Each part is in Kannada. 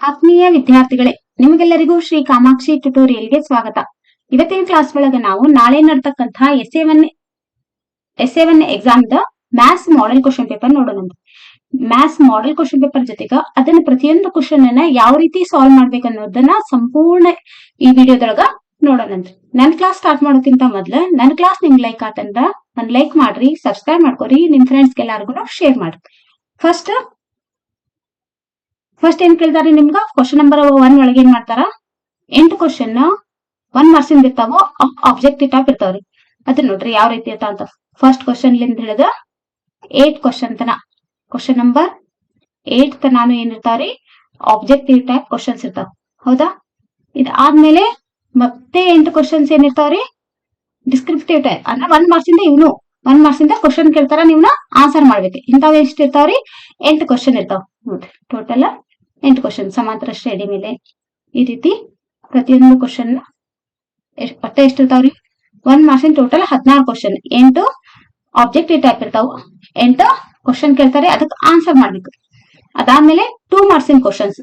ಆತ್ಮೀಯ ವಿದ್ಯಾರ್ಥಿಗಳೇ, ನಿಮಗೆಲ್ಲರಿಗೂ ಶ್ರೀ ಕಾಮಾಕ್ಷಿ ಟ್ಯುಟೋರಿಯಲ್ಗೆ ಸ್ವಾಗತ. ಇವತ್ತಿನ ಕ್ಲಾಸ್ ಒಳಗ ನಾವು ನಾಳೆ ನಡ್ತಕ್ಕಂಥ ಎಸ್ಎ1 ಎಕ್ಸಾಮ್ ದ ಮ್ಯಾಥ್ಸ್ ಮಾಡೆಲ್ ಕ್ವಶನ್ ಪೇಪರ್ ನೋಡೋಣ. ಮ್ಯಾಥ್ಸ್ ಮಾಡೆಲ್ ಕ್ವಶನ್ ಪೇಪರ್ ಜೊತೆಗೆ ಅದನ್ನ ಪ್ರತಿಯೊಂದು ಕ್ವಶನ್ ಅನ್ನ ಯಾವ ರೀತಿ ಸಾಲ್ವ್ ಮಾಡ್ಬೇಕನ್ನೋದನ್ನ ಸಂಪೂರ್ಣ ಈ ವಿಡಿಯೋದೊಳಗ ನೋಡೋಣ. ನನ್ ಕ್ಲಾಸ್ ಸ್ಟಾರ್ಟ್ ಮಾಡೋಕ್ಕಿಂತ ಮೊದ್ಲು ನನ್ನ ಕ್ಲಾಸ್ ನಿಮ್ಗೆ ಲೈಕ್ ಆತಂದ್ರ ಒಂದ್ ಲೈಕ್ ಮಾಡ್ರಿ, ಸಬ್ಸ್ಕ್ರೈಬ್ ಮಾಡ್ಕೊರಿ, ನಿಮ್ ಫ್ರೆಂಡ್ಸ್ ಎಲ್ಲಾರ್ಗು ಶೇರ್ ಮಾಡ್ರಿ. ಫಸ್ಟ್ ಏನ್ ಕೇಳ್ತಾರೆ ನಿಮ್ಗ ಕ್ವಶನ್ ನಂಬರ್ 1 ಒಳಗೆ ಏನ್ ಮಾಡ್ತಾರ 8 ಕ್ವಶನ್ 1 ಮಾರ್ಕ್ಸ್ ಇರ್ತಾವ, ಆಬ್ಜೆಕ್ಟಿವ್ ಟೈಪ್ ಇರ್ತಾವ್ರಿ. ಅದನ್ನ ನೋಡ್ರಿ ಯಾವ ರೀತಿ ಇರ್ತಾವ ಅಂತ. ಫಸ್ಟ್ ಕ್ವಶನ್ ಲಿಂದ ಹಿಡಿದ 8 ಕ್ವಶನ್ ತನ, ಕ್ವಶನ್ ನಂಬರ್ 8 ತನಾನು ಏನಿರ್ತಾವ್ರಿ ಆಬ್ಜೆಕ್ಟಿವ್ ಟೈಪ್ ಕ್ವಶನ್ಸ್ ಇರ್ತಾವ. ಹೌದಾ? ಇದಾದ್ಮೇಲೆ ಮತ್ತೆ 8 ಕ್ವಶನ್ಸ್ ಏನಿರ್ತಾವ್ರಿ ಡಿಸ್ಕ್ರಿಪ್ಟಿವ್ ಟೈಪ್, ಅಂದ್ರೆ 1 ಮಾರ್ಕ್ಸ್ ಇಂದ ಇವನು 1 ಮಾರ್ಕ್ಸ್ ಇಂದ ಕ್ವಶನ್ ಕೇಳ್ತಾರ, ನೀವ್ನ ಆನ್ಸರ್ ಮಾಡ್ಬೇಕು. ಇಂಥವ್ ಎಷ್ಟು ಇರ್ತಾವ್ರಿ 8 ಕ್ವಶನ್ ಇರ್ತಾವ ನೋಡ್ರಿ. ಟೋಟಲ್ 8 ಕ್ವಶನ್ ಸಮಾಂತರ ಶ್ರೇಣಿ ಮೇಲೆ ಈ ರೀತಿ ಪ್ರತಿಯೊಂದು ಕ್ವಶನ್ ಒಟ್ಟೆ ಎಷ್ಟು ಇರ್ತಾವ್ರಿ 1 marks total 16 question, 8 objective type ಇರ್ತಾವ, 8 ಕ್ವಶನ್ ಕೇಳ್ತಾರೆ, ಅದಕ್ಕೆ ಆನ್ಸರ್ ಮಾಡ್ಬೇಕು. ಅದಾದ್ಮೇಲೆ 2 ಮಾರ್ಕ್ಸ್ ಕ್ವಶನ್ಸ್,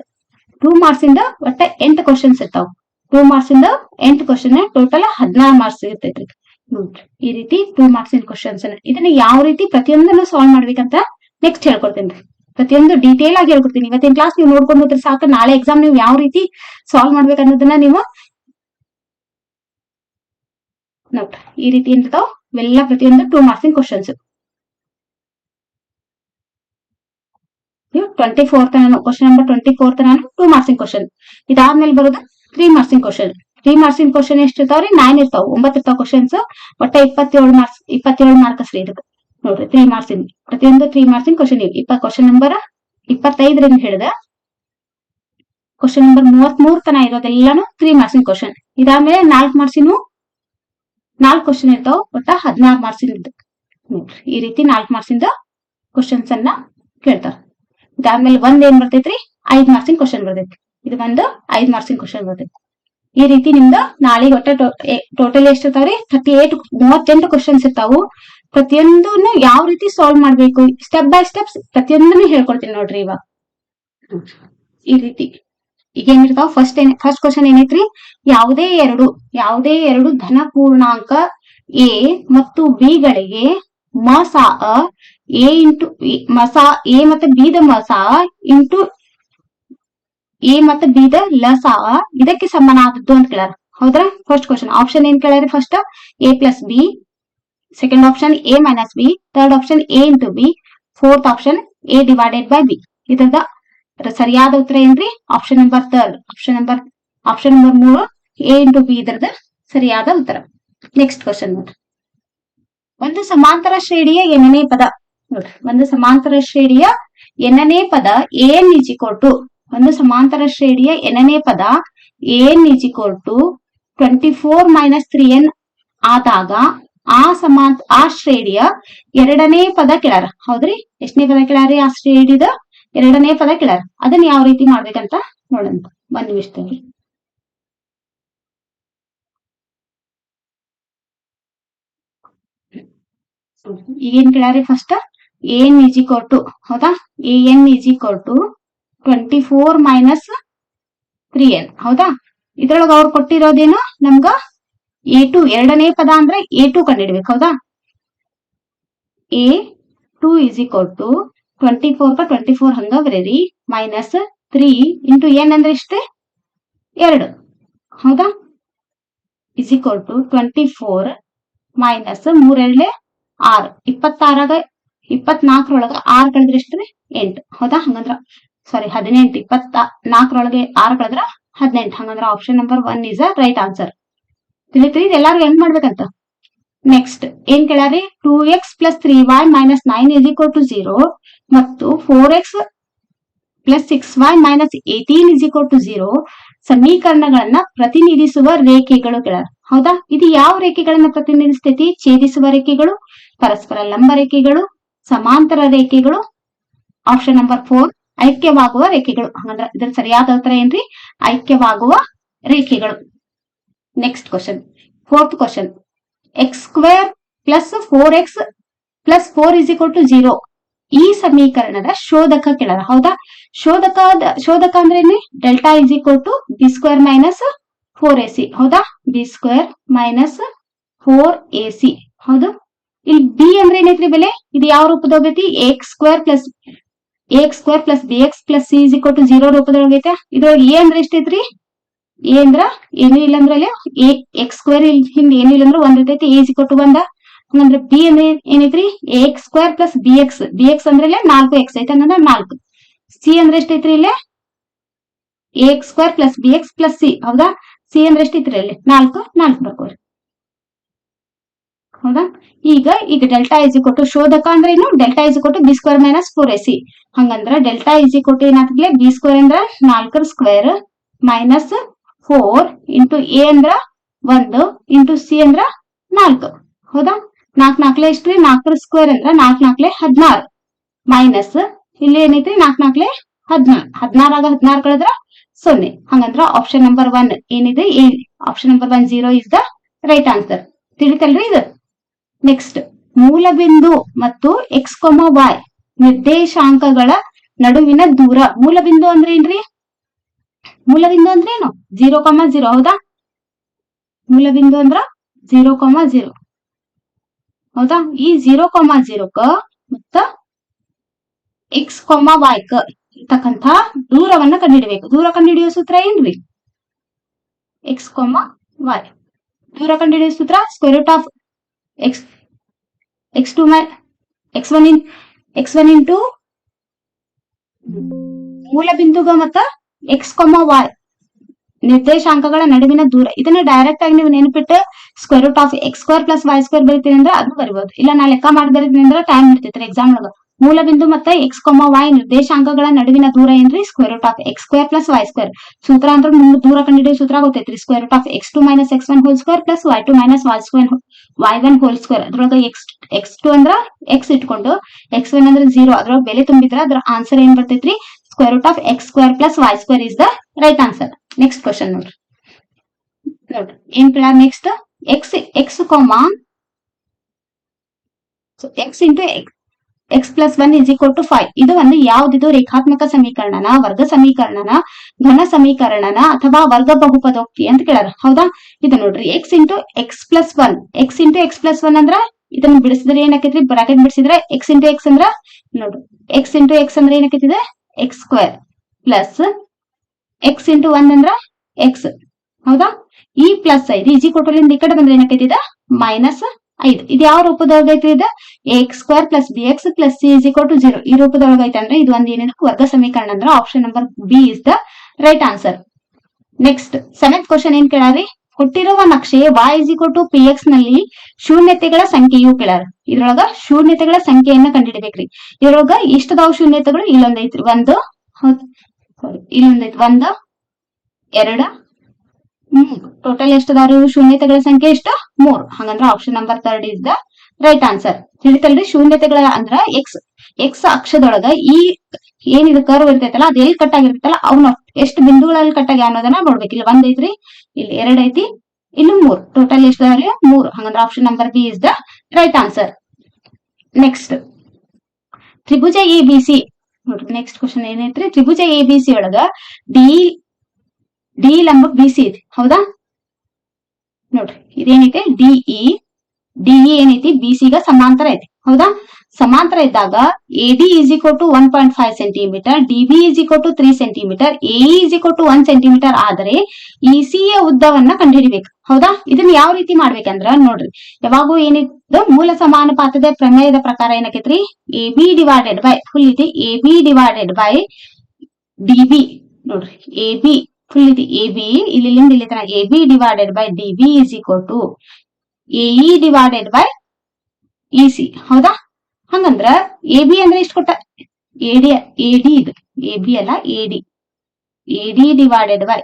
2 ಮಾರ್ಕ್ಸ್ ಇಂದ ಒಟ್ಟೆ 8 ಕ್ವಶನ್ಸ್ ಇರ್ತಾವ. 2 ಮಾರ್ಕ್ಸ್ ಇಂದ 8 ಕ್ವಶನ್ ಟೋಟಲ್ 16 ಮಾರ್ಕ್ಸ್ ಇರ್ತೈತ್ರಿ. ನೋಡ್ರಿ ಈ ರೀತಿ 2 ಮಾರ್ಕ್ಸ್ ಕ್ವಶನ್ಸ್ ಇದನ್ನ ಯಾವ ರೀತಿ ಪ್ರತಿಯೊಂದನ್ನು ಸಾಲ್ವ್ ಮಾಡ್ಬೇಕಂತ ನೆಕ್ಸ್ಟ್ ಹೇಳ್ಕೊಡ್ತೇನ್ರಿ. ಪ್ರತಿಯೊಂದು ಡೀಟೇಲ್ ಆಗಿ ಹೇಳ್ಕೊಡ್ತೀನಿ. ಇವತ್ತಿನ ಕ್ಲಾಸ್ ನೀವು ನೋಡ್ಕೊಂಡು ಹೋದ್ರೆ ಸಾಕು, ನಾಳೆ ಎಕ್ಸಾಮ್ ನೀವು ಯಾವ ರೀತಿ ಸಾಲ್ವ್ ಮಾಡ್ಬೇಕು ಅನ್ನೋದನ್ನ ನೀವು ನೋಡ್ರಿ ಈ ರೀತಿ ಇರ್ತಾವ ಇವೆಲ್ಲ ಪ್ರತಿಯೊಂದು 2 ಮಾರ್ಕ್ಸ್ ಕ್ವಶನ್ಸ್. 24 ತನ ಕ್ವಶನ್ ನಂಬರ್ 24 ತನ 2 ಮಾರ್ಕ್ಸ್ ಕ್ವಶನ್. ಇದಾದ್ಮೇಲೆ ಬರೋದು 3 ಮಾರ್ಕ್ಸ್ ಕ್ವಶನ್. 3 ಮಾರ್ಕ್ಸ್ ಕ್ವಶನ್ ಎಷ್ಟು ಇರ್ತಾವ್ರಿ 9 ಇರ್ತಾವ, 9 ಇರ್ತಾವ ಕ್ವಶನ್ಸ್, ಒಟ್ಟ 27 ಮಾರ್ಕ್ಸ್ ರೀ ಇದಕ್ಕೆ. ನೋಡ್ರಿ 3 ಮಾರ್ಕ್ಸ್ ಪ್ರತಿಯೊಂದು 3 ಮಾರ್ಕ್ಸ್ ಕ್ವಶನ್. ಕ್ವಶನ್ ನಂಬರ್ 25 ಹಿಡಿದ ಕ್ವಶನ್ ನಂಬರ್ 33 ತನ ಇರೋದೆಲ್ಲಾನು 3 ಮಾರ್ಕ್ಸ್ ಕ್ವಶನ್. ಇದಾದ್ಮೇಲೆ 4 ಮಾರ್ಕ್ಸ್ 4 ಕ್ವಶನ್ ಇರ್ತಾವ, ಒಟ್ಟ 16 ಮಾರ್ಕ್ಸ್ ನೋಡ್ರಿ ಈ ರೀತಿ 4 ಮಾರ್ಕ್ಸ್ ಕ್ವಶನ್ಸ್ ಅನ್ನ ಕೇಳ್ತಾರ. ಇದಾದ್ಮೇಲೆ ಏನ್ ಬರ್ತೈತ್ರಿ 5 ಮಾರ್ಕ್ಸ್ ಕ್ವಶನ್ ಬರ್ತೈತಿ. ಇದು 5 ಮಾರ್ಕ್ಸ್ ಕ್ವಶನ್ ಬರ್ತೈತಿ. ಈ ರೀತಿ ನಿಮ್ದ ನಾಳೆಗೆ ಒಟ್ಟ ಟೋಟಲ್ ಎಷ್ಟು ಇರ್ತಾವ್ರಿ 38 ಕ್ವಶನ್ಸ್ ಇರ್ತಾವು. ಪ್ರತಿಯೊಂದನ್ನು ಯಾವ ರೀತಿ ಸಾಲ್ವ್ ಮಾಡ್ಬೇಕು ಸ್ಟೆಪ್ ಬೈ ಸ್ಟೆಪ್ಸ್ ಪ್ರತಿಯೊಂದನ್ನು ಹೇಳ್ಕೊಡ್ತೀನಿ ನೋಡ್ರಿ. ಇವಾಗ ಈ ರೀತಿ ಈಗ ಏನಿರ್ತಾವ ಫಸ್ಟ್ ಕ್ವಶನ್ ಏನೈತ್ರಿ, ಯಾವುದೇ ಎರಡು ಧನ ಪೂರ್ಣಾಂಕ ಎ ಮತ್ತು ಬಿ ಗಳಿಗೆ ಮಸಾ ಎ ಇಂಟು ಮಸಾ ಎ ಮತ್ತೆ ಬಿ ದ ಮಸಾ ಇಂಟು ಎ ಮತ್ತೆ ಬಿ ದ ಲಸಾ ಇದಕ್ಕೆ ಸಮನಾದದ್ದು ಅಂತ ಕೇಳಾರ. ಹೌದ್ರಾ? ಫಸ್ಟ್ ಕ್ವಶನ್ ಆಪ್ಷನ್ ಏನ್ ಕೇಳ್ಯಾರ, first A plus B, second option A minus B, third option A into B, fourth option A divided by B. ಇದ್ರದ ಸರಿಯಾದ ಉತ್ತರ ಏನ್ರಿ option number 3. Option number 3 A into B ಇದ್ರದ ಸರಿಯಾದ ಉತ್ತರ. ನೆಕ್ಸ್ಟ್ ಕ್ವಶನ್ ನೋಡ್ರಿ, ಒಂದು ಸಮಾಂತರ ಶ್ರೇಣಿಯ ಎಣ್ಣನೇ ಪದ. ನೋಡ್ರಿ ಒಂದು ಸಮಾಂತರ ಶ್ರೇಣಿಯ ಎಣ್ಣನೇ ಪದ ಎನ್ ಈಸ್ ಈಕ್ವಲ್ ಟು, ಒಂದು ಸಮಾಂತರ ಶ್ರೇಣಿಯ ಎಣ್ಣನೇ ಪದ n is equal to 24 minus 3n ಆದಾಗ ಆ ಶ್ರೇಣಿಯ ಎರಡನೇ ಪದ ಕೇಳಾರ. ಹೌದ್ರಿ? ಎಷ್ಟನೇ ಪದ ಕೇಳಾರಿ? ಆ ಶ್ರೇಣಿದ ಎರಡನೇ ಪದ ಕೇಳಾರ. ಅದನ್ನ ಯಾವ ರೀತಿ ಮಾಡ್ಬೇಕಂತ ನೋಡೋಣ. ಒಂದ್ ನಿಮಿಷದಲ್ಲಿ ಈಗೇನ್ ಕೇಳಾರಿ, first N is equal to, ಹೌದಾ, N is equal to 24 minus 3n. ಹೌದಾ? ಇದ್ರೊಳಗ ಅವ್ರು ಕೊಟ್ಟಿರೋದೇನು ನಮ್ಗ A2 ಎರಡನೇ ಪದ ಅಂದ್ರೆ A2 ಕಂಡಿಡ್ಬೇಕು. ಹೌದಾ? A2 ಈಸ್ ಈಕ್ವಲ್ ಟು 24 ಹಂಗ ಬರೀರಿ, ಮೈನಸ್ 3 ಇಂಟು n ಅಂದ್ರೆ ಇಷ್ಟೇ 2. ಹೌದಾ? ಈಸ್ ಈಕ್ವಲ್ ಟು 24 ಮೈನಸ್ 3 6, 26 24 6 ಕಳೆದ್ರೆ ಎಷ್ಟ್ರಿ 8. ಹೌದಾ? ಹಂಗಂದ್ರ ಸಾರಿ 18, 24 6 ಕಳೆದ್ರ 18. ಹಂಗಂದ್ರ option number 1 is a right answer. ತಿಳಿತ್ರಿ? ಎಲ್ಲಾರು ಹೆಂಗ್ ಮಾಡ್ಬೇಕಂತ. ನೆಕ್ಸ್ಟ್ ಏನ್ ಕೇಳಾರಿ, 2x plus 3y minus 9 is equal to 0 ಮತ್ತು 4x plus 6y minus 18 is equal to 0 ಸಮೀಕರಣಗಳನ್ನ ಪ್ರತಿನಿಧಿಸುವ ರೇಖೆಗಳು ಕೇಳಾರ. ಹೌದಾ? ಇದು ಯಾವ ರೇಖೆಗಳನ್ನ ಪ್ರತಿನಿಧಿಸ್ತೈತಿ? ಛೇದಿಸುವ ರೇಖೆಗಳು, ಪರಸ್ಪರ ಲಂಬ ರೇಖೆಗಳು, ಸಮಾಂತರ ರೇಖೆಗಳು. ಆಪ್ಷನ್ ನಂಬರ್ 4 ಐಕ್ಯವಾಗುವ ರೇಖೆಗಳು. ಹಂಗಂದ್ರ ಇದ್ರ ಸರಿಯಾದ ಉತ್ತರ ಏನ್ರಿ ಐಕ್ಯವಾಗುವ ರೇಖೆಗಳು. Next question, fourth question, x² plus 4x plus 4 is equal to 0 ಈ ಸಮೀಕರಣದ ಶೋಧಕ ಕೇಳಾರ. ಹೌದಾ, ಶೋಧಕ ಅಂದ್ರೆ ಏನ್ರಿ? Delta is equal to b square minus 4ac. ಹೌದಾ, ಬಿ ಸ್ಕ್ವೇರ್ ಮೈನಸ್ 4ac. ಹೌದು, ಇಲ್ಲಿ ಬಿ ಅಂದ್ರೆ ಏನೈತ್ರಿ ಬೆಲೆ? ಇದು ಯಾವ ರೂಪದೊಳಗೈತಿ? X square plus B X plus C is equal to 0 ರೂಪದೊಳಗೈತೆ. ಇದ್ರೊಳಗೆ ಎ ಅಂದ್ರೆ ಎಷ್ಟೈತ್ರಿ? ಎ ಅಂದ್ರ ಏನು ಇಲ್ಲ ಅಂದ್ರೆ ಅಲ್ಲಿ ಎಕ್ಸ್ ಸ್ಕ್ವೇರ್ ಹಿಂದ ಏನು ಇಲ್ಲ ಅಂದ್ರೆ 1 ಇರ್ತೈತಿ. A is equal to 1. ಹಂಗಂದ್ರೆ ಬಿ ಅಂದ್ರೆ ಏನೈತ್ರಿ? X square plus B X ಅಂದ್ರೆ ಇಲ್ಲಿ 4x ಐತೆ ಹಂಗಂದ್ರೆ 4. ಸಿ ಅಂದ್ರೆ ಎಷ್ಟೈತ್ರಿ? ಇಲ್ಲಿ x square plus B X plus c. ಹೌದಾ, ಸಿ ಅಂದ್ರೆ ಎಷ್ಟೈತ್ರಿ? ಅಲ್ಲಿ 4 ಬರ್ಕೋರಿ. ಹೌದಾ, ಈಗ ಡೆಲ್ಟಾ ಇಸ್ ಈಕ್ವಲ್ ಟು ಶೋಧಕ ಅಂದ್ರೆ ಏನು? Delta is equal to b square minus 4ac. ಹಂಗಂದ್ರ ಡೆಲ್ಟಾ ಇಸ್ ಈಕ್ವಲ್ ಟು ಏನಾಗ್ತದೆ? ಬಿ ಸ್ಕ್ವೇರ್ ಅಂದ್ರ 4 ಸ್ಕ್ವೇರ್ ಮೈನಸ್ 4 ಇಂಟು ಎ ಅಂದ್ರ 1 ಇಂಟು ಸಿ ಅಂದ್ರ 4. ಹೌದಾ, 4 ಎಷ್ಟ್ರಿ? 4 ಸ್ಕ್ವೇರ್ ಅಂದ್ರ 4 16 ಮೈನಸ್ ಇಲ್ಲಿ ಏನೈತ್ರಿ? 4 16. 16 ಆಗ 16 ಕಳೆದ್ರ 0. ಹಂಗಂದ್ರ ಆಪ್ಷನ್ ನಂಬರ್ 1 ಏನಿದೆ? Option number 1 0 is the right answer. ತಿಳಿತಲ್ರಿ ಇದು? ನೆಕ್ಸ್ಟ್, ಮೂಲಬಿಂದು ಮತ್ತು ಎಕ್ಸ್ ವೈ ನಿರ್ದೇಶಾಂಕಗಳ ನಡುವಿನ ದೂರ. ಮೂಲಬಿಂದು ಅಂದ್ರೆ ಏನ್ರಿ? ಮೂಲಬಿಂದು ಅಂದ್ರೆ ಏನು? 0,0. ಹೌದಾ, ಮೂಲಬಿಂದು ಅಂದ್ರ 0,0. ಹೌದಾ, ಈ 0,0 ಮತ್ತ ಎಕ್ಸ್ ವೈ ಇರ್ತಕ್ಕಂಥ ದೂರವನ್ನ ಕಂಡುಹಿಡಬೇಕು. ದೂರ ಕಂಡುಹಿಡಿಯುವ ಸೂತ್ರ ಏನ್ರಿ? ಎಕ್ಸ್ ವೈ ದೂರ ಕಂಡುಹಿಡಿಯುವ ಸೂತ್ರ square root of x1 into ಮೂಲಬಿಂದುಗ ಮತ್ತ ಎಕ್ಸ್ ವೈ ನಿರ್ದೇಶಾಂಕಗಳ ನಡುವಿನ ದೂರ. ಇದನ್ನ ಡೈರೆಕ್ಟ್ ಆಗಿ ನೀವು ನೆನಪಿಟ್ಟು square root of X square plus Y square ಬರೀತೀನಿ ಅಂದ್ರೆ ಅದು ಬರಿಬಹುದು. ಇಲ್ಲ ನಾ ಲೆಕ್ಕ ಮಾಡಿ ಬರೀತೀನಿ ಅಂದ್ರೆ ಟೈಮ್ ಇರ್ತೈತ್ರಿ ಎಕ್ಸಾಮ್ ಒಳಗ. ಮೂಲಬಿಂದು ಮತ್ತೆ ಎಕ್ಸ್ ವೈ ನಿರ್ದೇಶಾಂಕಗಳ ನಡುವಿನ ದೂರ ಏನ್ರಿ? Square root of X square plus Y square. ಸೂತ್ರ ಅಂದ್ರೆ ನಿಮ್ಗೆ ದೂರ ಕಂಡುಹಿಡಿಯೋ ಸೂತ್ರ ಗೊತ್ತೈತ್ರಿ. Square root of x2 minus x1 whole square plus y2 minus y1 whole square. ಅದ್ರೊಳಗ x2 ಅಂದ್ರ x ಇಟ್ಕೊಂಡು x1 ಅಂದ್ರೆ 0 ಅದ್ರೊಳಗ ಬೆಲೆ ತುಂಬಿದ್ರ ಅದ್ರ ಆನ್ಸರ್ ಏನ್ ಬರ್ತೈತ್ರಿ? Square root of X square plus Y square is the right answer. Next question ನೋಡ್ರಿ. ಏನ್ ಕೇಳಾರ next? x into x plus 1 is equal to 5. ಇದು ಒಂದು ಯಾವ್ದಿದು? ರೇಖಾತ್ಮಕ ಸಮೀಕರಣನ, ವರ್ಗ ಸಮೀಕರಣನ, ಘನ ಸಮೀಕರಣನ ಅಥವಾ ವರ್ಗ ಬಹುಪದೋಕ್ತಿ ಅಂತ ಕೇಳಾರ. ಹೌದಾ, ಇದು ನೋಡ್ರಿ x ಇಂಟು ಎಕ್ಸ್ ಪ್ಲಸ್ 1 ಅಂದ್ರ ಇದನ್ನ ಬಿಡಿಸಿದ್ರೆ ಏನಾಕೈತ್ರಿ? ಬ್ರಾಕೆಟ್ ಬಿಡಿಸಿದ್ರೆ x ಇಂಟು ಎಕ್ಸ್ ಅಂದ್ರ ನೋಡ್ರಿ x ಇಂಟು ಎಕ್ಸ್ ಅಂದ್ರೆ ಏನಾಕೈತಿದೆ? X square plus x into 1 ಅಂದ್ರ ಎಕ್ಸ್. ಹೌದಾ, ಈ ಪ್ಲಸ್ 5 ಈಜಿ ಕೊಟ್ಟಲಿಂದ ಈ ಕಡೆ ಬಂದ್ರೆ ಏನಾಕೈತಿದ? ಮೈನಸ್ 5. ಇದು ಯಾವ ರೂಪದೊಳಗೈತಿ? ಇದು x square plus B X plus C is equal to 0 ಈ ರೂಪದೊಳಗೈತೆ. ಅಂದ್ರೆ ಇದು ಒಂದು ಏನಿದೆ? ವರ್ಗ ಸಮೀಕರಣ. ಅಂದ್ರೆ option number B is the right answer. Next 7th question ಏನ್ ಕೇಳಾರಿ? ಕೊಟ್ಟಿರುವ ನಕ್ಷೆ y is equal to p x ನಲ್ಲಿ ಶೂನ್ಯತೆಗಳ ಸಂಖ್ಯೆಯು ಕೇಳಾರ. ಇದ್ರೊಳಗ ಶೂನ್ಯತೆಗಳ ಸಂಖ್ಯೆಯನ್ನ ಕಂಡುಹಿಡಿಬೇಕ್ರಿ. ಇದ್ರೊಳಗ ಎಷ್ಟದಾವ್ ಶೂನ್ಯತೆಗಳು? ಇಲ್ಲೊಂದೈತ್ರಿ 1, ಇಲ್ಲೊಂದೈತಿ 1, 2, 3. ಟೋಟಲ್ ಎಷ್ಟದಾವ್ರಿ ಶೂನ್ಯತೆಗಳ ಸಂಖ್ಯೆ? ಎಷ್ಟು? 3. ಹಂಗಂದ್ರ option number 3 is the right answer. ತಿಳಿತಲ್ರಿ? ಶೂನ್ಯತೆಗಳ ಅಂದ್ರ ಎಕ್ಸ್ ಅಕ್ಷದೊಳಗ ಈ ಏನಿದು ಕರ್ವ್ ಇರ್ತೈತಲ್ಲ ಅದ್ ಎಲ್ಲಿ ಕಟ್ ಆಗಿರ್ತೈತಲ್ಲ ಅವ್ನ ಎಷ್ಟು ಬಿಂದುಗಳಲ್ಲಿ ಕಟ್ ಆಗಿ ಅನ್ನೋದನ್ನ ನೋಡ್ಬೇಕು. ಇಲ್ಲಿ 1 ಐತ್ರಿ, ಇಲ್ಲಿ 2 ಐತಿ, ಇಲ್ಲಿ 3. ಟೋಟಲ್ ಎಷ್ಟದಾವ್ರಿ? 3. ಹಂಗಂದ್ರ option number B is the right answer. Next ತ್ರಿಭುಜ ಎ ಬಿ ಸಿ ನೋಡ್ರಿ. ನೆಕ್ಸ್ಟ್ ಕ್ವಶನ್ ಏನೈತ್ರಿ? ತ್ರಿಭುಜ ಎ ಬಿ ಸಿ ಒಳಗ ಡಿ ಲಂಬ ಬಿ ಸಿ ಐತಿ. ಹೌದಾ, ನೋಡ್ರಿ ಇದೇನೈತೆ? ಡಿಇ ಏನೈತಿ? ಬಿ ಸಿಗ ಸಮಾಂತರ ಐತಿ. ಹೌದಾ, ಸಮಾಂತರ ಇದ್ದಾಗ AD is equal to 1.5 centimetre, DB is equal to 3 centimetre, AE is equal to 1 centimetre ಆದರೆ ಇಸಿ ಯ ಉದ್ದವನ್ನ ಕಂಡುಹಿಡಿಬೇಕು. ಹೌದಾ, ಇದನ್ನ ಯಾವ ರೀತಿ ಮಾಡ್ಬೇಕಂದ್ರ ನೋಡ್ರಿ, ಯಾವಾಗೂ ಏನಿತ್ತು? ಮೂಲ ಸಮಾನುಪಾತದ ಪ್ರಮೇಯದ ಪ್ರಕಾರ ಏನಕೈತ್ರಿ? A B divided by full ಇದೆ A B divided by DB. ನೋಡ್ರಿ ಎ ಬಿ ಫುಲ್ ಇದೆ ಎ ಬಿ, ಇಲ್ಲಿಂದ ಇಲ್ಲಿ ತನ A B divided by DB is equal to AE divided by EC. ಹೌದಾ, ಹಂಗಂದ್ರ ಎ ಬಿ ಅಂದ್ರೆ ಎಷ್ಟು ಕೊಟ್ಟ? ಎಡಿ ಇದು ಎ ಬಿ ಅಲ್ಲ, ಎಡಿ ಡಿವೈಡೆಡ್ ಬೈ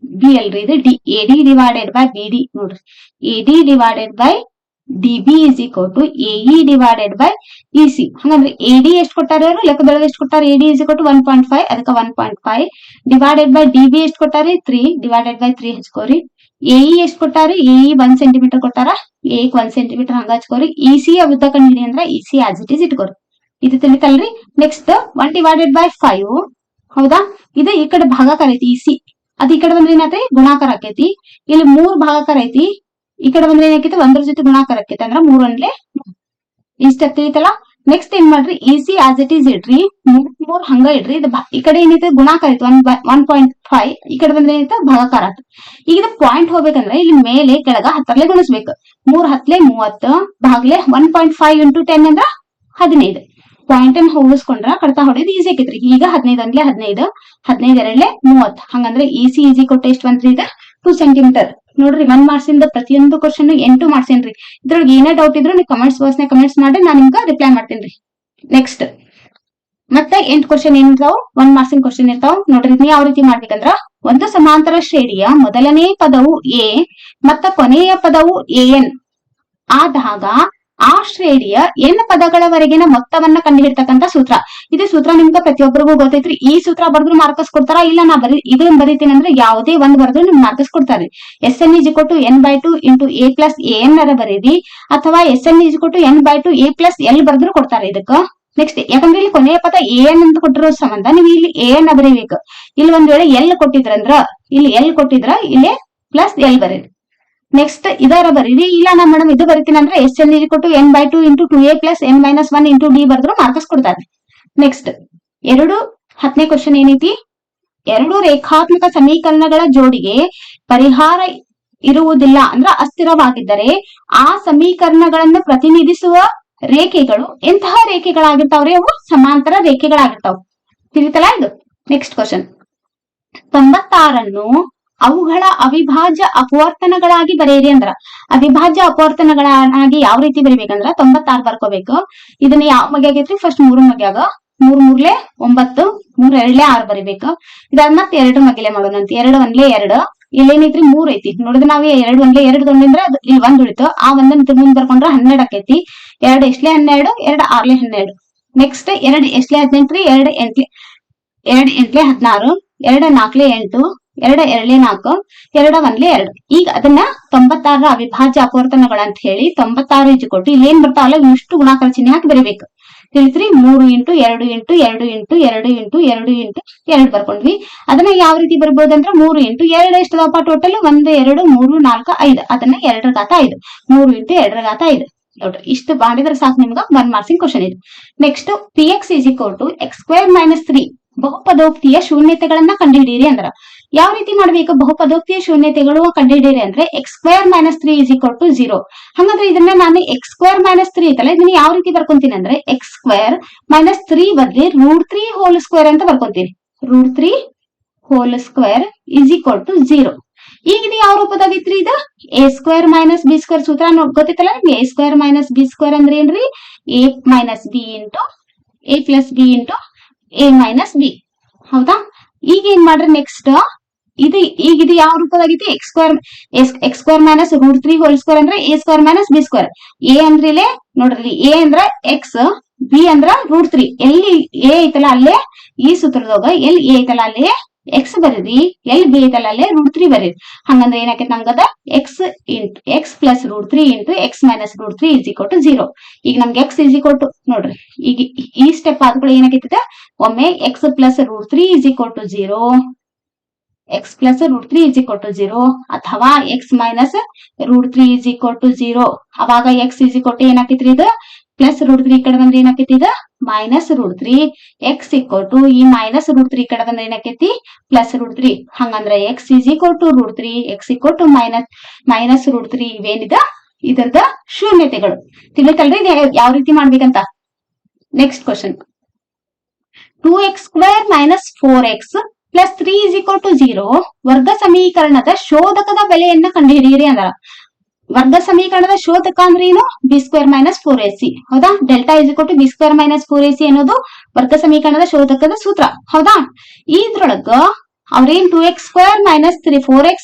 ಬಿ ಅಲ್ರಿ, ಇದು ಎಡಿ ಡಿವೈಡೆಡ್ ಬೈ ಬಿಡಿ. ನೋಡ್ರಿ AD divided by DB is equal to AE divided by EC. ಹಂಗಂದ್ರೆ ಎಡಿ ಎಷ್ಟು ಕೊಟ್ಟಾರ ಅವರು ಲೆಕ್ಕದೊಳಗೆ ಎಷ್ಟು ಕೊಟ್ಟಾರ, ಎಡಿ ಇಸ್ ಈಕ್ವಲ್ ಟು 1.5 ಅದಕ್ಕೆ 1.5 ಡಿವೈಡೆಡ್ ಬೈ ಡಿಬಿ ಎಷ್ಟು ಕೊಟ್ಟಾರಿ 3 ಡಿವೈಡೆಡ್ ಬೈ 3 ಹಚ್ಕೋರಿ. ಎಇ ಎಷ್ಟು ಕೊಟ್ಟಾರಿ, ಎಇ 1 ಸೆಂಟಿಮೀಟರ್ ಕೊಟ್ಟಾರ, ಎ 1 ಸೆಂಟಿಮೀಟರ್ ಹಂಗ ಹಚ್ಕೋರಿ. ಇಸಿ ಉದ್ದ ಕಂಡು ಹಿಡಿ ಅಂದ್ರ ಇಸಿ ಆಸ್ ಇಟ್ ಇಸ್ ಇಟ್ಕೋರಿ. ಇದು ತಿಳಿತಲ್ರಿ. ನೆಕ್ಸ್ಟ್ 1 ಡಿವೈಡೆಡ್ ಬೈ 5 ಹೌದಾ, ಇದು ಈ ಕಡೆ ಭಾಗಾಕಾರ ಐತಿ ಇಸಿ, ಅದ್ ಈ ಕಡೆ ಬಂದ್ರೆ ಏನೈತಿ ಗುಣಾಕಾರ ಆಕೈತಿ. ಇಲ್ಲಿ 3 ಭಾಗಾಕಾರ ಐತಿ, ಈ ಕಡೆ ಬಂದ್ರೆ ಏನಾಕೈತಿ 1 ಜೊತೆ ಗುಣಾಕಾರ ಆಕೈತಿ, ಅಂದ್ರ 3 1 ಇಷ್ಟ ತಿಳಿತಲ್ಲ. ನೆಕ್ಸ್ಟ್ ಏನ್ ಮಾಡ್ರಿ, ಇಸಿ ಆಸ್ ಇಟ್ ಈಸ್ ಇಡ್ರಿ, 3 ಹಂಗ ಇಡ್ರಿ. ಇದು ಈ ಕಡೆ ಏನೈತೆ ಗುಣಾಕಾರ ಐತಿ 1.5, ಈ ಕಡೆ ಬಂದ್ರೆ ಏನೈತೆ ಭಾಗಾಕಾರ ಆತ. ಈಗ ಇದು ಪಾಯಿಂಟ್ ಹೋಗ್ಬೇಕಂದ್ರೆ ಇಲ್ಲಿ ಮೇಲೆ ಕೆಳಗ 10 ಗುಣಿಸ್ಬೇಕು. 3 10 30 ಭಾಗ್ಲೆ 1.5 ಇಂಟು 10 ಅಂದ್ರ 15. ಪಾಯಿಂಟ್ ಅನ್ನು ಹೋಗಿಸ್ಕೊಂಡ್ರ ಕಡ್ತಾ ಹೊಡೆದು ಈಸಿ ಆಕೈತ್ರಿ. ಈಗ 15 1 15 15 2 30 ಹಂಗಂದ್ರೆ ಇಸಿ ಈಸಿ ಕೊಟ್ಟು ಎಷ್ಟು ಬಂದ್ರಿ ಈಗ 2 ಸೆಂಟಿಮೀಟರ್. ನೋಡ್ರಿ 1 ಮಾರ್ಕ್ಸ್ ಇಂದ ಪ್ರತಿಯೊಂದು ಕ್ವಶನ್ 8 ಮಾಡ್ಸೇನ್ರಿ. ಇದ್ರೊಳಗೆ ಏನೇ ಡೌಟ್ ಇದ್ರು ನೀವು ಕಮೆಂಟ್ಸ್ ಬಾಕ್ಸ್ ನ ಕಮೆಂಟ್ಸ್ ಮಾಡಿ ನಾನು ನಿಮ್ಗೆ ರಿಪ್ಲೈ ಮಾಡ್ತೇನ್ರಿ. ನೆಕ್ಸ್ಟ್ ಮತ್ತೆ 8 ಕ್ವಶನ್ ಏನಿರ್ತಾವ 1 ಮಾರ್ಕ್ಸಿನ ಕ್ವಶನ್ ಇರ್ತಾವ. ನೋಡ್ರಿ ನೀವು ಯಾವ ರೀತಿ ಮಾಡ್ಬೇಕಂದ್ರ, ಒಂದು ಸಮಾಂತರ ಶ್ರೇಣಿಯ ಮೊದಲನೇ ಪದವು ಎ ಮತ್ತ ಕೊನೆಯ ಪದವು ಎನ್ ಆದಾಗ ಆ ಶ್ರೇಣಿಯ ಎನ್ ಪದಗಳವರೆಗಿನ ಮೊತ್ತವನ್ನ ಕಂಡುಹಿಡ್ತಕ್ಕಂತ ಸೂತ್ರ. ಇದು ಸೂತ್ರ ನಿಮ್ಗೆ ಪ್ರತಿಯೊಬ್ಬರಿಗೂ ಗೊತ್ತೈತ್ರಿ. ಈ ಸೂತ್ರ ಬರೆದ್ರು ಮಾರ್ಕಸ್ ಕೊಡ್ತಾರ, ಇಲ್ಲ ನಾ ಇದನ್ನ ಬರೀತೀನಿ ಅಂದ್ರೆ ಯಾವುದೇ ಒಂದ್ ಬರೆದ್ರು ನಿಮ್ಗೆ ಮಾರ್ಕಸ್ ಕೊಡ್ತಾರೆ. S n is equal to n/2 into a plus n ಅರ ಬರೀರಿ, ಅಥವಾ s n is equal to n/2 a plus l ಬರೆದ್ರು ಕೊಡ್ತಾರೆ ಇದಕ್ಕ. ನೆಕ್ಸ್ಟ್ ಯಾಕಂದ್ರೆ ಇಲ್ಲಿ ಕೊನೆಯ ಪದ ಎನ್ ಅಂತ ಕೊಟ್ಟಿರೋ ಸಂಬಂಧ ನೀವು ಇಲ್ಲಿ ಎನ್ ಬರೀಬೇಕು. ಇಲ್ಲಿ ಒಂದ್ ವೇಳೆ ಎಲ್ ಕೊಟ್ಟಿದ್ರಂದ್ರ ಇಲ್ಲಿ ಎಲ್ ಕೊಟ್ಟಿದ್ರ ಇಲ್ಲಿ ಪ್ಲಸ್ ಎಲ್ ಬರೀರಿ. ನೆಕ್ಸ್ಟ್ ಇದರ ಬರೀರಿ, ಇಲ್ಲ ನಾ ಮೇಡಮ್ ಇದು ಬರೀತೀನಿ ಅಂದ್ರೆ s n is equal to n/2 into 2a plus n-1 into d ಬರೆದ್ರು ಮಾರ್ಕಸ್ ಕೊಡ್ತಾರೆ. ನೆಕ್ಸ್ಟ್ 10ನೇ ಕ್ವಶನ್ ಏನೈತಿ, 2 ರೇಖಾತ್ಮಕ ಸಮೀಕರಣಗಳ ಜೋಡಿಗೆ ಪರಿಹಾರ ಇರುವುದಿಲ್ಲ ಅಂದ್ರ ಅಸ್ಥಿರವಾಗಿದ್ದರೆ ಆ ಸಮೀಕರಣಗಳನ್ನು ಪ್ರತಿನಿಧಿಸುವ ರೇಖೆಗಳು ಎಂತಹ ರೇಖೆಗಳಾಗಿರ್ತಾವ್ರಿ, ಅವು ಸಮಾಂತರ ರೇಖೆಗಳಾಗಿರ್ತಾವ. ತಿಳಿತಲ್ಲ ಇದು. ನೆಕ್ಸ್ಟ್ ಕ್ವಶನ್ 96 ಅವುಗಳ ಅವಿಭಾಜ್ಯ ಅಪವರ್ತನಗಳಾಗಿ ಬರೆಯಿರಿ ಅಂದ್ರ, ಅವಿಭಾಜ್ಯ ಅಪವರ್ತನಗಳಾಗಿ ಯಾವ ರೀತಿ ಬರೀಬೇಕಂದ್ರ 96 ಬರ್ಕೋಬೇಕು. ಇದನ್ನ ಯಾವ ಮಗೆ ಆಗೈತ್ರಿ, ಫಸ್ಟ್ 3 ಮಗ್ಯಾಗ 3 3 9 3 2 6 ಬರಿಬೇಕು. ಇದಾದ ಮತ್ತೆ 2 ಮಗ್ಲೆ ಮಾಡೋಣ ಅಂತ. 2 1 2 ಇಲ್ಲೇನೈತ್ರಿ 3 ಐತಿ. ನೋಡಿದ್ರೆ ನಾವು 2 1 2 ತೊಗೊಂಡಿದ್ರ ಇಲ್ಲಿ 1 ಉಳಿತು. ಆ 1 ಮುಂದ್ ಬರ್ಕೊಂಡ್ರ 12 ಆಕೈತಿ. 2 ಎಷ್ಟ್ಲೆ 12 2 6 12. ನೆಕ್ಸ್ಟ್ 2 ಎಷ್ಟ್ಲೆ 18 ರೀ, 2 8 16 2 4 8 2 2 4 2 1 2. ಈಗ ಅದನ್ನ 96 ಅವಿಭಾಜ್ಯ ಅಪವರ್ತನಗಳಂತ ಹೇಳಿ 96 ಇಜ್ ಕೊಟ್ಟು ಇಲ್ಲಿ ಏನ್ ಬರ್ತಾವಲ್ಲ ಇಷ್ಟು ಗುಣಾಕಾರ ಚಿಹ್ನೆ ಹಾಕಿ ಬರೀಬೇಕು. ತಿಳಿತ್ರಿ 3 into 2 into 2 into 2 into 2 into 2 ಬರ್ಕೊಂಡ್ವಿ. ಅದನ್ನ ಯಾವ ರೀತಿ ಬರ್ಬೋದಂದ್ರ 3 ಇಂಟು 2 ಎಷ್ಟದಪ್ಪ ಟೋಟಲ್ 1 2 3 4 5. ಅದನ್ನ 2 ರ ಘಾತ 5 3 ಇಂಟು 2 ರ ಘಾತ 5. ನೋಡ್ರಿ ಇಷ್ಟು ಮಾಡಿದ್ರೆ ಸಾಕು ನಿಮ್ಗ 1 ಮಾರ್ಕ್ಸಿನ ಕ್ವಶನ್ ಇದು. Next px is equal to x² - 3 ಬಹುಪದೋಕ್ತಿಯ ಶೂನ್ಯತೆಗಳನ್ನ ಕಂಡುಹಿಡಿಯಿರಿ ಅಂದ್ರ ಯಾವ ರೀತಿ ಮಾಡ್ಬೇಕು. ಬಹುಪದೋಕ್ತಿಯ ಶೂನ್ಯತೆಗಳು ಕಂಡುಹಿಡಿಯಿರಿ ಅಂದ್ರೆ x² - 3 ಇಸ್ ಈಕ್ವಲ್ ಟು 0. ಹಂಗಂದ್ರೆ ಇದನ್ನ ನಾನು x² - 3 ಐತಲ್ಲ ಇದನ್ನ ಯಾವ ರೀತಿ ಬರ್ಕೊಂತೀನಿ ಅಂದ್ರೆ x² - 3 ಬದ್ಲಿ √3 ಹೋಲ್ ಸ್ಕ್ವೇರ್ ಅಂತ ಬರ್ಕೊಂತೀನಿ. √3 whole square is equal to 0. ಈಗ ಇದು ಯಾವ ರೂಪದಾಗೈತ್ರಿ, ಇದು a² - b² ಸೂತ್ರ ಗೊತ್ತೈತಲ್ಲ ನಿಮ್ಗೆ. a² - b² ಅಂದ್ರೆ ಏನ್ರಿ, a - b into a plus b into a - b. ಹೌದಾ. ಈಗ ಏನ್ ಮಾಡ್ರಿ ನೆಕ್ಸ್ಟ್ ಇದು ಈಗ ಇದು ಯಾವ ರೂಪದಾಗೈತಿ, x² - √3 ಹೋಲ್ ಸ್ಕ್ವೇರ್ ಅಂದ್ರೆ a² - b². a ಅಂದ್ರೆ ಇಲ್ಲೇ ನೋಡ್ರಿ a ಅಂದ್ರ x, b ಅಂದ್ರ √3. ಎಲ್ಲಿ a ಐತಲ್ಲ ಅಲ್ಲೇ ಈ ಸೂತ್ರದಾಗ ಎಲ್ಲಿ a ಐತಲ್ಲ ಅಲ್ಲೇ x ಬರೀರಿ, ಎಲ್ಲಿ b ಐತಲ್ಲ ಅಲ್ಲೇ √3 ಬರೀರಿ. ಹಂಗಂದ್ರೆ ಏನಾಕೈತಿ ನಮ್ಗದ x plus √3 into x - √3 is equal to 0. ಈಗ ನಮ್ಗೆ x ಇಸ್ ಈಕ್ವಲ್ ಟು ನೋಡ್ರಿ ಈಗ ಈ ಸ್ಟೆಪ್ ಆದ್ಮೇಲೆ ಏನಾಕೈತಿದ ಒಮ್ಮೆ x plus √3 is equal to 0, x plus √3 is equal to 0 ಅಥವಾ x minus √3 is equal to 0. ಅವಾಗ x ಇಸ್ ಈಕ್ವಲ್ ಟು ಏನಾಕೈತ್ರಿ ಇದು ಪ್ಲಸ್ √3 ಈ ಕಡೆ ಬಂದ್ರೆ ಏನಾಕೈತಿ ಇದು ಮೈನಸ್ √3. x ಈಕ್ವಲ್ ಟು ಈ ಮೈನಸ್ √3 ಈ ಕಡೆ ಬಂದ್ರೆ ಏನಾಕೈತಿ ಪ್ಲಸ್ √3. ಹಂಗಂದ್ರೆ x is equal to √3, x equal to minus √3 ಇವೇನಿದ ಇದರದ ಶೂನ್ಯತೆಗಳು. ತಿಳಿತಲ್ರಿ ಯಾವ ರೀತಿ ಮಾಡ್ಬೇಕಂತ. Next question 2x² - 4x plus 3 is equal to 0 ವರ್ಗ ಸಮೀಕರಣದ ಶೋಧಕದ ಬೆಲೆಯನ್ನ ಕಂಡುಹಿಡಿಯಿರಿ ಅಂದ್ರ. ವರ್ಗ ಸಮೀಕರಣದ ಶೋಧಕ ಅಂದ್ರೆ ಏನು, b² - 4ac. ಹೌದಾ. Delta is equal to b² - 4ac ಅನ್ನೋದು ವರ್ಗ ಸಮೀಕರಣದ ಶೋಧಕದ ಸೂತ್ರ. ಹೌದಾ. ಇದ್ರೊಳಗ ಅವ್ರೇನ್ 2x² - 4x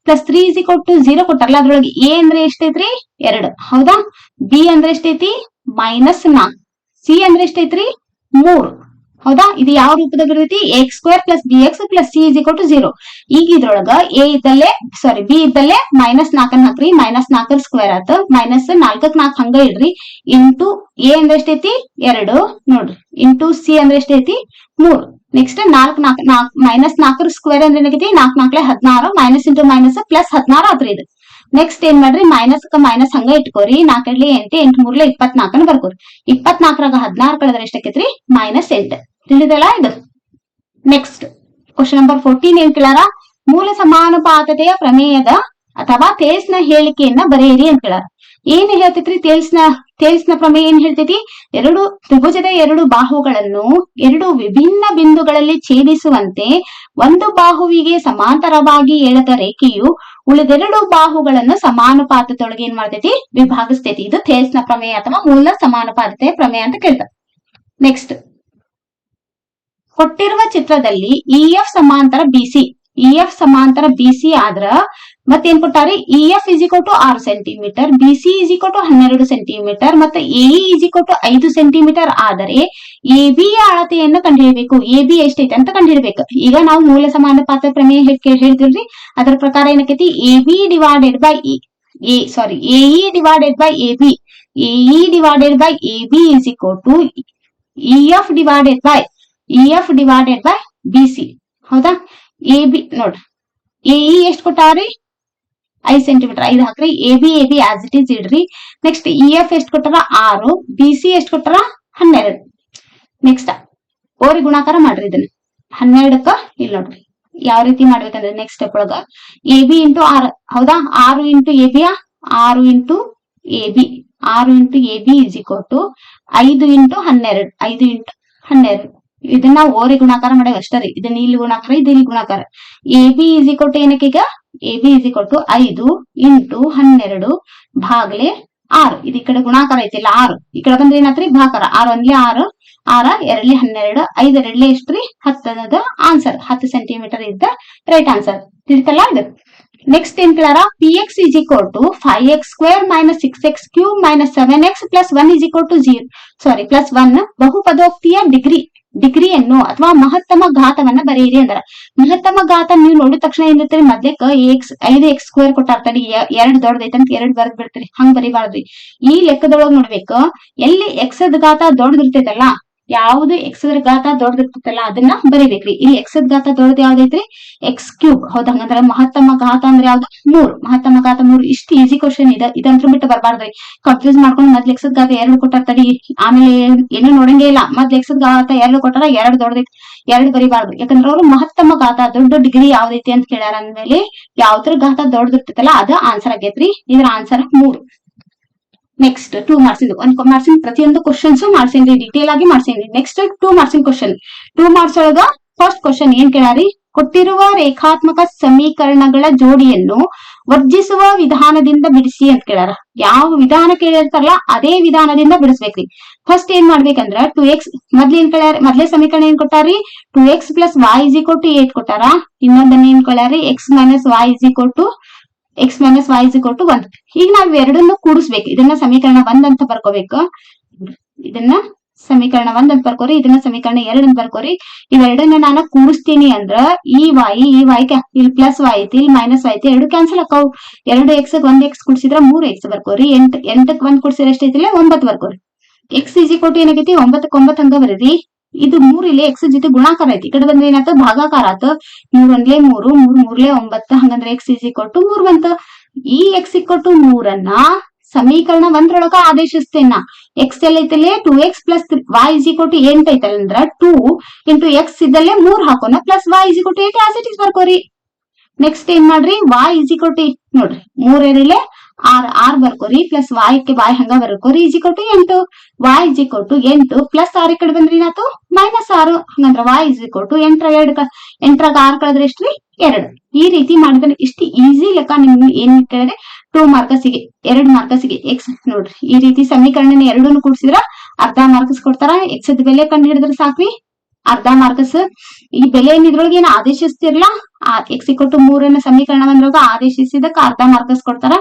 plus 3 is equal to 0 ಕೊಟ್ಟಾರಲ್ಲ ಅದ್ರೊಳಗೆ ಎ ಅಂದ್ರೆ ಎಷ್ಟೈತ್ರಿ 2 ಹೌದಾ, ಬಿ ಅಂದ್ರೆ ಎಷ್ಟೈತಿ -4, ಸಿ ಅಂದ್ರೆ ಎಷ್ಟೈತ್ರಿ 3 ಹೌದಾ. ಇದು ಯಾವ ರೂಪದಾಗ ಇರ್ತೈತಿ x square plus B X plus C is equal to 0. ಈಗ ಇದ್ರೊಳಗ ಎ ಇದ್ದಲ್ಲೇ ಬಿ ಇದ್ದಲ್ಲೇ -4 ಹಾಕ್ರಿ, -4 ಸ್ಕ್ವೇರ್ ಆತ, -4ಕ್ಕೆ 4 ಹಂಗ ಇಡ್ರಿ, ಇಂಟು ಎ ಅಂದ್ರೆ ಎಷ್ಟೈತಿ 2 ನೋಡ್ರಿ, ಇಂಟು ಸಿ ಅಂದ್ರೆ ಎಷ್ಟೈತಿ 3. ನೆಕ್ಸ್ಟ್ 4 ಸ್ಕ್ವೇರ್ ಅಂದ್ರೆ ಏನಾಗೈತಿ 4 16, ಮೈನಸ್ ಇಂಟು ಮೈನಸ್ ಪ್ಲಸ್ 16 ಆತ್ರಿ ಇದು. ನೆಕ್ಸ್ಟ್ ಏನ್ ಮಾಡ್ರಿ ಮೈನಸ್ ಹಂಗ ಇಟ್ಕೋರಿ, 4 8 8 3 24 ಬರ್ಕೋರಿ. 24ರಾಗ 16 ಕಳೆದ್ರೆ ಎಷ್ಟಾಕೈತ್ರಿ -8. ತಿಳಿದಲ್ಲ ಇದು. ನೆಕ್ಸ್ಟ್ ಕ್ವಶನ್ ನಂಬರ್ 14 ಏನ್ ಕೇಳಾರ, ಮೂಲ ಸಮಾನುಪಾತತೆಯ ಪ್ರಮೇಯದ ಅಥವಾ ತೇಲ್ಸ್ನ ಹೇಳಿಕೆಯನ್ನ ಬರೆಯಿರಿ ಅಂತ ಕೇಳಾರ. ಏನ್ ಹೇಳ್ತೈತ್ರಿ ತೇಲ್ಸ್ನ ಪ್ರಮೇಯ ಏನ್ ಹೇಳ್ತೈತಿ, ತ್ರಿಭುಜದ 2 ಬಾಹುಗಳನ್ನು 2 ವಿಭಿನ್ನ ಬಿಂದುಗಳಲ್ಲಿ ಛೇದಿಸುವಂತೆ ಒಂದು ಬಾಹುವಿಗೆ ಸಮಾಂತರವಾಗಿ ಎಳೆದ ರೇಖೆಯು ಉಳಿದೆರಡು ಬಾಹುಗಳನ್ನು ಸಮಾನುಪಾತದೊಳಗೆ ಏನ್ ಮಾಡ್ತೈತಿ ವಿಭಾಗಿಸ್ತೈತಿ. ಇದು ತೇಲ್ಸ್ನ ಪ್ರಮೇಯ ಅಥವಾ ಮೂಲ ಸಮಾನುಪಾತತೆಯ ಪ್ರಮೇಯ ಅಂತ ಕೇಳ್ತಾರೆ. ನೆಕ್ಸ್ಟ್ ಕೊಟ್ಟಿರುವ ಚಿತ್ರದಲ್ಲಿ ಇಎಫ್ ಸಮಾಂತರ ಬಿಸಿ ಆದ್ರ ಮತ್ತೇನ್ ಕೊಟ್ಟಾರಿ, EF is equal to 6 centimetre, BC is equal to 12 centimetre ಮತ್ತೆ AE is equal to 5 centimetre ಆದರೆ ಎಬಿ ಯ ಅಳತೆಯನ್ನು ಕಂಡುಹಿಡಬೇಕು. ಎಬಿ ಎಷ್ಟೈತೆ ಅಂತ ಕಂಡುಹಿಡಬೇಕು. ಈಗ ನಾವು ಮೂಲ ಸಮಾನುಪಾತ ಪ್ರಮೇಯ ಹೇಳ್ತಿಲ್ರಿ, ಅದರ ಪ್ರಕಾರ ಏನಕ್ಕೈತಿ AB divided by AE divided by AB is equal to EF divided by BC ಹೌದಾ. ಎಬಿ ನೋಡ್ರಿ, ಎಇ ಎಷ್ಟು ಕೊಟ್ಟಾರಿ 5 ಸೆಂಟಿಮೀಟರ್, 5 ಹಾಕ್ರಿ, ಎಬಿ ಆಸ್ ಇಟ್ ಈಸ್ ಇಡ್ರಿ. ನೆಕ್ಸ್ಟ್ ಇಎಫ್ ಎಷ್ಟು ಕೊಟ್ಟಾರ 6, ಬಿಸಿ ಎಷ್ಟು ಕೊಟ್ಟಾರ 12. ನೆಕ್ಸ್ಟ್ ಓರಿ ಗುಣಾಕಾರ ಮಾಡ್ರಿ ಇದನ್ನ 12ಕ್ಕ ಇಲ್ಲಿ ನೋಡ್ರಿ ಯಾವ ರೀತಿ ಮಾಡ್ಬೇಕಂದ್ರೆ ನೆಕ್ಸ್ಟ್ ಸ್ಟೆಪ್ ಒಳಗ ಎಬಿ ಇಂಟು 6 ಹೌದಾ, 6 into AB 6 into AB is equal to 5 into 12 ಇದನ್ನ ಓರಿ ಗುಣಾಕಾರ ಮಾಡೇವ ಅಷ್ಟೇ ರೀ. ಇದನ್ನ ಇಲ್ಲಿ ಗುಣಾಕಾರ, ಇದು ಇಲ್ಲಿ ಗುಣಾಕಾರ. ಎಬಿ ಇಸ್ ಈಕ್ವಲ್ ಟು ಏನಕ್ಕೆ ಈಗ AB is equal to 5 into 12 ಭಾಗಲೆ 6. ಇದು ಈ ಕಡೆ ಗುಣಾಕಾರ ಐತಿಲ್ಲ 6, ಈ ಕಡೆ ಬಂದ್ರೆ ಏನಾತ್ರಿ ಭಾಕಾರ. 6 ಒಂದ್ಲೆ 6, 6 2 12, 5 2 ಎಷ್ಟ್ರಿ 10 ಅನ್ನೋದು ಆನ್ಸರ್. 10 ಸೆಂಟಿಮೀಟರ್ ಇದ್ದ ರೈಟ್ ಆನ್ಸರ್. ತಿಳಿತಲ್ಲ ಇದು. ನೆಕ್ಸ್ಟ್ ಏನ್ ಕೇಳಾರ, P X is equal to 5x square minus 6x cube minus 7x plus 1 is equal to plus 1 ಬಹುಪದೋಕ್ತಿಯ ಡಿಗ್ರಿಯನ್ನು ಅಥವಾ ಮಹತ್ತಮ ಘಾತವನ್ನ ಬರೆಯಿರಿ ಅಂದಾರ. ಮಹತ್ತಮ ಘಾತ ನೀವು ನೋಡಿದ ತಕ್ಷಣ ಏನಿರ್ತೀರಿ, ಮೊದ್ಲೇಕ 5x ಸ್ಕ್ವೇರ್ ಕೊಟ್ಟಾರ್ತಾಡಿ 2 ದೊಡ್ಡದೈತೆ ಅಂತ 2 ಬರ್ದ್ ಬಿಡ್ತೀರಿ, ಹಂಗ್ ಬರಿಬಾರ್ದ್ರಿ. ಈ ಲೆಕ್ಕದೊಳಗ್ ನೋಡ್ಬೇಕು, ಎಲ್ಲಿ ಎಕ್ಸ್ ಘಾತ ದೊಡ್ಡದಿರ್ತೈತಲ್ಲ, ಯಾವ್ದು ಎಕ್ಸ್ ಘಾತ ದೊಡ್ಡದಿರ್ತೈತಲ್ಲ ಅದನ್ನ ಬರಿಬೇಕ್ರಿ. ಇಲ್ಲಿ ಎಕ್ಸ್ ಘಾತ ದೊಡ್ಡದು ಯಾವ್ದೈತ್ರಿ ಎಕ್ಸ್ ಕ್ಯೂಬ್ ಹೌದ. ಹಂಗಂದ್ರೆ ಮಹತ್ತಮ ಘಾತ ಅಂದ್ರೆ ಯಾವ್ದು 3, ಮಹತ್ತಮ ಘಾತ 3. ಇಷ್ಟು ಈಸಿ ಕ್ವಶನ್ ಇದಂತ್ರ ಬಿಟ್ಟು ಬರ್ಬಾರ್ದ್ರಿ. ಕನ್ಫ್ಯೂಸ್ ಮಾಡ್ಕೊಂಡು ಮೊದ್ಲು ಎಕ್ಸ್ ಘಾತ 2 ಕೊಟ್ಟಾರ್ತಾಡಿ, ಆಮೇಲೆ ಏನು ನೋಡಂಗೇ ಇಲ್ಲ, ಮೊದ್ಲು ಎಕ್ಸ್ ಘಾತ 2 ಕೊಟ್ಟಾರ 2 ದೊಡ್ಡದೈತಿ 2 ಬರಿಬಾರ್ದು. ಯಾಕಂದ್ರೆ ಅವ್ರು ಮಹತ್ತಮ ಘಾತ ದೊಡ್ಡ ಡಿಗ್ರಿ ಯಾವ್ದೈತಿ ಅಂತ ಕೇಳ್ಯಾರ ಅಂದ್ಮೇಲೆ ಯಾವ್ದ್ರ ಘಾತ ದೊಡ್ಡದಿರ್ತೈತಲ್ಲ ಅದು ಆನ್ಸರ್ ಆಗೈತ್ರಿ. ಇದ್ರ ಆನ್ಸರ್ 3. ನೆಕ್ಸ್ಟ್ 2 ಮಾರ್ಕ್ಸ್ 1 ಮಾರ್ಕ್ಸ್ ಪ್ರತಿಯೊಂದು ಕ್ವಶನ್ಸ್ ಮಾಡ್ಸೇನ್ರಿ, ಡೀಟೇಲ್ ಆಗಿ ಮಾಡ್ಸೇನ್ರಿ. Next 2 marks question. 2 ಮಾರ್ಕ್ಸ್ ಒಳಗ ಫಸ್ಟ್ ಕ್ವಶನ್ ಏನ್ ಕೇಳಾರಿ, ಕೊಟ್ಟಿರುವ ರೇಖಾತ್ಮಕ ಸಮೀಕರಣಗಳ ಜೋಡಿಯನ್ನು ವರ್ಜಿಸುವ ವಿಧಾನದಿಂದ ಬಿಡಿಸಿ ಅಂತ ಕೇಳಾರ. ಯಾವ ವಿಧಾನ ಕೇಳಿರ್ತಾರಲ್ಲ ಅದೇ ವಿಧಾನದಿಂದ ಬಿಡಿಸ್ಬೇಕ್ರಿ. ಫಸ್ಟ್ ಏನ್ ಮಾಡ್ಬೇಕಂದ್ರ 2x ಮೊದ್ಲೇ ಸಮೀಕರಣ ಏನ್ ಕೊಟ್ಟಾರಿ 2x plus y is equal to 8 ಕೊಟ್ಟಾರ. ಇನ್ನೊಂದನ್ನ ಏನ್ ಕೊಟ್ಟಾರಿ x minus y is equal to 1. ಈಗ ನಾವ್ ಎರಡನ್ನು ಕೂಡಿಸ್ಬೇಕು. ಇದನ್ನ ಸಮೀಕರಣ 1 ಅಂತ ಬರ್ಕೋಬೇಕು, ಇದನ್ನ ಸಮೀಕರಣ 1 ಅಂತ ಬರ್ಕೋರಿ, ಇದನ್ನ ಸಮೀಕರಣ 2 ಅಂತ ಬರ್ಕೋರಿ. ಇವೆರಡನ್ನ ನಾನು ಕೂಡಿಸ್ತೀನಿ ಅಂದ್ರ ಈ y ಇಲ್ಲಿ ಪ್ಲಸ್ y ಐತಿ, ಇಲ್ಲಿ ಮೈನಸ್ y ಐತಿ, 2 ಕ್ಯಾನ್ಸಲ್ ಆಕಾವ್. 2x 1x ಕೂಡಿಸಿದ್ರ 3x ಬರ್ಕೋರಿ. 8ಕ್ಕೆ 1 ಕೂಡಿಸಿದ್ರೆ ಎಷ್ಟೈತಿಲ್ಲ 9 ಬರ್ಕೋರಿ. x ಇಸ್ ಈಕ್ವಲ್ ಟು ಏನಾಗೈತಿ 9ಕ್ಕೆ 9 ಹಂಗ ಬರೀರಿ. ಇದು 3 ಇಲ್ಲಿ x ಜೊತೆ ಗುಣಾಕಾರ ಐತಿ, ಈ ಕಡೆ ಬಂದ್ರೆ ಏನಾಯ್ತು ಭಾಗಾಕಾರ ಆತ. 3 ಒಂದ್ಲೆ 3, 3 ಮೂರ್ಲೆ 9, ಹಂಗಂದ್ರೆ x ಇಸ್ ಈಕ್ವಲ್ ಟು 3 ಬಂತ. ಈ x ಈಕ್ವಲ್ ಟು 3 ಸಮೀಕರಣ 1 ಆದೇಶಿಸ್ತೇನ. x ಎಲ್ಲೈತಲ್ಲಿ 2x plus y is equal to 8 ಐತಲ್ಲ ಅಂದ್ರ 2 ಇಂಟು x ಇದ್ದಲ್ಲೇ 3 ಹಾಕೋಣ plus y is equal to 8 as it is ಬರ್ಕೋರಿ. ನೆಕ್ಸ್ಟ್ ಏನ್ ಮಾಡ್ರಿ y ಇಸ್ ಈಕ್ವಲ್ ಟು ನೋಡ್ರಿ 3 6 ಬರ್ಕೋರಿ, ಪ್ಲಸ್ y ಕ್ಕೆ y ಹಂಗ ಬರ್ಕೋರಿ is equal to 8. y is equal to 8 plus 6 ಈ ಕಡೆ ಬಂದ್ರಿ ಏನಾಯ್ತು ಮೈನಸ್ 6. ಹಂಗಂದ್ರ y ಇಸ್ ಈಕ್ವಲ್ ಟು 8 6 ಕಳೆದ್ರೆ ಎಷ್ಟ್ರಿ 2. ಈ ರೀತಿ ಮಾಡಿದ್ರೆ ಇಷ್ಟು ಈಸಿ ಲೆಕ್ಕ. ನಿಮ್ಗೆ ಏನ್ ಕೇಳಿದ್ರೆ 2 ಮಾರ್ಕಸಿಗೆ 2 ಮಾರ್ಕಸಿಗೆ ಎಕ್ಸ್ ನೋಡ್ರಿ ಈ ರೀತಿ ಸಮೀಕರಣ 2 ಕೂಡಿಸಿದ್ರ ಅರ್ಧ ಮಾರ್ಕ್ಸ್ ಕೊಡ್ತಾರ. ಎಕ್ಸ್ ಬೆಲೆ ಕಂಡು ಹಿಡಿದ್ರೆ ಸಾಕ್ರಿ. ಅರ್ಧ ಮಾರ್ಕಸ್. ಈ ಬೆಲೆ ಏನಿದ್ರೊಳಗೆ ಏನ್ ಆದೇಶಿಸ್ತಿರ್ಲ ಎಕ್ಸ್ ಇಕ್ವಲ್ ಟು 3 ಅನ್ನ ಸಮೀಕರಣ ಬಂದ್ರೊಳಗ ಆದೇಶಿಸಿದಕ್ಕೆ ಅರ್ಧ ಮಾರ್ಕಸ್ ಕೊಡ್ತಾರ.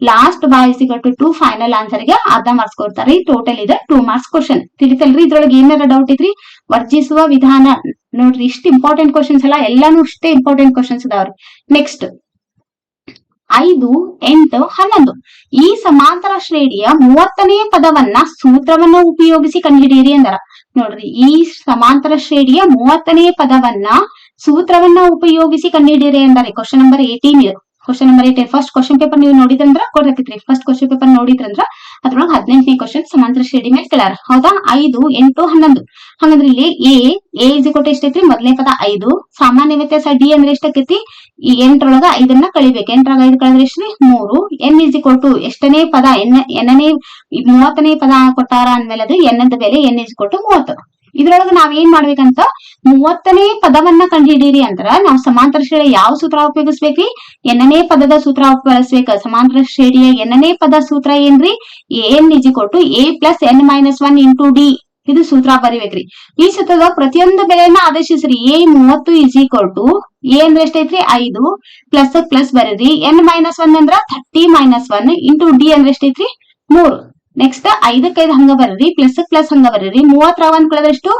Last y is equal to 2 final answer ಗೆ ಅರ್ಧ ಮಾರ್ಕ್ಸ್ ಕೊಡ್ತಾರ. ಈ ಟೋಟಲ್ ಇದೆ 2 ಮಾರ್ಕ್ಸ್ ಕ್ವಶನ್. ತಿಳಿತಲ್ರಿ? ಇದ್ರೊಳಗೆ ಏನಾರ ಡೌಟ್ ಇದ್ರಿ? ವರ್ಜಿಸುವ ವಿಧಾನ ನೋಡ್ರಿ, ಇಷ್ಟು ಇಂಪಾರ್ಟೆಂಟ್ ಕ್ವಶನ್ಸ್ ಅಲ್ಲ, ಎಲ್ಲಾನು ಇಷ್ಟೇ ಇಂಪಾರ್ಟೆಂಟ್ ಕ್ವಶನ್ಸ್ ಇದಾವ್ರಿ. ನೆಕ್ಸ್ಟ್ 5, 8, 11 ಈ ಸಮಾಂತರ ಶ್ರೇಣಿಯ 30ನೇ ಪದವನ್ನ ಸೂತ್ರವನ್ನ ಉಪಯೋಗಿಸಿ ಕಂಡುಹಿಡಿಯಿರಿ ಅಂದಾರ. ನೋಡ್ರಿ, ಈ ಸಮಾಂತರ ಶ್ರೇಣಿಯ 30ನೇ ಪದವನ್ನ ಸೂತ್ರವನ್ನ ಉಪಯೋಗಿಸಿ ಕಂಡುಹಿಡಿಯಿರಿ ಅಂದಾರೆ. Question number 18 question number 18 first question paper ನೀವು ನೋಡಿದ್ರಂದ್ರ ಕೊಡ್ಬೇಕಿತ್ರಿ. ಫಸ್ಟ್ ಕ್ವಶನ್ ಪೇಪರ್ ನೋಡಿದ್ರಂದ್ರ ಅದ್ರೊಳಗೆ 18ನೇ ಕ್ವಶನ್ ಸಮಾಂತರ ಶ್ರೇಣಿ ಮೇಲೆ ಕೇಳಾರ. ಹೌದಾ? 5, 8, 11 ಹಂಗಂದ್ರೆ ಇಲ್ಲಿ ಎ ಇಸ್ ಇಕ್ವಲ್ ಟು ಎಷ್ಟೈತ್ರಿ? ಮೊದಲನೇ ಪದ 5. ಸಾಮಾನ್ಯ ವ್ಯತ್ಯಾಸ ಡಿ ಅಂದ್ರೆ ಎಷ್ಟಕ್ಕೈತಿ? ಈ 8ರೊಳಗ 5ನ್ನ ಕಳಿಬೇಕು. 8ರಾಗ 5 ಕಳೆದ್ರೆ ಎಷ್ಟ್ರಿ? 3. ಎನ್ ಇಸ್ ಇಕ್ವಲ್ ಟು ಎಷ್ಟನೇ ಪದ? ಎನ್ನನೇ 30ನೇ ಪದ ಕೊಟ್ಟಾರ ಅಂದ್ಮೇಲೆ ಅದು ಎನ್ನದ ಬೆಲೆ ಎನ್ ಇಸ್ ಇಕ್ವಲ್ ಟು 30. ಇದ್ರೊಳಗ ನಾವ್ ಏನ್ ಮಾಡ್ಬೇಕಂತ 30ನೇ ಪದವನ್ನ ಕಂಡುಹಿಡೀರಿ ಅಂದ್ರ ನಾವ್ ಸಮಾಂತರ ಶ್ರೇಣಿ ಯಾವ ಸೂತ್ರ ಉಪಯೋಗಿಸ್ಬೇಕ್ರಿ? ಎನ್ನನೇ ಪದದ ಸೂತ್ರ ಉಪಯೋಗಿಸ್ಬೇಕ. ಸಮಾಂತರ ಶ್ರೇಣಿಯ ಎನ್ನನೇ ಪದ ಸೂತ್ರ ಏನ್ರಿ? N is equal to A plus N minus 1 into D. ಇದು ಸೂತ್ರ ಬರಿಬೇಕ್ರಿ. ಈ ಸೂತ್ರದ ಪ್ರತಿಯೊಂದು ಬೆಲೆಯನ್ನ ಆದೇಶಿಸ್ರಿ. A 30 is equal to A ಅಂದ್ರೆ ಎಷ್ಟೈತ್ರಿ? 5 ಪ್ಲಸ್ ಪ್ಲಸ್ ಬರೀರಿ. ಎನ್ ಮೈನಸ್ 1 ಅಂದ್ರ 30 ಮೈನಸ್ 1 ಇಂಟು ಡಿ ಅಂದ್ರೆ ಎಷ್ಟೈತ್ರಿ? 3. ನೆಕ್ಸ್ಟ್ 5ಕ್ಕೆ 5 ಹಂಗ ಬರ್ರಿ, ಪ್ಲಸ್ ಪ್ಲಸ್ ಹಂಗ ಬರ್ರಿ. 30 1 ಕಳೆದಷ್ಟು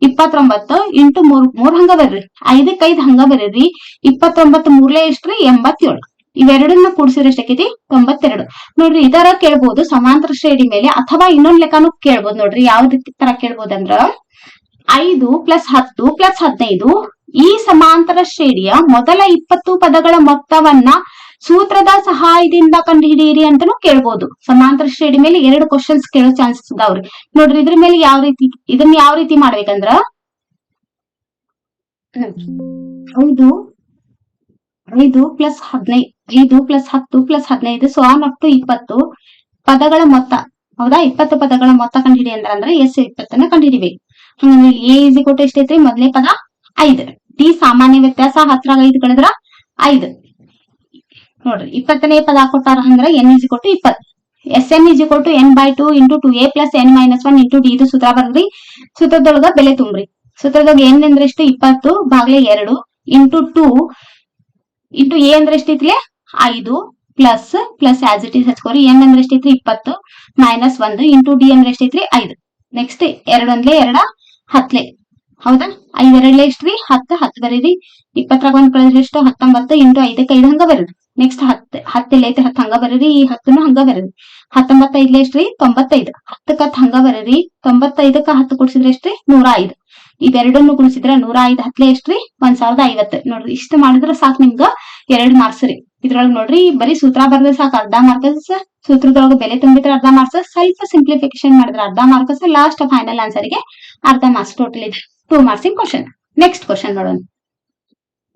29 ಇಂಟು 3 ಹಂಗ ಬರ್ರಿ. 5ಕ್ಕೆ 5 ಹಂಗ ಬರ್ರಿ. 29 ಮೂರ್ಲೆ ಎಷ್ಟ್ರಿ? 87. ಇವೆರಡನ್ನ ಕೂಡಿಸಿದ್ರೆ ಎಷ್ಟಕ್ಕೈತಿ? 92. ನೋಡ್ರಿ, ಇದರ ಕೇಳ್ಬೋದು ಸಮಾಂತರ ಶ್ರೇಣಿ ಮೇಲೆ, ಅಥವಾ ಇನ್ನೊಂದ್ ಲೆಕ್ಕನು ಕೇಳ್ಬೋದು. ನೋಡ್ರಿ ಯಾವ ರೀತಿ ತರ ಕೇಳ್ಬೋದಂದ್ರ 5 ಪ್ಲಸ್ 10 ಪ್ಲಸ್ 15 ಈ ಸಮಾಂತರ ಶ್ರೇಣಿಯ ಮೊದಲ 20 ಪದಗಳ ಮೊತ್ತವನ್ನ ಸೂತ್ರದ ಸಹಾಯದಿಂದ ಕಂಡುಹಿಡಿಯಿರಿ ಅಂತಾನು ಕೇಳ್ಬೋದು. ಸಮಾಂತರ ಶ್ರೇಣಿ ಮೇಲೆ 2 ಕ್ವಶನ್ಸ್ ಕೇಳೋ ಚಾನ್ಸಸ್ ಇದಾವ್ರಿ. ನೋಡ್ರಿ, ಇದ್ರ ಮೇಲೆ ಇದನ್ನ ಯಾವ ರೀತಿ ಮಾಡ್ಬೇಕಂದ್ರ 5 plus 15 5 plus 10 plus 15 so on up to 20 ಪದಗಳ ಮೊತ್ತ. ಹೌದಾ? 20 ಪದಗಳ ಮೊತ್ತ ಕಂಡುಹಿಡಿ ಅಂದ್ರೆ ಎಸ್ 20ನ್ನ ಕಂಡುಹಿಡಿಬೇಕು. ಹಂಗಂದ್ರೆ ಎ ಇಸ್ ಇಕ್ವಲ್ ಟು ಎಷ್ಟೈತ್ರಿ? ಮೊದಲನೇ ಪದ 5. ಡಿ ಸಾಮಾನ್ಯ ವ್ಯತ್ಯಾಸ 10ರಾಗ 5 ಕಳೆದ್ರ 5. ನೋಡ್ರಿ, 20ನೇ ಪದ ಕೊಟ್ಟಾರ ಅಂದ್ರೆ n is equal to 20. S n is equal to n by 2 into 2a plus N minus 1 into D. ಇದು ಸೂತ್ರ ಬರ್ರಿ. ಸೂತ್ರದೊಳಗ ಬೆಲೆ ತುಂಬ್ರಿ. ಸೂತ್ರದೊಳಗ ಎನ್ ಅಂದ್ರೆ ಎಷ್ಟು? 20 ಭಾಗಲೆ 2 ಇಂಟು 2 ಇಂಟು ಎ ಅಂದ್ರೆ ಎಷ್ಟೈತ್ರಿ? 5 plus plus as it is ಹಚ್ಕೋರಿ. ಎನ್ ಅಂದ್ರೆ ಎಷ್ಟೈತ್ರಿ? 20 ಮೈನಸ್ 1 ಇಂಟು ಡಿ ಅಂದ್ರೆ ಎಷ್ಟೈತ್ರಿ? 5. ನೆಕ್ಸ್ಟ್ 2 ಒಂದ್ಲೆ 2 10. ಹೌದಾ? 5 2 ಎಷ್ಟ್ರಿ? 10 10 ಬರೀರಿ. 20ರಾಗ 1 ಕಳೆದ್ರೆ ಎಷ್ಟು? 19 ಇಂಟು 5ಕ್ಕೆ 5 ಹಂಗ ಬರೀರಿ. ನೆಕ್ಸ್ಟ್ 10 ಐತಿ 10 ಹಂಗ ಬರೀರಿ. ಈ 10ನು ಹಂಗ ಬರೀರಿ. 19 5 ಎಷ್ಟ್ರಿ? 95. 10ಕ್ಕೆ 10 ಹಂಗ ಬರೀರಿ. 95ಕ್ಕೆ 10 ಕೂಡಿಸಿದ್ರೆ ಎಷ್ಟ್ರಿ? 105. ಇವೆರಡನ್ನು ಗುಣಿಸಿದ್ರೆ 105 10 ಎಷ್ಟ್ರಿ? 1050. ನೋಡ್ರಿ, ಇಷ್ಟ ಮಾಡಿದ್ರೆ ಸಾಕು ನಿಮ್ಗ 2 ಮಾರ್ಕ್ಸ್ ರೀ. ಇದ್ರೊಳಗ್ ನೋಡ್ರಿ ಬರೀ ಸೂತ್ರ ಬರ್ದ್ರೆ ಸಾಕು ಅರ್ಧ ಮಾರ್ಕ್ಸ್. ಸೂತ್ರದೊಳಗ ಬೆಲೆ ತುಂಬಿದ್ರೆ ಅರ್ಧ ಮಾರ್ಕ್ಸ್. ಸ್ವಲ್ಪ ಸಿಂಪ್ಲಿಫಿಕೇಶನ್ ಮಾಡಿದ್ರೆ ಅರ್ಧ ಮಾರ್ಕ್ಸ್. ಲಾಸ್ಟ್ ಫೈನಲ್ ಆನ್ಸರ್ ಗೆ ಅರ್ಧ ಮಾರ್ಕ್ಸ್. ಟೋಟಲ್ ಇದೆ 2 ಮಾರ್ಕ್ಸ್ ಕ್ವಶನ್. ನೆಕ್ಸ್ಟ್ ಕ್ವಶನ್ ನೋಡೋಣ.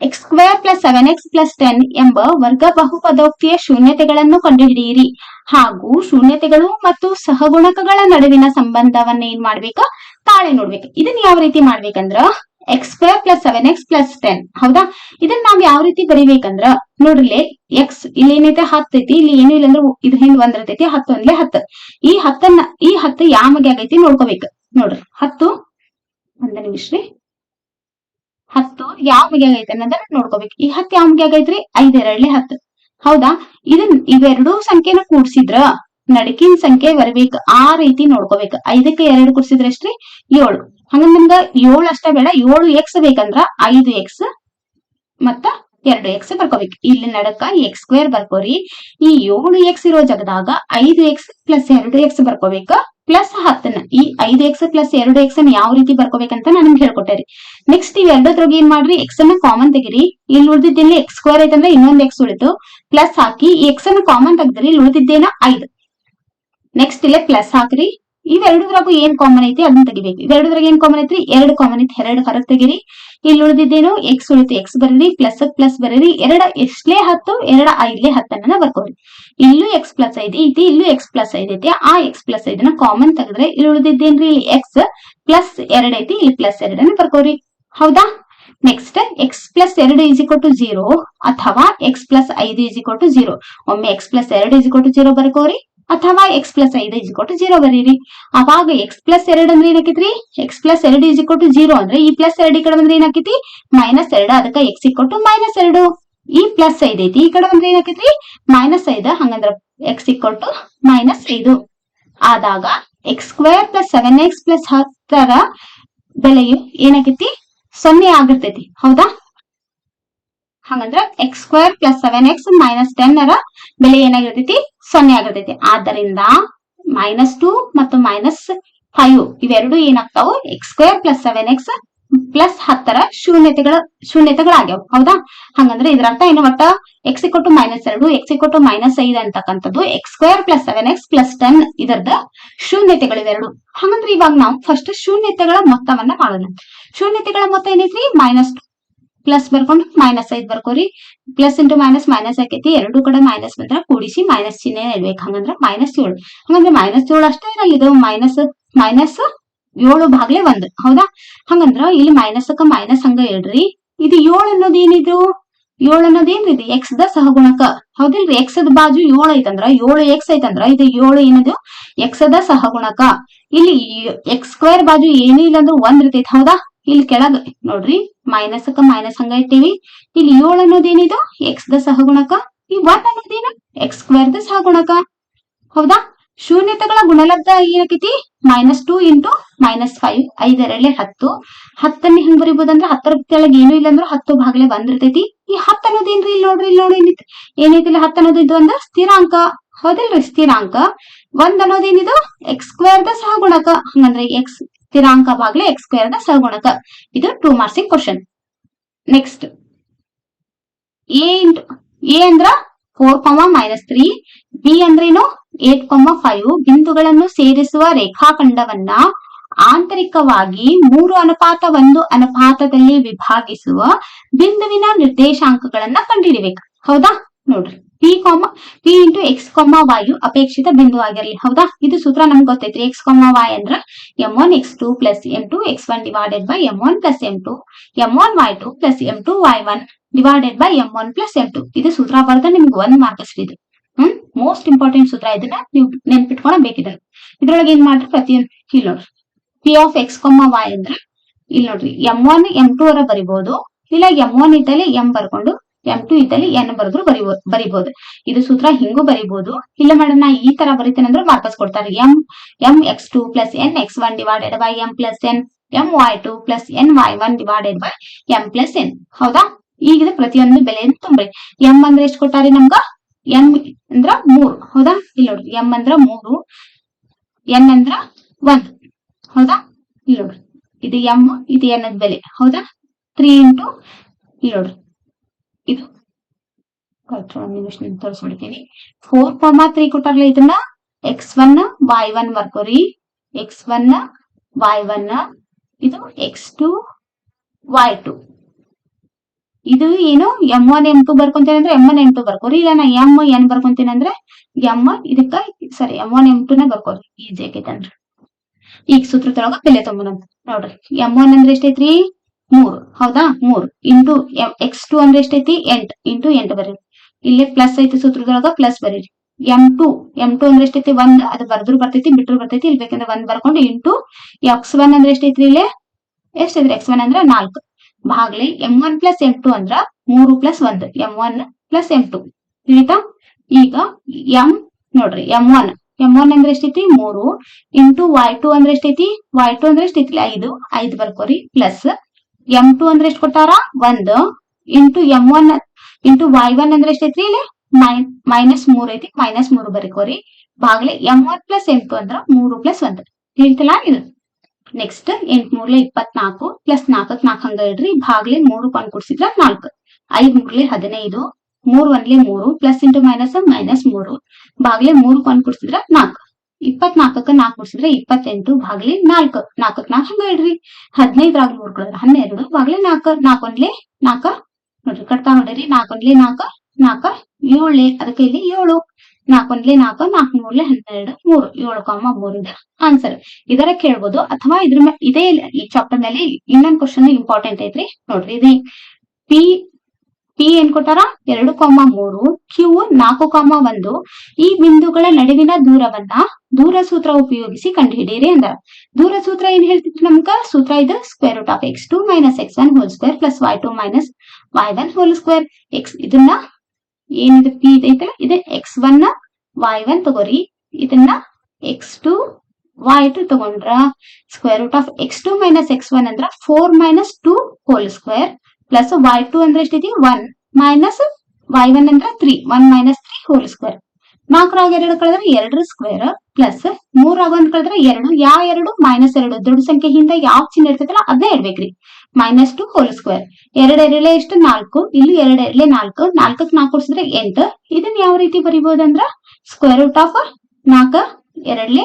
x² ಪ್ಲಸ್ 7x ಪ್ಲಸ್ 10 ಎಂಬ ವರ್ಗ ಬಹುಪದೋಕ್ತಿಯ ಶೂನ್ಯತೆಗಳನ್ನು ಕಂಡುಹಿಡಿಯಿರಿ ಹಾಗೂ ಶೂನ್ಯತೆಗಳು ಮತ್ತು ಸಹಗುಣಕಗಳ ನಡುವಿನ ಸಂಬಂಧವನ್ನ ಏನ್ ಮಾಡ್ಬೇಕ? ತಾಳೆ ನೋಡ್ಬೇಕು. ಇದನ್ನ ಯಾವ ರೀತಿ ಮಾಡ್ಬೇಕಂದ್ರ x² ಪ್ಲಸ್ 7x ಪ್ಲಸ್ 10. ಹೌದಾ? ಇದನ್ನ ನಾವ್ ಯಾವ ರೀತಿ ಬರಿಬೇಕಂದ್ರ ನೋಡ್ರಿ, ಎಕ್ಸ್ ಇಲ್ಲಿ ಏನೈತೆ? 10 ಐತಿ. ಇಲ್ಲಿ ಏನು ಇಲ್ಲ ಅಂದ್ರೆ ಇದ್ರ ಹಿಂದ್ 1 ಇರ್ತೈತಿ. 10 ಒಂದ್ಲೆ 10. ಈ 10 ಯಾವ ಮಗೆ ಆಗೈತಿ ನೋಡ್ಕೋಬೇಕು. ನೋಡ್ರಿ, 10 ಒಂದ ನಿಮಿಷ ರೀ. 10 ಯಾವ ಮಗೆ ಆಗೈತೆ ಅನ್ನೋದನ್ನ ನೋಡ್ಕೋಬೇಕು. ಈ 10 ಯಾವ ಮಗೆ ಆಗೈತ್ರಿ? 5 2 10. ಹೌದಾ? ಇವೆರಡೂ ಸಂಖ್ಯೆನ ಕೂಡ್ಸಿದ್ರ ನಡಕಿನ ಸಂಖ್ಯೆ ಬರಬೇಕು. ಆ ರೀತಿ ನೋಡ್ಕೋಬೇಕು. 5ಕ್ಕೆ 2 ಕೂಡ್ಸಿದ್ರೆ ಎಷ್ಟ್ರಿ? 7. ಹಂಗ ನಮ್ಗ 7 ಅಷ್ಟ ಬೇಡ, 7x ಬೇಕಂದ್ರ 5x ಮತ್ತ 2x ಬರ್ಕೋಬೇಕು. ಇಲ್ಲಿ ನಡಕ x² ಬರ್ಕೋರಿ. ಈ 7x ಇರೋ ಜಾಗದಾಗ 5x ಪ್ಲಸ್ 2x ಬರ್ಕೋಬೇಕ. ಪ್ಲಸ್ 10ನ ಈ 5x ಪ್ಲಸ್ 2x ಅನ್ನ ಯಾವ ರೀತಿ ಬರ್ಕೋಬೇಕಂತ ನಾನು ನಿಮ್ಗೆ ಹೇಳ್ಕೊಟ್ಟೇರಿ. ನೆಕ್ಸ್ಟ್ ಇವೆರಡದ್ರೊಳಗೆ ಏನ್ ಮಾಡ್ರಿ? x ಅನ್ನ ಕಾಮನ್ ತೆಗಿರಿ. ಇಲ್ಲಿ ಉಳಿದಿದ್ದೇನೆ x² ಐತಂದ್ರೆ ಇನ್ನೊಂದ್ x ಉಳಿತು. ಪ್ಲಸ್ ಹಾಕಿ ಈ x ಅನ್ನ ಕಾಮನ್ ತೆಗ್ದ್ರಿ. ಇಲ್ಲಿ ಉಳಿದಿದ್ದೇನ 5. ನೆಕ್ಸ್ಟ್ ಇಲ್ಲೇ ಪ್ಲಸ್ ಹಾಕ್ರಿ. ಇವೆರಡದ್ರಾಗು ಏನ್ ಕಾಮನ್ ಐತಿ ಅದನ್ನ ತೆಗಿಬೇಕು. ಇವೆರಡದ್ರಾಗ ಏನ್ ಕಾಮನ್ ಐತ್ರಿ? 2 ಕಾಮನ್ ಐತಿ. 2 ಹೊರಗ್ ತೆಗಿರಿ. ಇಲ್ಲಿ ಉಳಿದಿದ್ದೇನು? x ಉಳಿತು. x ಬರೀರಿ. ಪ್ಲಸ್ ಪ್ಲಸ್ ಬರೀರಿ. 2 ಎಷ್ಟ್ಲೇ 10 2 5ಲೇ 10 ಅನ್ನ ಬರ್ಕೋರಿ. ಇಲ್ಲೂ x ಪ್ಲಸ್ 5 ಐತಿ. ಇಲ್ಲೂ x ಪ್ಲಸ್ 5 ಐತಿ. ಆ x ಪ್ಲಸ್ 5ನ ಕಾಮನ್ ತೆಗೆದ್ರೆ ಇಲ್ಲಿ ಉಳಿದಿದ್ದೇನ್ರಿ? ಇಲ್ಲಿ x ಪ್ಲಸ್ 2 ಐತಿ. ಇಲ್ಲಿ ಪ್ಲಸ್ 2 ಅನ್ನ ಬರ್ಕೋರಿ. ಹೌದಾ? Next x plus 2 is equal to 0 ಅಥವಾ x plus 5 is equal to 0. ಒಮ್ಮೆ x plus 2 is equal to 0 ಬರ್ಕೋರಿ, ಅಥವಾ ಎಕ್ಸ್ ಪ್ಲಸ್ 5 = 0 ಬರೀರಿ. ಅವಾಗ ಎಕ್ಸ್ ಪ್ಲಸ್ 2 ಅಂದ್ರೆ ಏನಾಕೈತ್ರಿ, ಎಕ್ಸ್ ಪ್ಲಸ್ 2 = 0 ಅಂದ್ರೆ ಈ ಪ್ಲಸ್ 2 ಈ ಕಡೆ ಬಂದ್ರೆ ಏನಾಕೈತಿ -2, ಅದಕ್ಕೆ ಎಕ್ಸ್ -2. ಈ ಪ್ಲಸ್ 5 ಐತಿ, ಈ ಕಡೆ ಬಂದ್ರೆ ಏನಾಕೈತ್ರಿ -5, ಹಂಗಂದ್ರ ಎಕ್ಸ್ -5 ಆದಾಗ x² + 7x + 10 ಬೆಲೆಯು ಏನಾಕೈತಿ 0 ಆಗಿರ್ತೈತಿ. ಹೌದಾ? ಹಂಗಂದ್ರ x² + 7x - 10 ಬೆಲೆ ಏನಾಗಿರ್ತೈತಿ 0 ಆಗಿರ್ತೈತಿ. ಆದ್ದರಿಂದ -2 ಮತ್ತು -5 ಇವೆರಡು ಏನಾಗ್ತಾವು x² + 7x + 10 ಶೂನ್ಯತೆಗಳಾಗ್ಯಾವ. ಹೌದಾ? ಹಂಗಂದ್ರೆ ಇದ್ರ ಅರ್ಥ ಏನು, ಒಟ್ಟ x -2 x -5 ಅಂತಕ್ಕಂಥದ್ದು x² + 7x + 10 ಇದರದ ಶೂನ್ಯತೆಗಳಿವೆರಡು. ಹಂಗಂದ್ರೆ ಇವಾಗ ನಾವು ಫಸ್ಟ್ ಶೂನ್ಯತೆಗಳ ಮೊತ್ತವನ್ನ ಮಾಡೋಣ. ಶೂನ್ಯತೆಗಳ ಮೊತ್ತ ಏನೈತ್ರಿ -2 ಪ್ಲಸ್ ಬರ್ಕೊಂಡು -5 ಬರ್ಕೋರಿ. ಪ್ಲಸ್ ಇಂಟು ಮೈನಸ್ ಮೈನಸ್ ಆಕೈತಿ, ಎರಡು ಕಡೆ ಮೈನಸ್ ಬಂದ್ರ ಕೂಡಿಸಿ ಮೈನಸ್ ಚಿಹ್ನೆ ಇಡ್ಬೇಕು. ಹಂಗಂದ್ರ -7. ಹಂಗಂದ್ರೆ -7 ಅಷ್ಟೇ ಇರಲ್ಲ, ಇದು -7 ಭಾಗ್ಲೆ 1. ಹೌದಾ? ಹಂಗಂದ್ರ ಇಲ್ಲಿ ಮೈನಸ್ಕ ಮೈನಸ್ ಹಂಗ ಇಡ್ರಿ. ಇದು 7 ಅನ್ನೋದು ಏನಿದು, 7 ಅನ್ನೋದೇನ್ರಿ ಇದು ಎಕ್ಸ್ ದ ಸಹಗುಣಕ. ಹೌದಿಲ್ರಿ? ಎಕ್ಸ್ ದ ಬಾಜು 7 ಐತಂದ್ರ 7x ಐತಂದ್ರ ಇದು 7 ಏನದು ಎಕ್ಸ್ ದ ಸಹಗುಣಕ. ಇಲ್ಲಿ x² ಬಾಜು ಏನೂ ಇಲ್ಲ ಅಂದ್ರ 1 ಇರ್ತೈತಿ. ಹೌದಾ? ಇಲ್ಲಿ ಕೆಳಗ ನೋಡ್ರಿ ಮೈನಸ್ಕ ಮೈನಸ್ ಹಂಗ ಇಟ್ಟಿವಿ. ಇಲ್ಲಿ 7 ಅನ್ನೋದೇನಿದು ಎಕ್ಸ್ ದ ಸಹಗುಣಕ, ಈ 1 ಅನ್ನೋದೇನು x² ದ ಸಹಗುಣಕ. ಹೌದಾ? ಶೂನ್ಯತೆಗಳ ಗುಣಲಬ್ಧ ಏನಾಕೈತಿ -2 × -5 5 10. 10 ಹೆಂಗ್ ಬರಿಬಹುದಂದ್ರ 10 ಕೆಳಗೆ ಏನೂ ಇಲ್ಲ ಅಂದ್ರ 10 ಭಾಗ್ಲೆ 1 ಇರ್ತೈತಿ. ಈ 10 ಅನ್ನೋದೇನ್ರಿ ಇಲ್ಲಿ ನೋಡ್ರಿ, ಇಲ್ಲಿ ನೋಡಿ ಏನೈತಿ 10 ಅನ್ನೋದು ಇದು ಒಂದು ಸ್ಥಿರಾಂಕ. ಹೌದಿಲ್ರಿ? ಸ್ಥಿರಾಂಕ. 1 ಅನ್ನೋದೇನಿದು x² ದ ಸಹಗುಣಕ. ಹಂಗಂದ್ರೆ ಎಕ್ಸ್ ಸ್ಥಿರಾಂಕ ಭಾಗ್ಲೆ x² ದ ಸಹಗುಣಕ. ಇದು 2 ಮಾರ್ಕ್ಸಿಂಗ್ ಕ್ವಶನ್. ನೆಕ್ಸ್ಟ್ ಎ ಅಂದ್ರ 4, -3, ಬಿ ಅಂದ್ರೇನು 8, 5 ಬಿಂದುಗಳನ್ನು ಸೇರಿಸುವ ರೇಖಾಖಂಡವನ್ನ ಆಂತರಿಕವಾಗಿ 3:1 ಅನುಪಾತದಲ್ಲಿ ವಿಭಾಗಿಸುವ ಬಿಂದುವಿನ ನಿರ್ದೇಶಾಂಕಗಳನ್ನ ಕಂಡುಹಿಡಿಬೇಕು. ಹೌದಾ? ನೋಡ್ರಿ P × x, y ಅಪೇಕ್ಷಿತ ಬಿಂದು ಆಗಿರಲಿ. ಹೌದಾ? ಇದು ಸೂತ್ರ ನಮ್ಗೆ ಗೊತ್ತೈತ್ರಿ. x, y ಅಂದ್ರ m1 x2 + m2 x1 / m1 + m2 m1 y2 + m2 y1 / m1 + m2. ಇದು ಸೂತ್ರ ಬರ್ದ ನಿಮ್ಗೆ 1 ಮಾರ್ಕ್ಸ್ ಇದು. ಮೋಸ್ಟ್ ಇಂಪಾರ್ಟೆಂಟ್ ಸೂತ್ರ. ಇದನ್ನ ನೀವು ನೆನ್ಪಿಟ್ಕೊಳ್ಬೇಕಿದ್ರೆ ಇದ್ರೊಳಗೆ ಏನ್ ಮಾಡ್ರಿ ಪ್ರತಿಯೊಂದು ಇಲ್ಲಿ ನೋಡ್ರಿ P of x, y ಅಂದ್ರ ಇಲ್ಲಿ ನೋಡ್ರಿ m1 m2 ಅವರ ಬರಿಬಹುದು, ಇಲ್ಲ m1 ಇದ್ದಲ್ಲಿ m ಬರ್ಕೊಂಡು m2 ಇದ್ದಲ್ಲಿ n ಬರೆದ್ರು ಬರಿಬಹುದು. ಇದು ಸೂತ್ರ ಹಿಂಗೂ ಬರಿಬಹುದು. ಇಲ್ಲ ಮೇಡಮ್ ನಾ ಈ ತರ ಬರಿತೇನೆ ಅಂದ್ರೆ ವಾಪಸ್ ಕೊಡ್ತಾರೆ. m x2 + n x1 / m + n m y2 + n y1 / m + n. ಹೌದಾ? ಈಗ ಇದು ಪ್ರತಿಯೊಂದು ಬೆಲೆಯನ್ನು ತುಂಬ್ರಿ. m ಅಂದ್ರೆ ಎಷ್ಟು ಕೊಟ್ಟಾರಿ ನಮ್ಗ, m ಅಂದ್ರ 3. ಹೌದಾ? ಇಲ್ಲಿ ನೋಡ್ರಿ m ಅಂದ್ರ 3, n ಅಂದ್ರ 1. ಹೌದಾ? ಇಲ್ಲಿ ನೋಡ್ರಿ ಇದು m, ಇದು n ಅದ್ ಬೆಲೆ. ಹೌದಾ? 3 × ಇಲ್ಲಿ ನೋಡ್ರಿ ಇದು ತೋರಿಸ್ಬಿಡ್ತೀನಿ. 4, 3 ಕೊಟ್ಟಾರ್ಲಿ. ಇದನ್ನ x1 y1 ಬರ್ಕೋರಿ. x1 y1 ಇದು x2 y2. ಇದು ಏನು m1 m2 ಬರ್ಕೊಂತೇನೆ ಅಂದ್ರೆ m1 m2 ಬರ್ಕೋರಿ. ಇಲ್ಲ ನಾ m n ಬರ್ಕೊಂತೀನಿ ಅಂದ್ರೆ m ಇದಕ್ಕ ಸರಿ m1 m2 ನೇ ಬರ್ಕೋರಿ. ಈಜಿ ಆಗೈತನ್ರಿ. ಈಗ ಸೂತ್ರದೊಳಗ ಬೆಲೆ ತಗೊಂಬಂತ ನೋಡ್ರಿ. m1 ಅಂದ್ರೆ ಎಷ್ಟೈತ್ರಿ 3. ಹೌದಾ? 3 ಇಂಟು x2 ಅಂದ್ರೆ ಎಷ್ಟೈತಿ 8 ಇಂಟು 8 ಬರೀರಿ. ಇಲ್ಲಿ ಪ್ಲಸ್ ಐತಿ ಸೂತ್ರದೊಳಗ ಪ್ಲಸ್ ಬರೀರಿ. m2 ಅಂದ್ರೆ ಎಷ್ಟೈತಿ 1, ಅದು ಬರ್ದ್ರು ಬರ್ತೈತಿ ಬಿಟ್ರು ಬರ್ತೈತಿ. ಇಲ್ಲಿ ಬೇಕಂದ್ರೆ 1 ಬರ್ಕೊಂಡು ಇಂಟು x1 ಅಂದ್ರೆ ಎಷ್ಟೈತ್ರಿ ಇಲ್ಲಿ ಎಷ್ಟೈತ್ರಿ x1 ಅಂದ್ರ 4 ಭಾಗ್ಲೆ m1 + m2 ಅಂದ್ರ 3 + 1 m1 + m2. ತಿಳಿತಾ? ಈಗ m ನೋಡ್ರಿ m1 ಅಂದ್ರೆ ಎಷ್ಟೈತಿ 3 ಇಂಟು y2 ಅಂದ್ರೆ ಎಷ್ಟೈತಿ y2 ಅಂದ್ರೆ ಎಷ್ಟೈತಿ 5 ಬರ್ಕೋರಿ. ಪ್ಲಸ್ m2 ಅಂದ್ರೆ ಎಷ್ಟು ಕೊಟ್ಟಾರ 1 ಇಂಟು m1 ಇಂಟು y1 ಅಂದ್ರೆ ಎಷ್ಟೈತ್ರಿ ಇಲ್ಲಿ -3 ಐತಿ. -3 ಬರೀಕೋರಿ ಭಾಗ್ಲೆ m1 + m2 ಅಂದ್ರ 3 + 1. ತಿಳಿತಲ್ಲ ಇದು? ನೆಕ್ಸ್ಟ್ 8 × 3 = 24 ಪ್ಲಸ್ 4 × 4 ಹಂಗ ಇಡ್ರಿ ಭಾಗ್ಲೆ 3 ಕೊಂಡ್ ಕೊಡ್ಸಿದ್ರ 4 5 × 3 = 15 3 × 1 = 3 ಪ್ಲಸ್ ಇಂಟು ಮೈನಸ್ -3 ಭಾಗ್ಲೆ 3 ಕೊಂಡ್ ಕೊಡ್ಸಿದ್ರ 4 24ಕ್ಕೆ 4 ಕೊಡ್ಸಿದ್ರೆ 28 ಭಾಗ್ಲೆ 4 4ಕ್ಕೆ 4 ಹಂಗ ಇಡ್ರಿ. 15 ರಾಗ 3 ಕಳೆದ್ರೆ 12 ಭಾಗ್ಲೆ 4 4 × 1 = 4 ನೋಡ್ರಿ ಕಟ್ತಾ ಹೊಡ್ರಿ. 4 × 1 = 4 4 7 ಅದಕ್ಕೆ ಇಲ್ಲಿ 7 4 × 1 = 4 4 × 3 = 12 3 7, 3 ಆನ್ಸರ್. ಇದರ ಕೇಳ್ಬೋದು ಅಥವಾ ಇದ್ರ ಇದೇ ಈ ಚಾಪ್ಟರ್ ಮೇಲೆ ಇನ್ನೊಂದು ಕ್ವಶನ್ ಇಂಪಾರ್ಟೆಂಟ್ ಐತ್ರಿ ನೋಡ್ರಿ. ಇದು P ಪಿ ಏನ್ ಕೊಟ್ಟಾರ 2,3, ಕ್ಯೂ 4,1. ಈ ಬಿಂದುಗಳ ನಡುವಿನ ದೂರವನ್ನ ದೂರ ಸೂತ್ರ ಉಪಯೋಗಿಸಿ ಕಂಡುಹಿಡಿಯಿರಿ ಅಂದ. ದೂರ ಸೂತ್ರ ಏನ್ ಹೇಳ್ತಿತ್ತು ನಮ್ಗ? ಸೂತ್ರ ಇದು √(x2 - x1) square plus y2 - y1 square. ಇದನ್ನ ಏನಿದೆ ಪಿ ಇದೈತಲ್ಲ, ಇದು x1 y1 ತಗೋರಿ, ಇದನ್ನ x2 y2 ತಗೊಂಡ್ರ √(x2 - x1) ಅಂದ್ರ 4 - 2 ಸ್ಕ್ವೇರ್ ಪ್ಲಸ್ y2 ಅಂದ್ರೆ ಎಷ್ಟೈತಿ 1 ಮೈನಸ್ y1 ಅಂದ್ರ 3 1 - 3 ಸ್ಕ್ವೇರ್. 4 2 ಕಳೆದ್ರೆ 2 ಸ್ಕ್ವೇರ್ ಪ್ಲಸ್ 3 1 ಕಳೆದ್ರೆ 2. ಯಾವ 2? -2. ದೊಡ್ಡ ಸಂಖ್ಯೆ ಹಿಂದೆ ಯಾವ ಚಿಹ್ನೆ ಇರ್ತೈತಲ್ಲ ಅದನ್ನೇ ಇಡ್ಬೇಕ್ರಿ. -2 ಸ್ಕ್ವೇರ್. 2 2 ಎಷ್ಟು 4, ಇಲ್ಲಿ 2 2 4, 4ಕ್ಕೆ 4 ಕೂಡಿಸಿದ್ರೆ 8. ಇದನ್ನ ಯಾವ ರೀತಿ ಬರಿಬಹುದಂದ್ರ √4 2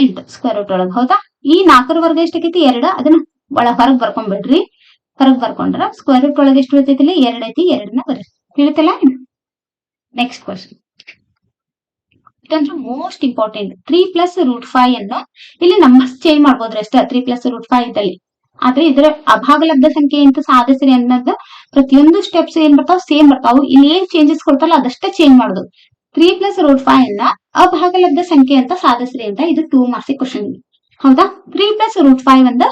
8 ಸ್ಕ್ವೇರ್ ರೂಟ್ ಒಳಗ. ಹೌದಾ? ಈ 4 ವರ್ಗ ಎಷ್ಟಾಗೈತಿ 2, ಅದನ್ನ ಹೊರಗ್ ಬರ್ಕೊಂಡ್ಬಿಡ್ರಿ. ಹೊರಗ್ ಬರ್ಕೊಂಡ್ರ ಸ್ಕ್ವೇರ್ ರೂಟ್ ಒಳಗೆ ಎಷ್ಟು ಇರ್ತೈತಿ? 2 ಐತಿ, 2ನ್ನ ಬರ್ರಿ. ತಿಳಿತಲ್ಲ? ನೆಕ್ಸ್ಟ್ ಕ್ವಶನ್, ಇದಂದ್ರೆ ಮೋಸ್ಟ್ ಇಂಪಾರ್ಟೆಂಟ್. 3 + √5 ಅನ್ನು ಇಲ್ಲಿ ನಂಬರ್ಸ್ ಚೇಂಜ್ ಮಾಡ್ಬೋದ್ರಿ ಅಷ್ಟ 3 + √5 ಇದ್ದಲ್ಲಿ. ಆದ್ರೆ ಇದರ ಅಭಾಗಲಬ್ಧ ಸಂಖ್ಯೆ ಅಂತ ಸಾಧಿಸ್ರಿ ಅನ್ನೋದು ಪ್ರತಿಯೊಂದು ಸ್ಟೆಪ್ಸ್ ಏನ್ ಬರ್ತಾವ ಸೇಮ್ ಬರ್ತಾವು. ಇಲ್ಲಿ ಏನ್ ಚೇಂಜಸ್ ಕೊಡ್ತಾರಲ್ಲ ಅದಷ್ಟೇ ಚೇಂಜ್ ಮಾಡುದು. 3 + √5 ಅನ್ನ ಅಭಾಗಲಬ್ಧ ಸಂಖ್ಯೆ ಅಂತ ಸಾಧಿಸ್ರಿ ಅಂತ ಇದು 2 ಮಾರ್ಕ್ಸ್ ಕ್ವಶನ್. ಹೌದಾ? 3 + √5 ಒಂದ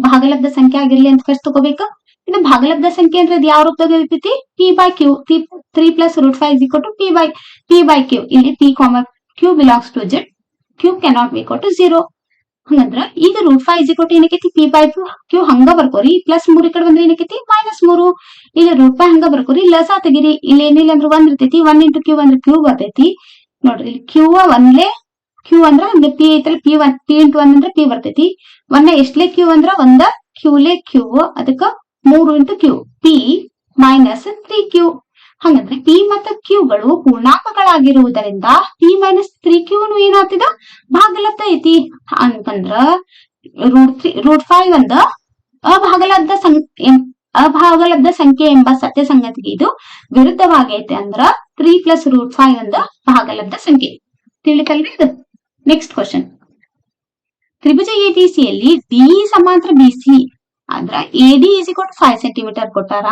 ಭಾಗಲಬ್ಧ ಸಂಖ್ಯೆ ಆಗಿರ್ಲಿ ಅಂತ ಫಸ್ಟ್ ತಗೋಬೇಕು. ಇನ್ನು ಭಾಗಲಬ್ಧ ಸಂಖ್ಯೆ ಅಂದ್ರೆ ಯಾವ ರೂಪದಾಗ ಇರ್ತೈತಿ? p/q. 3 + √5 p/q. ಇಲ್ಲಿ p, q belongs to z. q cannot be equal to 0. ಹಂಗಂದ್ರ ಈಗ √5 ಏನಕ್ಕೈತಿ? p/q ಹಂಗ ಬರ್ಕೋರಿ. +3 ಈ ಕಡೆ ಬಂದ್ರೆ ಏನಕ್ಕೈತಿ? -3. ಇಲ್ಲಿ √5 ಹಂಗ ಬರ್ಕೋರಿ. ಲಸ ತೆಗಿರಿ. ಇಲ್ಲಿ ಏನಿಲ್ಲ ಅಂದ್ರೆ 1 ಇರ್ತೈತಿ. 1 × q ಅಂದ್ರೆ q ಬರ್ತೈತಿ. ನೋಡ್ರಿ ಇಲ್ಲಿ q ಒಂದ್ಲೆ q ಅಂದ್ರ ಹಂಗೆ p ಐತಲ್ಲ, p × 1 ಅಂದ್ರೆ p ಬರ್ತೈತಿ. 1 ಎಷ್ಟ್ಲೆ q ಅಂದ್ರ 1 q ಲೆ q, ಅದಕ್ಕ 3 × q, p - 3q. ಹಂಗಂದ್ರೆ p ಮತ್ತು q ಗಳು ಪೂರ್ಣಾಂಕಗಳಾಗಿರುವುದರಿಂದ p - 3q ಏನಾಗ್ತಿದ? ಭಾಗಲಬ್ಧ ಐತಿ. ಅಂತಂದ್ರ √5 ಒಂದ ಅಭಾಗಲಬ್ಧ ಸಂಖ್ಯೆ ಎಂಬ ಸತ್ಯ ಸಂಗತಿಗೆ ಇದು ವಿರುದ್ಧವಾಗೈತೆ. ಅಂದ್ರ 3 + √5 ಒಂದ ಭಾಗಲಬ್ಧ ಸಂಖ್ಯೆ. ತಿಳಿತಲ್ರಿ ಇದು? ನೆಕ್ಸ್ಟ್ ಕ್ವಶನ್, ತ್ರಿಭುಜ ಎಬಿಸಿಯಲ್ಲಿ ಡಿಇ ಸಮಾಂತರ ಬಿಸಿ ಅಂದ್ರ AD = 5 ಸೆಂಟಿಮೀಟರ್ ಕೊಟ್ಟಾರ,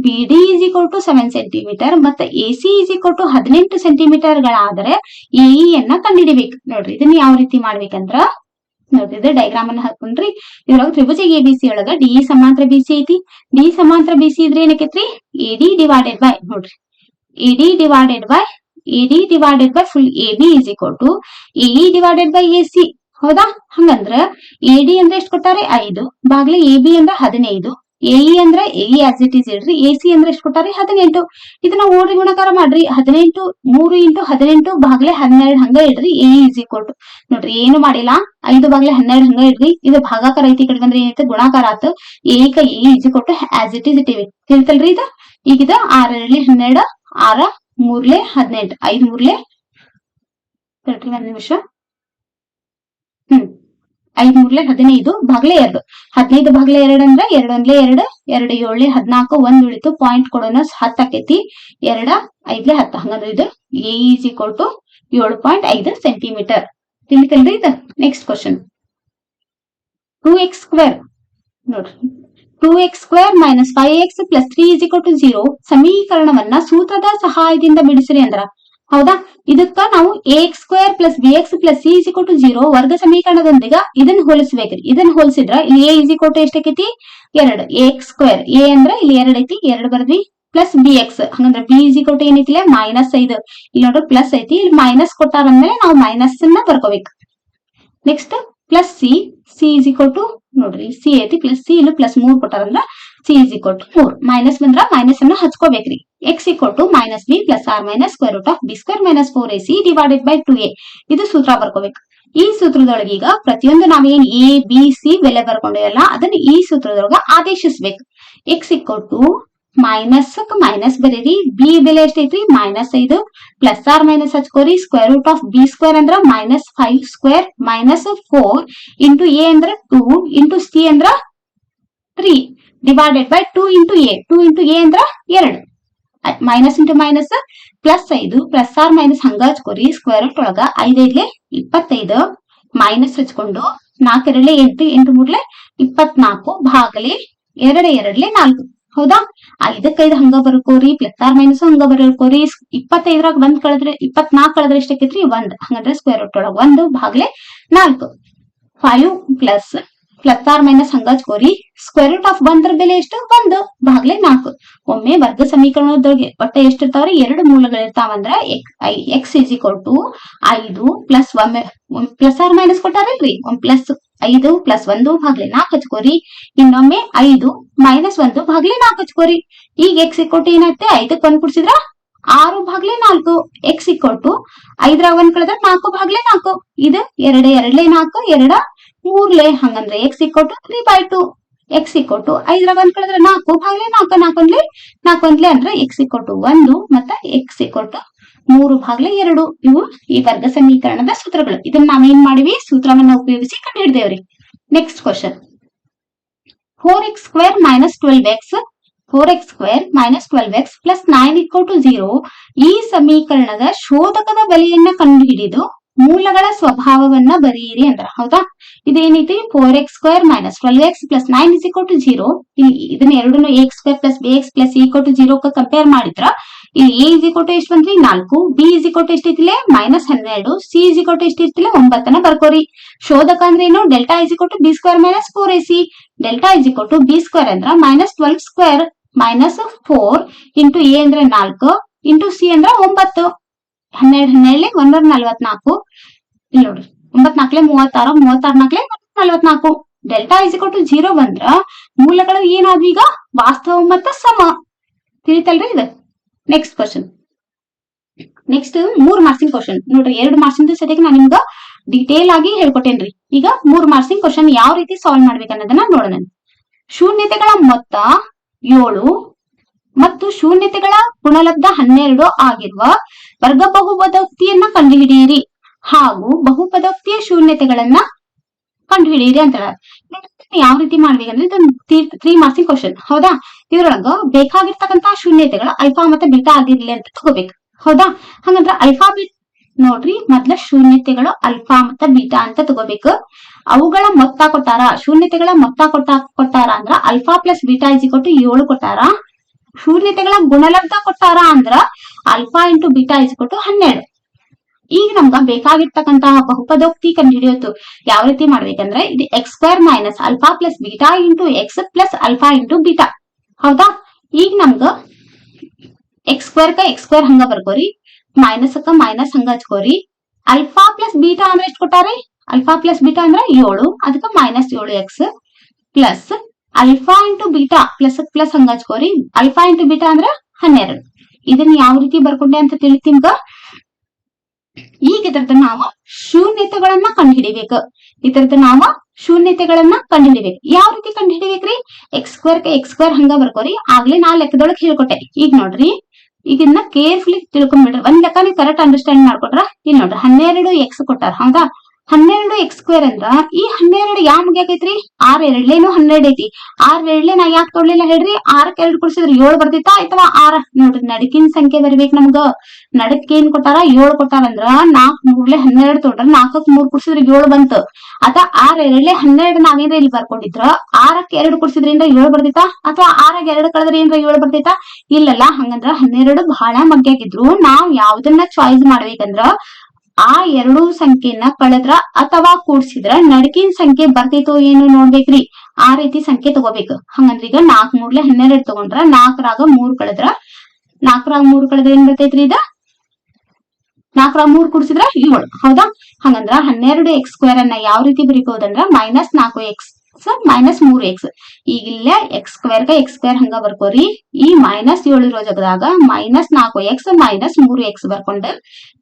BD = 7 ಸೆಂಟಿಮೀಟರ್ ಮತ್ತು AC = 18 ಸೆಂಟಿಮೀಟರ್ಗಳಾದರೆ AE ಯನ್ನ ಕಂಡುಹಿಡಿಬೇಕು. ನೋಡ್ರಿ ಇದನ್ನ ಯಾವ ರೀತಿ ಮಾಡ್ಬೇಕಂದ್ರ, ನೋಡ್ರಿ ಇದು ಡಯಾಗ್ರಾಮ್ ಅನ್ನ ಹಾಕೊಂಡ್ರಿ. ಇದ್ರೊಳಗ ತ್ರಿಭುಜ ಎಬಿಸಿ ಒಳಗ DE ಸಮಾಂತರ BC ಐತಿ. DE ಸಮಾಂತರ BC ಇದ್ರೆ ಏನಕ್ಕೈತ್ರಿ? AD ಡಿವೈಡೆಡ್ ಬೈ, ನೋಡ್ರಿ AD divided by full AB = AE divided by AC. ಹೌದಾ? ಹಂಗಂದ್ರ AD ಅಂದ್ರೆ ಎಷ್ಟು ಕೊಟ್ಟಾರೆ? 5 ಬಾಗ್ಲೆ AB ಅಂದ್ರೆ 15, AE ಅಂದ್ರೆ AE ಆಸ್ ಇಟ್ ಈಸ್ ಇಡ್ರಿ. AC ಅಂದ್ರೆ ಎಷ್ಟು ಕೊಟ್ಟಾರೆ? 18. ಇದನ್ನ ಓಡಿ ಗುಣಕಾರ ಮಾಡ್ರಿ. 18 3 × 18 ಬಾಗ್ಲೆ 12 ಹಂಗ ಇಡ್ರಿ. AE = ನೋಡ್ರಿ ಏನು ಮಾಡಿಲ್ಲ, 5 ಬಾಗ್ಲೆ 12 ಹಂಗ ಇಡ್ರಿ. ಇದು ಭಾಗಾಕಾರ ಐತಿ, ಈ ಕಡೆ ಬಂದ್ರೆ ಏನೈತೆ? ಗುಣಾಕಾರ ಆತು. AE = ಆಸ್ ಇಟ್ ಈಸ್ ಇಟ್ಟಿವಿ. ತಿಳಿತಲ್ರಿ ಇದು? ಈಗ ಇದು 6 2 12, 6 3 18, 5 3 ತಡ್ರಿ ಒಂದ್ ನಿಮಿಷ. 5 3 15 ಬಾಗ್ಲೆ 2. 15 ಬಾಗ್ಲೆ 2 ಅಂದ್ರೆ 2 1 2, 2 7 14, 1 ಉಳಿತು. ಪಾಯಿಂಟ್ ಕೊಡೋಣ 10 ಆಕೈತಿ. 2 5 10. ಹಂಗಂದ್ರೆ ಇದು AE = 7.5 ಸೆಂಟಿಮೀಟರ್. ತಿಳಿತಲ್ರಿ ಇದು? Next question, 2x². ನೋಡ್ರಿ 2x² - 5x + 3 = 0 ಸಮೀಕರಣವನ್ನ ಸೂತ್ರದ ಸಹಾಯದಿಂದ ಬಿಡಿಸ್ರಿ ಅಂದ್ರ. ಹೌದಾ? ಇದಕ್ಕ ನಾವು ax² + bx + c = 0 ವರ್ಗ ಸಮೀಕರಣದೊಂದಿಗೆ ಇದನ್ನ ಹೋಲಿಸ್ಬೇಕ್ರಿ. ಇದನ್ನ ಹೋಲಿಸಿದ್ರ ಇಲ್ಲಿ a = ಎಷ್ಟಾಕೈತಿ? 2. ax², a ಅಂದ್ರ ಇಲ್ಲಿ 2 ಐತಿ, 2 ಬರ್ದ್ವಿ, ಪ್ಲಸ್ bx. ಹಂಗಂದ್ರ b = ಏನೈತಿಲ್ಲ? -5. ಇಲ್ಲಿ ನೋಡ್ರಿ ಪ್ಲಸ್ ಐತಿ, ಇಲ್ಲಿ ಮೈನಸ್ ಕೊಟ್ಟಾರಂದ್ರೆ ನಾವು ಮೈನಸ್ ಅನ್ನ ಬರ್ಕೋಬೇಕು. ನೆಕ್ಸ್ಟ್ ಪ್ಲಸ್ c = ನೋಡ್ರಿ c ಐತಿ, ಪ್ಲಸ್ c ಇಲ್ಲಿ +3 ಕೊಟ್ಟಾರಂದ್ರ c = 4. ಮೈನಸ್ ಬಂದ್ರ ಮೈನಸ್ ಅನ್ನ ಹಚ್ಕೋಬೇಕ್ರಿ. x = -b + r - √b² - 4ac divided by 2a. ಇದು ಸೂತ್ರ ಬರ್ಕೋಬೇಕು. ಈ ಸೂತ್ರದೊಳಗ ಈಗ ಪ್ರತಿಯೊಂದು ನಾವೇನ್ a b c ಬೆಲೆ ಬರ್ಕೊಂಡಿವಲ್ಲ ಅದನ್ನ ಈ ಸೂತ್ರದೊಳಗ ಆದೇಶಿಸ್ಬೇಕು. x = ಮೈನಸ್ ಬರೀರಿ, b ಬೆಲೆ ಎಷ್ಟೈತ್ರಿ? -5 ಪ್ಲಸ್ ಆರ್ ಮೈನಸ್ ಹಚ್ಕೋರಿ. √b² ಅಂದ್ರ -5² -4 ಇಂಟು a ಅಂದ್ರ 2 ಇಂಟು c ಅಂದ್ರ 3 divided by 2 into a. 2 into a ಅಂದ್ರ 2. Minus into minus plus 5 plus R minus ಹಂಗ ಹಚ್ಕೋರಿ. ಸ್ಕ್ವೇರ್ ರೂಟ್ ಒಳಗ 5 5 25 ಮೈನಸ್ ಹಚ್ಕೊಂಡು 4 2 8 8 3 24 ಭಾಗಲೆ 2 2 4. ಹೌದಾ? 5ಕ್ಕೆ 5 ಹಂಗ ಬರ್ಕೋರಿ, ಪ್ಲಸ್ ಆರ್ ಮೈನಸ್ ಹಂಗ ಬರ್ಕೋರಿ. 25ರಾಗ 1 ಕಳೆದ್ರೆ 24 ಕಳೆದ್ರೆ ಎಷ್ಟಕ್ಕೈತ್ರಿ? 1. ಹಂಗಂದ್ರೆ ಸ್ಕ್ವೇರ್ ರೂಟ್ ಒಳಗ 1 ಭಾಗ್ಲೆ 4. 5 ಪ್ಲಸ್ ಆರ್ ಮೈನಸ್ ಹಂಗ ಹಚ್ಕೋರಿ. ಸ್ಕ್ವೇರ್ ರೂಟ್ ಆಫ್ 1 ಬೆಲೆ ಎಷ್ಟು? 1 ಭಾಗ್ಲೆ 4. ಒಮ್ಮೆ ವರ್ಗ ಸಮೀಕರಣದೊಳಗೆ ಒಟ್ಟ ಎಷ್ಟಿರ್ತಾವ್ರಿ? 2 ಮೂಲಗಳಿರ್ತಾವಂದ್ರ X is equal to 5 plus ಒಮ್ಮೆ ಪ್ಲಸ್ ಆರ್ ಮೈನಸ್ ಕೊಟ್ಟಾರಲ್ರಿ, 1 ಪ್ಲಸ್ 5 ಪ್ಲಸ್ 1 ಭಾಗ್ಲೆ 4 ಹಚ್ಕೋರಿ. ಇನ್ನೊಮ್ಮೆ 5 ಮೈನಸ್ 1 ಭಾಗ್ಲೆ 4 ಹಚ್ಕೋರಿ. ಈಗ ಎಕ್ಸ್ ಇಕ್ವಲ್ ಟು ಏನಾಯ್ತೆ? 5ಕ್ಕೆ 1 ಕುಡ್ಸಿದ್ರ 6 ಭಾಗ್ಲೆ 4. ಎಕ್ಸ್ ಇಕ್ವಲ್ ಟು 5ರಾಗ 1 ಕಳೆದ್ರೆ 4 ಭಾಗ್ಲೆ 4. ಇದು 2 2 4 2 3 ಹಂಗಂದ್ರೆ X equal to 3/2. X equal to 5ರಾಗ 1 ಕಳೆದ್ರೆ 4 ಭಾಗ್ಲೆ 4 4 1 ಅಂದ್ರೆ ಎಕ್ಸ್ ಇಕ್ವಲ್ ಟು 1 ಮತ್ತೆ ಎಕ್ಸ್ ಇಕ್ವಲ್ ಟು 3/2. ಇವು ಈ ವರ್ಗ ಸಮೀಕರಣದ ಸೂತ್ರಗಳು. ಇದನ್ನ ನಾವೇನ್ ಮಾಡಿವಿ? ಸೂತ್ರವನ್ನ ಉಪಯೋಗಿಸಿ ಕಂಡು ಹಿಡಿದೇವ್ರಿ. Next question, 4x² - 12x 4x² - 12x plus 9 = 0 ಈ ಸಮೀಕರಣದ ಶೋಧಕದ ಬೆಲೆಯನ್ನ ಕಂಡುಹಿಡಿದು ಮೂಲಗಳ ಸ್ವಭಾವವನ್ನ ಬರೆಯಿರಿ ಅಂದ್ರ. ಹೌದಾ? ಇದೇನೈತಿ? 4x² - 12x plus 9 = 0. ಇದನ್ನ ಎರಡನ್ನು ax² plus bx plus c = 0 compare ಮಾಡಿದ್ರ ಇಲ್ಲಿ a = ಎಷ್ಟು ಬಂದ್ರಿ? 4, b = ಎಷ್ಟಿತಿಲೆ? -12, c = ಎಷ್ಟಿರ್ತಿಲೆ? 9 ಬರ್ಕೋರಿ. ಶೋಧಕ ಅಂದ್ರೆ ಏನು? Delta b² - 4ac. Delta b² ಅಂದ್ರ -12² -4 ಇಂಟು a ಅಂದ್ರೆ 4 ಇಂಟು c ಅಂದ್ರ 9. 12 12 144. ಇಲ್ಲಿ ನೋಡ್ರಿ, 9 4 36, 36 4 44. ಡೆಲ್ಟಾ 0 ಬಂದ್ರ ಮೂಲಗಳು ಏನಾದ್ವು? ಈಗ ವಾಸ್ತವ ಮತ್ತ ಸಮ. ತಿಳಿತಲ್ರಿ ಇದು? ನೆಕ್ಸ್ಟ್ ಕ್ವಶನ್, ನೆಕ್ಸ್ಟ್ 3 ಮಾರ್ಕ್ಸಿಂಗ್ ಕ್ವಶನ್ ನೋಡ್ರಿ. 2 ಮಾರ್ಕ್ಸಿಂಗ್ ಸದ್ಯಕ್ಕೆ ನಾನು ನಿಮ್ಗ ಡಿಟೇಲ್ ಆಗಿ ಹೇಳ್ಕೊಟ್ಟೇನ್ರಿ. ಈಗ 3 ಮಾರ್ಕ್ಸಿಂಗ್ ಕ್ವಶನ್ ಯಾವ ರೀತಿ ಸಾಲ್ವ್ ಮಾಡ್ಬೇಕು ಅನ್ನೋದನ್ನ ನೋಡೋಣ. ಶೂನ್ಯತೆಗಳ ಮೊತ್ತ 7 ಮತ್ತು ಶೂನ್ಯತೆಗಳ ಗುಣಲಬ್ಧ 12 ಆಗಿರುವ ವರ್ಗ ಬಹುಪದೋಕ್ತಿಯನ್ನ ಕಂಡುಹಿಡಿಯಿರಿ ಹಾಗೂ ಬಹುಪದೋಕ್ತಿಯ ಶೂನ್ಯತೆಗಳನ್ನ ಕಂಡುಹಿಡಿಯಿರಿ ಅಂತ ಹೇಳ. ಯಾವ ರೀತಿ ಮಾಡ್ಬೇಕಂದ್ರೆ ಇದು 3 ಮಾರ್ಕ್ಸಿಂಗ್ ಕ್ವಶನ್. ಹೌದಾ? ಇದ್ರೊಳಗ ಬೇಕಾಗಿರ್ತಕ್ಕಂತಹ ಶೂನ್ಯತೆಗಳು ಅಲ್ಫಾ ಮತ್ತೆ ಬೀಟಾ ಆಗಿರ್ಲಿ ಅಂತ ತಗೋಬೇಕು. ಹೌದಾ? ಹಂಗಂದ್ರ ಅಲ್ಫಾ ನೋಡ್ರಿ, ಮೊದ್ಲ ಶೂನ್ಯತೆಗಳು ಅಲ್ಫಾ ಮತ್ತೆ ಬೀಟಾ ಅಂತ ತಗೋಬೇಕು. ಅವುಗಳ ಮೊತ್ತ ಕೊಟ್ಟಾರ, ಶೂನ್ಯತೆಗಳ ಮೊತ್ತ ಕೊಟ್ಟಾರ ಅಂದ್ರ ಅಲ್ಫಾ ಪ್ಲಸ್ ಬೀಟಾ = 7 ಕೊಟ್ಟಾರ. ಶೂನ್ಯತೆಗಳ ಗುಣಲಬ್ಧ ಕೊಟ್ಟಾರ ಅಂದ್ರ ಅಲ್ಫಾ ಇಂಟು ಬೀಟಾ = 12. ಈಗ ನಮ್ಗ ಬೇಕಾಗಿರ್ತಕ್ಕಂತಹ ಬಹುಪದೋಕ್ತಿ ಕಂಡುಹಿಡಿಯೋದು ಯಾವ ರೀತಿ ಮಾಡ್ಬೇಕಂದ್ರೆ ಇದು x² minus alpha plus beta into x plus alpha into beta. ಹೌದಾ? ಈಗ ನಮ್ಗ x² ಹಂಗ ಬರ್ಕೋರಿ, ಮೈನಸ್ ಮೈನಸ್ ಹಂಗ ಹಚ್ಕೋರಿ. ಅಲ್ಫಾ ಪ್ಲಸ್ ಬೀಟಾ ಅಂದ್ರೆ ಎಷ್ಟು ಕೊಟ್ಟಾರಿ? ಅಲ್ಫಾ ಪ್ಲಸ್ ಬೀಟಾ ಅಂದ್ರೆ 7, ಅದಕ್ಕೆ -7x plus alpha into beta plus plus ಹಂಗ ಹಚ್ಕೋರಿ. ಅಲ್ಫಾ ಇಂಟು ಬೀಟಾ ಅಂದ್ರೆ 12. ಇದನ್ನ ಯಾವ ರೀತಿ ಬರ್ಕೊಂಡೆ ಅಂತ ತಿಳಿತಿಮ್ಗ. ಈಗ ಇದ್ರದ್ದು ನಾವು ಶೂನ್ಯತೆಗಳನ್ನ ಕಂಡುಹಿಡಿಬೇಕು. ಯಾವ ರೀತಿ ಕಂಡುಹಿಡಿಬೇಕ್ರಿ? x² ಹಂಗ ಬರ್ಕೋರಿ. ಆಗ್ಲೇ ನಾ ಲೆಕ್ಕದೊಳಗೆ ಹೇಳ್ಕೊಟ್ಟೆ. ಈಗ ನೋಡ್ರಿ, ಇದನ್ನ ಕೇರ್ಫುಲಿ ತಿಳ್ಕೊಂಡ್ಬಿಡ್ರಿ. ಒಂದ್ ಲೆಕ್ಕ ನೀವು ಕರೆಕ್ಟ್ ಅಂಡರ್ಸ್ಟ್ಯಾಂಡ್ ಮಾಡ್ಕೊಟ್ರ. ಇಲ್ಲಿ ನೋಡ್ರಿ, 12x ಕೊಟ್ಟಾರ. ಹೌದಾ? 12x² ಅಂದ್ರ ಈ 12 ಯಾವ ಮುಗಿಯಾಕೈತ್ರಿ? 6 2 12 ಐತಿ. 6 2 ನಾ ಯಾಕೆ ತೊಗೊಳ್ಳಿಲ್ಲ ಹೇಳ್ರಿ? 6ಕ್ಕೆ 2 ಕೂಡಿಸಿದ್ರೆ 7 ಬರ್ತಿತ್ತಾ ಅಥವಾ 6? ನೋಡ್ರಿ, ನಡಕಿನ ಸಂಖ್ಯೆ ಬರ್ಬೇಕು ನಮ್ಗ. ನಡಕ್ ಏನ್ ಕೊಟ್ಟಾರ? 7 ಕೊಟ್ಟಾರ ಅಂದ್ರ 4 3 12 ತೊಗೊಂಡ್ರ 4ಕ್ಕೆ 3 ಕೂಡಿಸಿದ್ರೆ 7 ಬಂತು. ಅದ 6 2 12 ನಾವೇನ್ರ ಇಲ್ಲಿ ಬರ್ಕೊಂಡಿದ್ರ 6ಕ್ಕೆ 2 ಕೂಡಿಸಿದ್ರಿಂದ 7 ಬರ್ತಿತ್ತಾ ಅಥವಾ 6ಗೆ 2 ಕಳೆದ್ರೆ ಏನ್ರ 7 ಬರ್ತಿತ್ತಾ? ಇಲ್ಲಲ್ಲ. ಹಂಗಂದ್ರ 12 ಬಹಳ ಮಗ್ಗಿಯಾಗಿದ್ರು ನಾವ್ ಯಾವ್ದನ್ನ ಚಾಯ್ಸ್ ಮಾಡ್ಬೇಕಂದ್ರ ಆ 2 ಸಂಖ್ಯೆನ ಕಳೆದ್ರ ಅಥವಾ ಕೂಡ್ಸಿದ್ರ ನಡಕಿನ ಸಂಖ್ಯೆ ಬರ್ತಿತ್ತೋ ಏನು ನೋಡ್ಬೇಕ್ರಿ. ಆ ರೀತಿ ಸಂಖ್ಯೆ ತಗೋಬೇಕು. ಹಂಗಂದ್ರ ಈಗ 4 3 12 ತಗೊಂಡ್ರ 4ರಾಗ 3 ಕಳೆದ್ರ ಏನ್ ಬರ್ತೈತ್ರಿ? ಇದ 4ರಾಗ 3 ಕೂಡಿಸಿದ್ರ 7. ಹೌದಾ? ಹಂಗಂದ್ರ 12x² ಅನ್ನ ಯಾವ ರೀತಿ ಬರೀಬಹುದಂದ್ರ -4x -3x. ಈಗ ಇಲ್ಲ x² ಹಂಗ ಬರ್ಕೋರಿ. ಈ -7 ಇರೋ ಜಾಗದಾಗ -4x -3x ಬರ್ಕೊಂಡು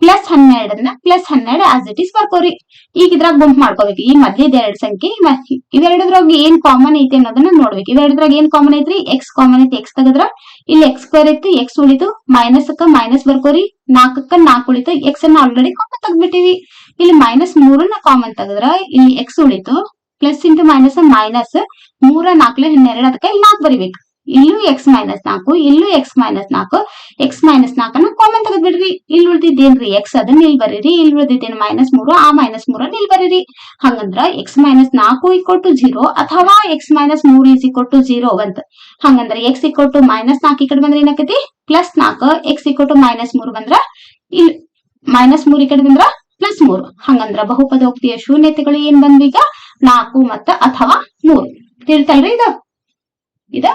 +12 +12 ಆಸ್ ಇಟ್ ಈಸ್ ಬರ್ಕೋರಿ. ಈಗ ಇದ್ರಾಗ ಗುಂಪು ಮಾಡ್ಕೋಬೇಕು. ಈ ಮೊದ್ಲಿದ 2 ಸಂಖ್ಯೆ ಇವೆರಡದ್ರಾಗ ಏನ್ ಕಾಮನ್ ಐತಿ ಅನ್ನೋದನ್ನ ನೋಡ್ಬೇಕು. ಇವೆರಡದ್ರಾಗ ಏನ್ ಕಾಮನ್ ಐತ್ರಿ? x ಕಾಮನ್ ಐತಿ. x ತೆಗದ್ರ ಇಲ್ಲಿ x² ಐತಿ, x ಉಳಿತು. ಮೈನಸ್ಕ್ಕ ಮೈನಸ್ ಬರ್ಕೋರಿ. 4ಕ್ಕ 4 ಉಳಿತು. x ಅನ್ನ ಆಲ್ರೆಡಿ ಕಾಮನ್ ತೆಗ್ದ್ಬಿಟ್ಟಿವಿ. ಇಲ್ಲಿ -3ನ್ನ ಕಾಮನ್ ತೆಗದ್ರ ಇಲ್ಲಿ x ಉಳಿತು. ಪ್ಲಸ್ ಇಂಟು ಮೈನಸ್ ಮೈನಸ್ 3 4 12 ಅದಕ್ಕೆ 4 ಬರಿಬೇಕು. ಇಲ್ಲೂ ಎಕ್ಸ್ ಮೈನಸ್ 4, ಇಲ್ಲೂ X minus 4, X minus 4 common ತೆಗೆದ್ ಬಿಡ್ರಿ. ಇಲ್ಲಿ ಉಳ್ದಿದ್ದೇನ್ರಿ ಎಕ್ಸ್, ಅದನ್ನ ಇಲ್ಲಿ ಬರೀರಿ. ಇಲ್ಲಿ ಉಳ್ದಿದ್ದೇನು -3, ಆ -3 ಇಲ್ಲಿ ಬರೀರಿ. ಹಂಗಂದ್ರ ಎಕ್ಸ್ ಮೈನಸ್ 4 = 0 ಅಥವಾ ಎಕ್ಸ್ ಮೈನಸ್ 3 = 0 ಅಂತ. ಹಂಗಂದ್ರ ಎಕ್ಸ್ = -4 ಈ ಕಡೆ ಬಂದ್ರೆ ಏನಾಕತಿ +4, ಎಕ್ಸ್ = -3 ಬಂದ್ರ ಇಲ್ಲಿ -3 ಈ ಕಡೆ ಬಂದ್ರ +3. ಹಂಗಂದ್ರ ಬಹುಪದೋಕ್ತಿಯ ಶೂನ್ಯತೆಗಳು ಏನ್ ಬಂದ್ವಿ ಈಗ 4 ಮತ್ತ ಅಥವಾ 3. ತಿಳ್ತಲ್ರಿ ಇದ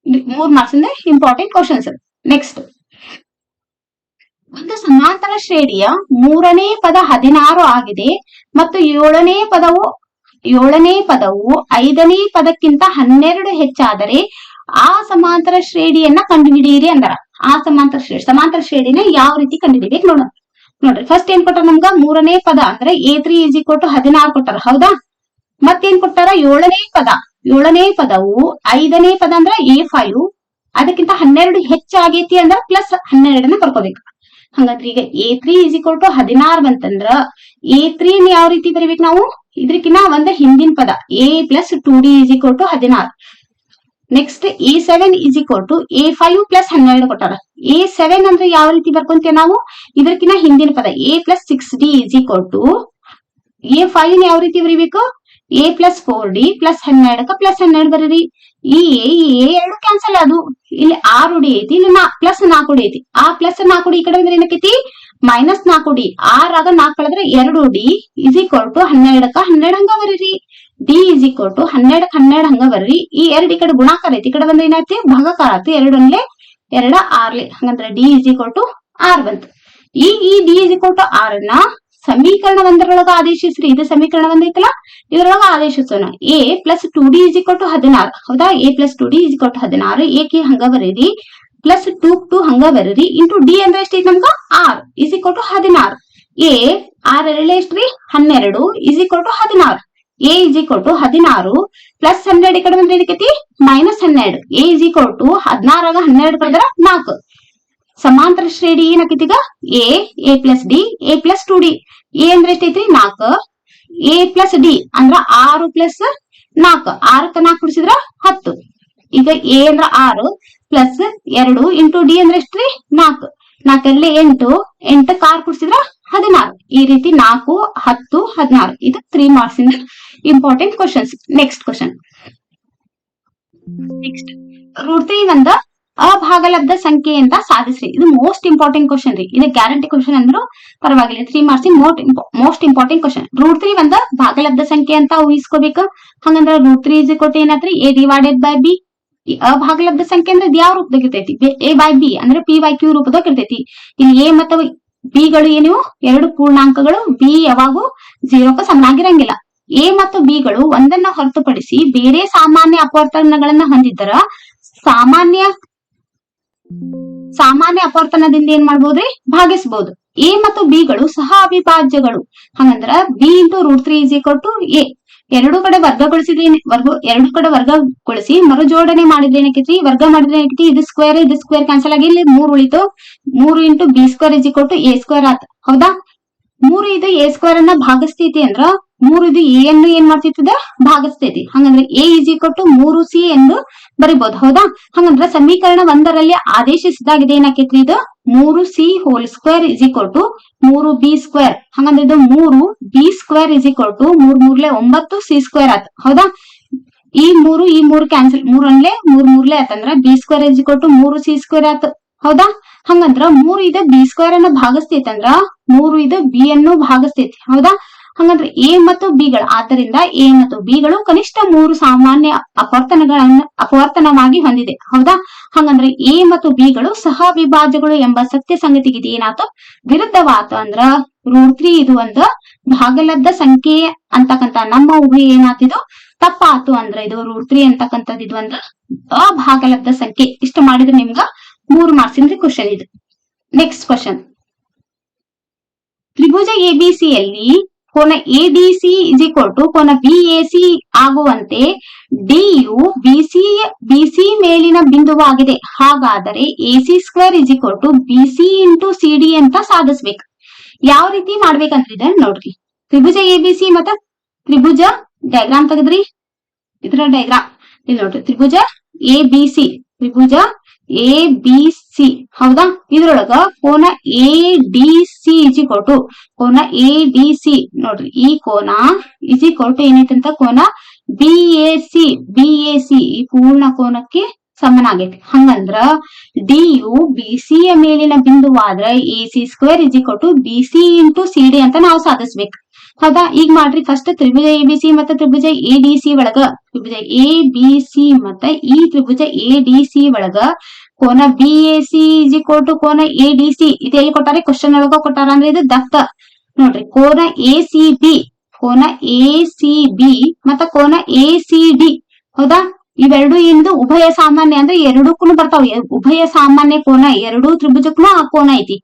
3 ಮಾರ್ಕ್ಸ್ ಇಂದ ಇಂಪಾರ್ಟೆಂಟ್ ಕ್ವಶನ್ಸ್. ನೆಕ್ಸ್ಟ್, ಒಂದು ಸಮಾಂತರ ಶ್ರೇಣಿಯ 3ನೇ ಪದ 16 ಆಗಿದೆ ಮತ್ತು 7ನೇ ಪದವು 5ನೇ ಪದಕ್ಕಿಂತ 12 ಹೆಚ್ಚಾದರೆ ಆ ಸಮಾಂತರ ಶ್ರೇಣಿಯನ್ನ ಕಂಡುಹಿಡಿಯಿರಿ ಅಂದಾರ. ಆ ಸಮಾಂತರ ಶ್ರೇಣಿನ ಯಾವ ರೀತಿ ಕಂಡುಹಿಡಿಬೇಕು ನೋಡ್ರಿ. ಫಸ್ಟ್ ಏನ್ ಕೊಟ್ಟಾರ ನಮ್ಗ 3ನೇ ಪದ ಅಂದ್ರೆ A3 = 16 ಕೊಟ್ಟಾರ. ಹೌದಾ? ಮತ್ತೇನ್ ಕೊಟ್ಟಾರ 7ನೇ ಪದವು 5ನೇ ಪದ ಅಂದ್ರ A5 ಅದಕ್ಕಿಂತ 12 ಹೆಚ್ಚಾಗೈತಿ ಅಂದ್ರ +12 ಬರ್ಕೋಬೇಕು. ಹಂಗಂದ್ರೆ ಈಗ A3 = 16 ಬಂತಂದ್ರ A3 ಯಾವ ರೀತಿ ಬರೀಬೇಕು ನಾವು, ಇದ್ರಕಿನ್ನ ಒಂದ ಹಿಂದಿನ ಪದ A + 2D = 16. Next A7 = A5 + 12 ಕೊಟ್ಟಾರ. A7 ಅಂದ್ರೆ ಯಾವ ರೀತಿ ಬರ್ಕೊಂತೀವಿ ನಾವು, ಇದ್ರಕಿನ್ನ ಹಿಂದಿನ ಪದ A + 6D = A5 ಯಾವ ರೀತಿ ಬರೀಬೇಕು A + 4D + 12 +12 ಬರೀರಿ. ಈ ಎರಡು ಕ್ಯಾನ್ಸಲ್ ಅದು. ಇಲ್ಲಿ 6D ಐತಿ, ಇಲ್ಲಿ +4D ಐತಿ. ಆ +4D ಈ ಕಡೆ ಬಂದ್ರೆ ಏನಕ್ಕೈತಿ -4D. 6 ಆಗ 4 ಕಳೆದ್ರೆ 2D = 12 ಹಂಗ ಬರೀರಿ. D = 12 ಹಂಗ ಬರ್ರಿ. ಈ 2 ಈ ಕಡೆ ಗುಣಾಕಾರ ಐತಿ, ಈ ಕಡೆ ಬಂದ್ರೆ ಏನಾಯ್ತಿ ಭಾಗಾಕಾರ ಆಯ್ತು. 2 1 2 6. ಹಂಗಂದ್ರೆ D = 6 ಬಂತು. ಈ D = 6 ಸಮೀಕರಣ 1ರೊಳಗ ಆದೇಶಿಸ್ರಿ. ಇದು ಸಮೀಕರಣ 1 ಐತಲ್ಲ, ಇದರೊಳಗ ಆದೇಶಿಸೋಣ. A + 2D = 16. ಹೌದಾ? A + 2D = 16. ಏಕೆ ಹಂಗ ಬರೀರಿ, +2 ಹಂಗ ಬರೀರಿ. ಇಂಟು D ಅಂದ್ರೆ ಎಷ್ಟೈತಿ ನಮ್ಗ 6 = 16. A 6 2 ಎಷ್ಟ್ರಿ 12 = 16. A = 16 + 12 ಈ ಕಡೆ ಬಂದ್ರೆ ಏನಕ್ಕೈತಿ -12. A = 16 ಆಗ 12 ಕಳೆದ್ರ 4. ಸಮಾಂತರ ಶ್ರೇಣಿ ಏನಾಕೈತಿ ಈಗ A + D A + 2D. A ಅಂದ್ರೆ ಎಷ್ಟೈತ್ರಿ 4, A + D ಅಂದ್ರ 6 + 4. 6ಕ್ಕೆ 4 ಕೂಡಿಸಿದ್ರ 10. ಈಗ A ಅಂದ್ರ 6 + 2 ಇಂಟು D ಅಂದ್ರೆ ಎಷ್ಟ್ರಿ 4. 4 8, 8ಕ್ಕೆ 6 ಕೂಡಿಸಿದ್ರ 16. ಈ ರೀತಿ 4, 10, 16. ಇದು 3 ಮಾರ್ಕ್ಸ್ ಇಂದ important questions. Next question. Next √3 ಒಂದ ಅಭಾಗಲಬ್ಧ ಸಂಖ್ಯೆ ಅಂತ ಸಾಧಿಸ್ರಿ. ಇದು ಮೋಸ್ಟ್ ಇಂಪಾರ್ಟೆಂಟ್ ಕ್ವಶನ್ ರೀ. ಇದು ಗ್ಯಾರಂಟಿ ಕ್ವಶನ್ ಅಂದ್ರು ಪರವಾಗಿಲ್ಲ. 3 ಮಾರ್ಕ್ಸ್ ಮೋಸ್ಟ್ ಇಂಪಾರ್ಟೆಂಟ್ ಕ್ವಶನ್. √3 ಒಂದ ಭಾಗಲಬ್ಧ ಸಂಖ್ಯೆ ಅಂತ ಊಹಿಸ್ಕೋಬೇಕು. ಹಂಗಂದ್ರ √3 = ಏನಾತ್ರಿ A/B. ಈ ಅಭಾಗಲಬ್ಧ ಸಂಖ್ಯೆ ಅಂದ್ರೆ ಯಾವ ರೂಪದಾಗ ಇರ್ತೈತಿ A/B ಅಂದ್ರೆ P/Q ರೂಪದಾಗ ಇರ್ತೈತಿ. ಇಲ್ಲಿ A ಮತ್ತು B ಗಳು ಏನು ಎರಡು ಪೂರ್ಣಾಂಕಗಳು. B ಯಾವಾಗೂ 0ಕ್ಕೆ ಸಮನಾಗಿರಂಗಿಲ್ಲ. A ಮತ್ತು B ಗಳು ಒಂದನ್ನ ಹೊರತುಪಡಿಸಿ ಬೇರೆ ಸಾಮಾನ್ಯ ಅಪವರ್ತನಗಳನ್ನ ಹೊಂದಿದ್ದರ ಸಾಮಾನ್ಯ ಅಪವರ್ತನದಿಂದ ಏನ್ ಮಾಡ್ಬೋದ್ರಿ ಭಾಗಿಸಬಹುದು. A ಮತ್ತು B ಗಳು ಸಹ ಅವಿಭಾಜ್ಯಗಳು. ಹಂಗಂದ್ರ B × √3 A. ಎರಡು ಕಡೆ ವರ್ಗಗೊಳಿಸಿ ಮರುಜೋಡಣೆ ಮಾಡಿದ್ರೆ ಏನಕ್ಕೈತಿ, ವರ್ಗ ಮಾಡಿದ್ರೆ ಏನಕ್ಕೈತಿ, ಇದು ಸ್ಕ್ವೇರ್ ಕ್ಯಾನ್ಸಲ್ ಆಗಿ ಇಲ್ಲಿ 3 ಉಳಿತು. 3 × B² = A² ಆತ. ಹೌದಾ? 3 ಇದು A² ಅನ್ನ ಭಾಗಿಸ್ತೈತಿ ಅಂದ್ರ 3 ಇದು A ಅನ್ನು ಏನ್ ಮಾಡ್ತೈತದ ಭಾಗಿಸ್ತೈತಿ. ಹಂಗಂದ್ರೆ A = 3C ಎಂದು ಬರಿಬಹುದು. ಹೌದಾ? ಹಂಗಂದ್ರ ಸಮೀಕರಣ 1ರಲ್ಲಿ ಆದೇಶಿಸಿದಾಗಿದೆ ಏನಾಕೈತ್ರಿ, ಇದು 3C² = 3B². ಹಂಗಂದ್ರೆ ಇದು 3B² = 3 × 3 = 9C² ಆತ. ಹೌದಾ? ಈ 3 ಕ್ಯಾನ್ಸಲ್, 3 1 3 ಆತಂದ್ರ B² = 3C² ಆತ. ಹೌದಾ? ಹಂಗಂದ್ರ 3 ಇದು B² ಅನ್ನ ಭಾಗಿಸ್ತೈತಂದ್ರ 3 ಇದು B ಅನ್ನು ಭಾಗಿಸ್ತೈತಿ. ಹೌದಾ? ಹಂಗಂದ್ರೆ A ಮತ್ತು B ಗಳು, ಆದ್ದರಿಂದ A ಮತ್ತು B ಗಳು ಕನಿಷ್ಠ 3 ಸಾಮಾನ್ಯ ಅಪವರ್ತನವಾಗಿ ಹೊಂದಿದೆ. ಹೌದಾ? ಹಂಗಂದ್ರೆ A ಮತ್ತು B ಗಳು ಸಹ ವಿಭಾಜ್ಯಗಳು ಎಂಬ ಸತ್ಯ ಸಂಗತಿಗೆ ಇದು ಏನಾತು ವಿರುದ್ಧವಾತ. ಅಂದ್ರ √3 ಇದು ಒಂದು ಭಾಗಲಬ್ಧ ಸಂಖ್ಯೆ ಅಂತಕ್ಕಂತ ನಮ್ಮ ಊಹೆ ಏನಾತಿದು ತಪ್ಪಾತು. ಅಂದ್ರ ಇದು √3 ಅಂತಕ್ಕಂಥದ್ದು ಇದು ಒಂದು ಅಭಾಗಲಬ್ಧ ಸಂಖ್ಯೆ. ಇಷ್ಟ ಮಾಡಿದ್ರೆ ನಿಮ್ಗ 3 ಮಾರ್ಕ್ಸ್ ಇಂದ ಕ್ವಶನ್ ಇದು. Next question. ತ್ರಿಭುಜ ABC ಯಲ್ಲಿ ಕೋನ ADC = ಕೋನ BAC ಆಗುವಂತೆ D ಯು BC ಮೇಲಿನ ಬಿಂದುವಾಗಿದೆ. ಹಾಗಾದರೆ AC² = BC × CD ಅಂತ ಸಾಧಿಸ್ಬೇಕು. ಯಾವ ರೀತಿ ಮಾಡ್ಬೇಕಂತ ಇದೆ ನೋಡ್ರಿ. ತ್ರಿಭುಜ ABC ಮತ್ತ ತ್ರಿಭುಜ ಡಯಾಗ್ರಾಮ್ ತೆಗೆದ್ರಿ. ಇದರ ಡಯಾಗ್ರಾಮ್ ಇಲ್ಲಿ ನೋಡ್ರಿ. ತ್ರಿಭುಜ ಎ ಬಿ ಸಿ ತ್ರಿಭುಜ ಎ ಬಿ ಸಿ ಹೌದಾ. ಇದ್ರೊಳಗ ಕೋನ ಎ ಡಿ ಸಿ ಕೋನ ಎ ಡಿ ಸಿ ನೋಡ್ರಿ, ಈ ಕೋನ ಏನೈತಿ ಅಂತ ಕೋನ ಬಿ ಎ ಸಿ ಈ ಪೂರ್ಣ ಕೋನಕ್ಕೆ ಸಮನಾಗೈತಿ. ಹಂಗಂದ್ರ ಡಿ ಯು ಬಿ ಸಿ ಯ ಮೇಲಿನ ಬಿಂದುವಾದ್ರ A C square B C into C D ಅಂತ ನಾವು ಸಾಧಿಸ್ಬೇಕು. ಹೌದಾ. ಈಗ ಮಾಡ್ರಿ, ಫಸ್ಟ್ ತ್ರಿಭುಜ ಎ ಬಿ ಸಿ ಮತ್ತೆ ತ್ರಿಭುಜ ಎ ಡಿ ಸಿ ಒಳಗ ತ್ರಿಭುಜ ಎ ಬಿ ಸಿ ಮತ್ತೆ ಈ ತ್ರಿಭುಜ ಎ ಡಿ ಸಿ ಒಳಗ ಕೋನ ಬಿ ಎ ಸಿ ಕೋನ ಎ ಡಿ ಸಿ ಇದು ಎಲ್ಲಿ ಕೊಟ್ಟಾರೆ, ಕ್ವಶನ್ ಒಳಗ ಕೊಟ್ಟಾರ ಅಂದ್ರೆ ಇದು ದತ್ತ ನೋಡ್ರಿ. ಕೋನ ಎ ಸಿ ಬಿ ಮತ್ತ ಕೋನ ಎ ಸಿ ಡಿ ಹೌದಾ. ಇವೆರಡು ಎಂದು ಉಭಯ ಸಾಮಾನ್ಯ ಅಂದ್ರೆ ಎರಡಕ್ಕೂ ಬರ್ತಾವ. ಉಭಯ ಸಾಮಾನ್ಯ ಕೋನ ಎರಡೂ ತ್ರಿಭುಜಕ್ಕೂ ಆ ಕೋನ ಐತಿ.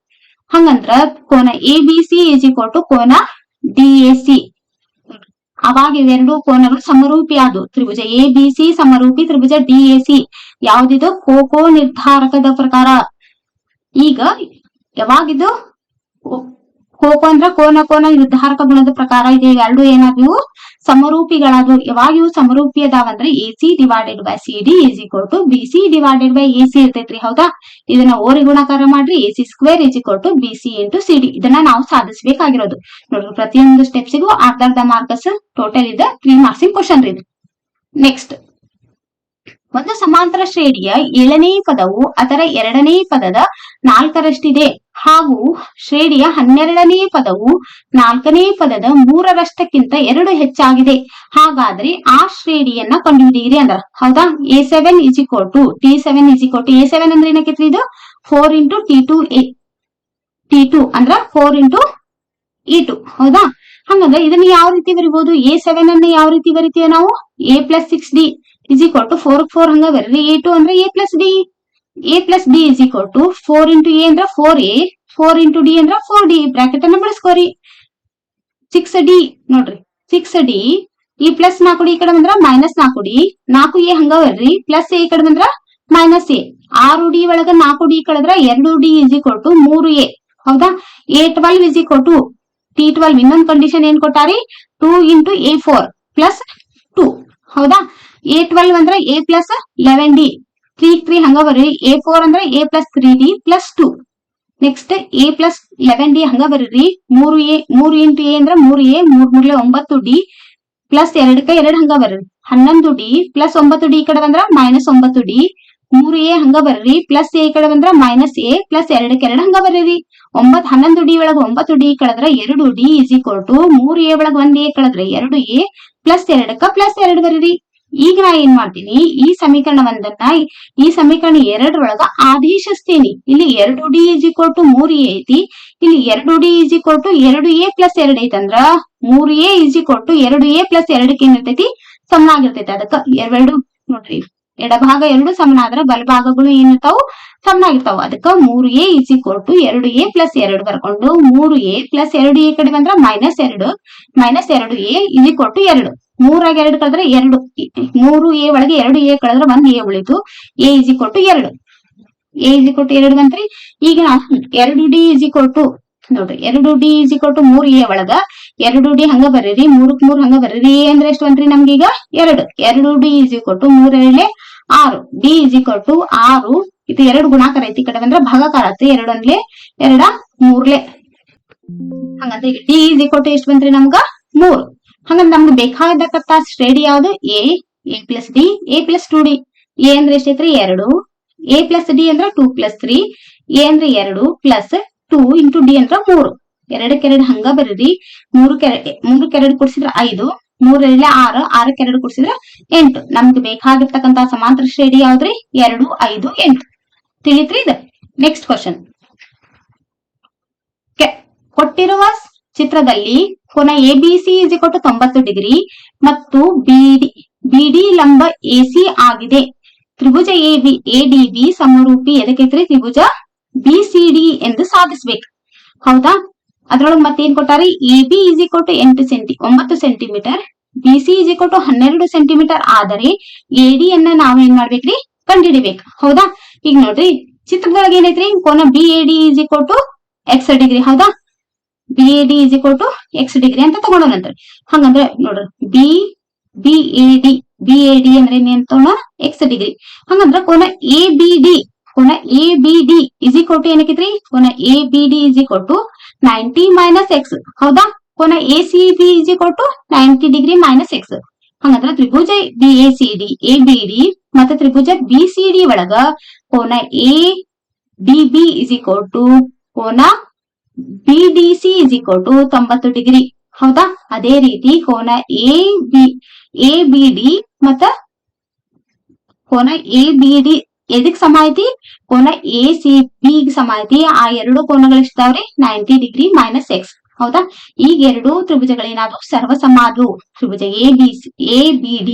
ಹಂಗಂದ್ರ ಕೋನ ಎ ಬಿ ಸಿ ಕೋನ ಡಿ ಎ ಸಿ. ಅವಾಗ ಇವೆರಡು ಕೋನಗಳು ಸಮರೂಪಿ ಆದವು. ತ್ರಿಭುಜ ಎ ಬಿ ಸಿ ಸಮರೂಪಿ ತ್ರಿಭುಜ ಡಿ ಎ ಸಿ ಯಾವ್ದಿದು, ಕೋಕೋ ನಿರ್ಧಾರಕದ ಪ್ರಕಾರ. ಈಗ ಯಾವಾಗಿದು ಕೋಕೋ ಅಂದ್ರ ಕೋನ ನಿರ್ಧಾರಕ ಗುಣದ ಪ್ರಕಾರ ಇದೆ. ಇವೆರಡು ಏನಾದ್ವು, ಸಮರೂಪಿಗಳಾದವು. ಯಾವಾಗ ಇವು ಸಮರೂಪಿ ಅದಾವಂದ್ರೆ A C divided by C D B C divided by A C ಇರ್ತೈತ್ರಿ. ಹೌದಾ. ಇದನ್ನ ಓರಿ ಗುಣಾಕಾರ ಮಾಡ್ರಿ, A C square B C into C D. ಇದನ್ನ ನಾವು ಸಾಧಿಸಬೇಕಾಗಿರೋದು ನೋಡ್ರಿ. ಪ್ರತಿಯೊಂದು ಸ್ಟೆಪ್ಸಿಗೂ ಅರ್ಧ ಮಾರ್ಕ್ಸ್ ಟೋಟಲ್ ಇದೆ. 3 ಮಾರ್ಕ್ಸಿನ ಕ್ವಶನ್ ರೀ. ನೆಕ್ಸ್ಟ್, ಒಂದು ಸಮಾಂತರ ಶ್ರೇಣಿಯ 7ನೇ ಪದವು ಅದರ 2ನೇ ಪದದ 4ರಷ್ಟಿದೆ ಹಾಗೂ ಶ್ರೇಣಿಯ 12ನೇ ಪದವು 4ನೇ ಪದದ 3ರಷ್ಟಕ್ಕಿಂತ 2 ಹೆಚ್ಚಾಗಿದೆ. ಹಾಗಾದ್ರೆ ಆ ಶ್ರೇಣಿಯನ್ನ ಕಂಡುಹಿಡಿಯಿರಿ ಅಂದ್ರ. ಹೌದಾ. A7 T7 A7 ಅಂದ್ರೆ ಏನಕ್ಕೈತ್ರಿ, ಇದು 4 ಇಂಟು T2 ಅಂದ್ರ 4 ಇಂಟು E2 ಹೌದಾ. ಹಂಗಂದ್ರೆ ಇದನ್ನ ಯಾವ ರೀತಿ ಬರಿಬಹುದು, A7 ಅನ್ನ ಯಾವ ರೀತಿ ಬರಿತೀವಿ ನಾವು, A ಪ್ಲಸ್ 6D 4 4 ಹಂಗ ಬರ್ರಿ. A2 ಅಂದ್ರೆ A plus D 4 into A ಅಂದ್ರ 4A 4 ಇಂಟು ಡಿ ಅಂದ್ರ 4D ಬ್ರಾಕೆಟ್ ಅನ್ನ ಬಳಸ್ಕೋರಿ. 6D ನೋಡ್ರಿ, 6D ಈ ಪ್ಲಸ್ 4D ಈ ಕಡೆ ಬಂದ್ರ ಮೈನಸ್ 4D 4A ಹಂಗ ಬರ್ರಿ. ಪ್ಲಸ್ ಎ ಈ ಕಡೆ ಬಂದ್ರ ಮೈನಸ್ ಎ. 6D ಒಳಗ 4D ಕಳೆದ್ರ 2D 3A ಹೌದಾ. A12 T12 ಇನ್ನೊಂದು ಕಂಡೀಷನ್ ಏನ್ ಕೊಟ್ಟಾರಿ, 2 ಇಂಟು A4 ಪ್ಲಸ್ 2 ಹೌದಾ. A12 ಅಂದ್ರ A ಪ್ಲಸ್ 11D 3 ಹಂಗ ಬರ್ರಿ. A4 ಅಂದ್ರ A plus 3D plus 2. Next A plus 11D ಹಂಗ ಬರ್ರಿ. 3 ಇಂಟು A ಅಂದ್ರ 3A 3 9D ಪ್ಲಸ್ 2ಕ್ಕೆ 2 ಹಂಗ ಬರ್ರಿ. 11D ಪ್ಲಸ್ 9D ಈ ಕಡೆ ಬಂದ್ರ ಮೈನಸ್ 9D 3A ಹಂಗ ಬರ್ರಿ. ಪ್ಲಸ್ ಎ ಈ ಕಡೆ ಬಂದ್ರ ಮೈನಸ್ ಎ ಪ್ಲಸ್ 2ಕ್ಕೆ 2 ಹಂಗ ಬರ್ರಿ. 11D ಒಳಗ 9D ಕಳೆದ್ರ 2D 3A ಒಳಗ 1A ಕಳೆದ್ರ 2A ಪ್ಲಸ್ 2ಕ್ಕ ಪ್ಲಸ್ 2 ಬರ್ರಿ. ಈಗ ನಾ ಏನ್ ಮಾಡ್ತೀನಿ, ಈ ಸಮೀಕರಣ 1ನ್ನ ಈ ಸಮೀಕರಣ 2ರೊಳಗ ಆದೇಶಿಸ್ತೀನಿ. ಇಲ್ಲಿ 2D 3A ಐತಿ, ಇಲ್ಲಿ 2D 2A plus 2 ಐತಂದ್ರ 3A 2A plus 2ಕ್ಕೆ ಏನಿರ್ತೈತಿ, ಸಮನಾಗಿರ್ತೈತಿ. ಅದಕ್ಕ ಎರಡು ನೋಡ್ರಿ, ಎಡಭಾಗ 2 ಸಮನಾದ್ರ ಬಲಭಾಗಗಳು ಏನಿರ್ತಾವು, ಸಮನಾಗಿರ್ತಾವ. ಅದಕ್ಕ 3A 2A ಪ್ಲಸ್ 2 ಬರ್ಕೊಂಡು 3A ಪ್ಲಸ್ 2A ಕಡೆ ಬಂದ್ರ ಮೈನಸ್ 2 2A 2. 3 2 ಕಳೆದ್ರೆ 2. 3A ಒಳಗೆ 2A ಕಳೆದ್ರೆ 1A ಉಳಿತು. A 2. A 2 ಬಂತ್ರಿ. ಈಗ ನಾವು 2D ನೋಡ್ರಿ, 2D 3A ಒಳಗ 2D ಹಂಗ ಬರ್ರಿ. 3ಕ್ಕೆ 3 ಹಂಗ ಬರ್ರಿ. A ಅಂದ್ರೆ ಎಷ್ಟು ಬಂತ್ರಿ ನಮ್ಗೀಗ 2. 2D 3 6 D 6. ಇದು 2 ಗುಣಾಕಾರ ಐತಿ. ಈ ಕಡೆ ಬಂದ್ರೆ ಭಾಗಾಕಾರ ಆಯ್ತು. 2 1 2 3 ಹಂಗಂತ ಈಗ D ಎಷ್ಟು ಬಂತ್ರಿ ನಮ್ಗ 3. ಹಂಗಂದ್ರೆ ನಮ್ಗೆ ಬೇಕಾದಕ್ಕಂತ ಶ್ರೇಣಿ ಯಾವ್ದು, A plus D A plus 2D. A ಅಂದ್ರೆ ಎಷ್ಟೈತ್ರಿ 2. A ಪ್ಲಸ್ D ಅಂದ್ರ 2 ಪ್ಲಸ್ 3. A ಅಂದ್ರೆ 2 ಪ್ಲಸ್ 2 ಇಂಟು D ಅಂದ್ರ 3. 2ಕ್ಕೆ 2 ಹಂಗ ಬರ್ರಿ. 3ಕ್ಕೆ 2 ಕೊಡ್ಸಿದ್ರ 5. 3 6 6ಕ್ಕೆ 2 ಕೊಡ್ಸಿದ್ರ 8. ನಮ್ಗೆ ಬೇಕಾಗಿರ್ತಕ್ಕಂತ ಸಮಾಂತರ ಶ್ರೇಣಿ ಯಾವ್ದ್ರಿ 2 5 8. ತಿಳಿತ್ರಿ ಇದು. ನೆಕ್ಸ್ಟ್ ಕ್ವಶನ್, ಕೊಟ್ಟಿರುವ ಚಿತ್ರದಲ್ಲಿ ಕೋನ ಎಬಿಸಿ 90 ಡಿಗ್ರಿ ಮತ್ತು ಬಿಡಿ ಲಂಬ ಎಸಿ ಆಗಿದೆ. ತ್ರಿಭುಜ ಎಡಿಬಿ ಸಮರೂಪಿ ಎದಕ್ಕೈತ್ರಿ, ತ್ರಿಭುಜ ಬಿಸಿಡಿ ಎಂದು ಸಾಧಿಸಬೇಕು. ಹೌದಾ. ಅದ್ರೊಳಗೆ ಮತ್ತೇನ್ ಕೊಟ್ಟಾರಿ, ಎಬಿ 9 ಸೆಂಟಿಮೀಟರ್ ಬಿಸಿ 12 ಸೆಂಟಿಮೀಟರ್ ಆದರೆ ಎಡಿ ಅನ್ನ ನಾವ್ ಏನ್ ಮಾಡ್ಬೇಕ್ರಿ, ಕಂಡುಹಿಡಿಬೇಕು. ಹೌದಾ. ಈಗ ನೋಡ್ರಿ, ಚಿತ್ರದೊಳಗೆ ಏನೈತ್ರಿ, ಕೋನ ಬಿಎಡಿ ಎಕ್ಸ್ ಡಿಗ್ರಿ. ಹೌದಾ. ಬಿಎಡಿ ಎಕ್ಸ್ ಡಿಗ್ರಿ ಅಂತ ತಗೊಂಡೋನಂತ. ಹಂಗಂದ್ರೆ ನೋಡ್ರಿ, BAD BAD ಅಂದ್ರೆ ಏನ್ ತೋಣ ಎಕ್ಸ್ ಡಿಗ್ರಿ. ಹಂಗಂದ್ರ ಕೋನ ABD ಕೋನ ABD ಇಸ್ ಈಕ್ವಲ್ ಟು ಏನಕ್ಕಿತ್ರಿ ಕೋನ ABD is equal to 90 minus x. ಹೌದಾ? ಕೋನ ACB is equal to 90 degree minus x. ಹಂಗಂದ್ರ ತ್ರಿಭುಜ BACD ABD ಮತ್ತೆ ತ್ರಿಭುಜ BCD ಒಳಗ ಕೋನ ADB ಇಸ್ ಈಕ್ವಲ್ ಟು ಕೋನ BDC is equal to 90 degree. ಹೌದಾ? ಅದೇ ರೀತಿ ಕೋನ ABD ಮತ್ತ ಕೋನ ABD ಎದಕ್ ಸಮ ಐತಿ ಕೋನ ACB ಸಮ ಐತಿ. ಆ ಎರಡು ಕೋನಗಳು ಎಷ್ಟಾವ್ರಿ 90 ಡಿಗ್ರಿ ಮೈನಸ್ ಎಕ್ಸ್. ಹೌದಾ? ಈಗ ಎರಡು ತ್ರಿಭುಜಗಳೇನಾದ್ರು ಸರ್ವಸಮ ಆದ್ವು. ತ್ರಿಭುಜ ABD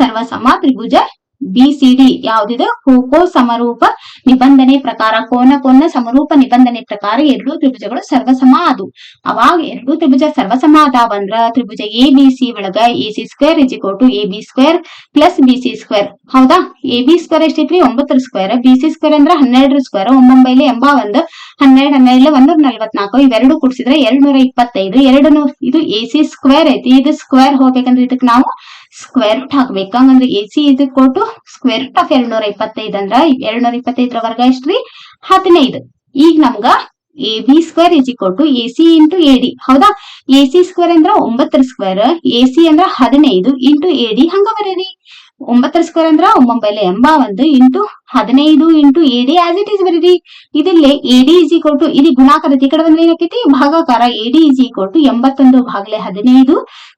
ಸರ್ವಸಮ ತ್ರಿಭುಜ BCD ಯಾವ್ದಿದೆ ಹೂಕೋ ಸಮರೂಪ ನಿಬಂಧನೆ ಪ್ರಕಾರ ಕೋನ ಸಮರೂಪ ನಿಬಂಧನೆ ಪ್ರಕಾರ ಎರಡು ತ್ರಿಭುಜಗಳು ಸರ್ವಸಮ ಆದವು. ಅವಾಗ ಎರಡು ತ್ರಿಭುಜ ಸರ್ವಸಮ ಆದಾವಂದ್ರ ತ್ರಿಭುಜ ABC ಒಳಗ AC square is equal to AB square plus BC square. ಹೌದಾ? AB ಸ್ಕ್ವೇರ್ ಎಷ್ಟೈತ್ರಿ 9 ಸ್ಕ್ವೇರ್, BC ಸ್ಕ್ವೇರ್ ಅಂದ್ರ 12 ಸ್ಕ್ವೇರ್, 9 81, 12 12 144 ಇವೆರಡು ಕೂಡಿಸಿದ್ರೆ 225. ಎರಡನ್ನು ಇದು AC ಸ್ಕ್ವೇರ್ ಐತಿ. ಇದು ಸ್ಕ್ವೇರ್ ಹೋಗ್ಬೇಕಂದ್ರೆ ಇದಕ್ ನಾವು ಸ್ಕ್ವೇರ್ ರೂಟ್ ಹಾಕ್ಬೇಕು. ಹಂಗಂದ್ರೆ AC is equal to square root of 225 ಅಂದ್ರ 225 ವರ್ಗ ಎಷ್ಟ್ರಿ 15. ಈಗ ನಮ್ಗ AB square is equal to AC into AD. ಹೌದಾ? AC ಸ್ಕ್ವೇರ್ ಅಂದ್ರ 9 ಸ್ಕ್ವೇರ್, AC ಅಂದ್ರ 15 ಇಂಟು AD. ಹಂಗ ಬರೀರಿ 9 ಸ್ಕ್ವೇರ್ ಅಂದ್ರ 981 into 15 into AD as it is ಬರೀರಿ. ಇದಿಲ್ಲಿ AD ಇಸ್ ಈಕ್ವಲ್ ಟು ಇದು ಗುಣಾಕಾರ ಈ ಕಡೆ ಬಂದ್ರೆ ಏನಾಕೈತಿ ಭಾಗಾಕಾರ. AD ಇಸ್ ಈಕ್ವಲ್ ಟು 81 ಭಾಗಲೆ 15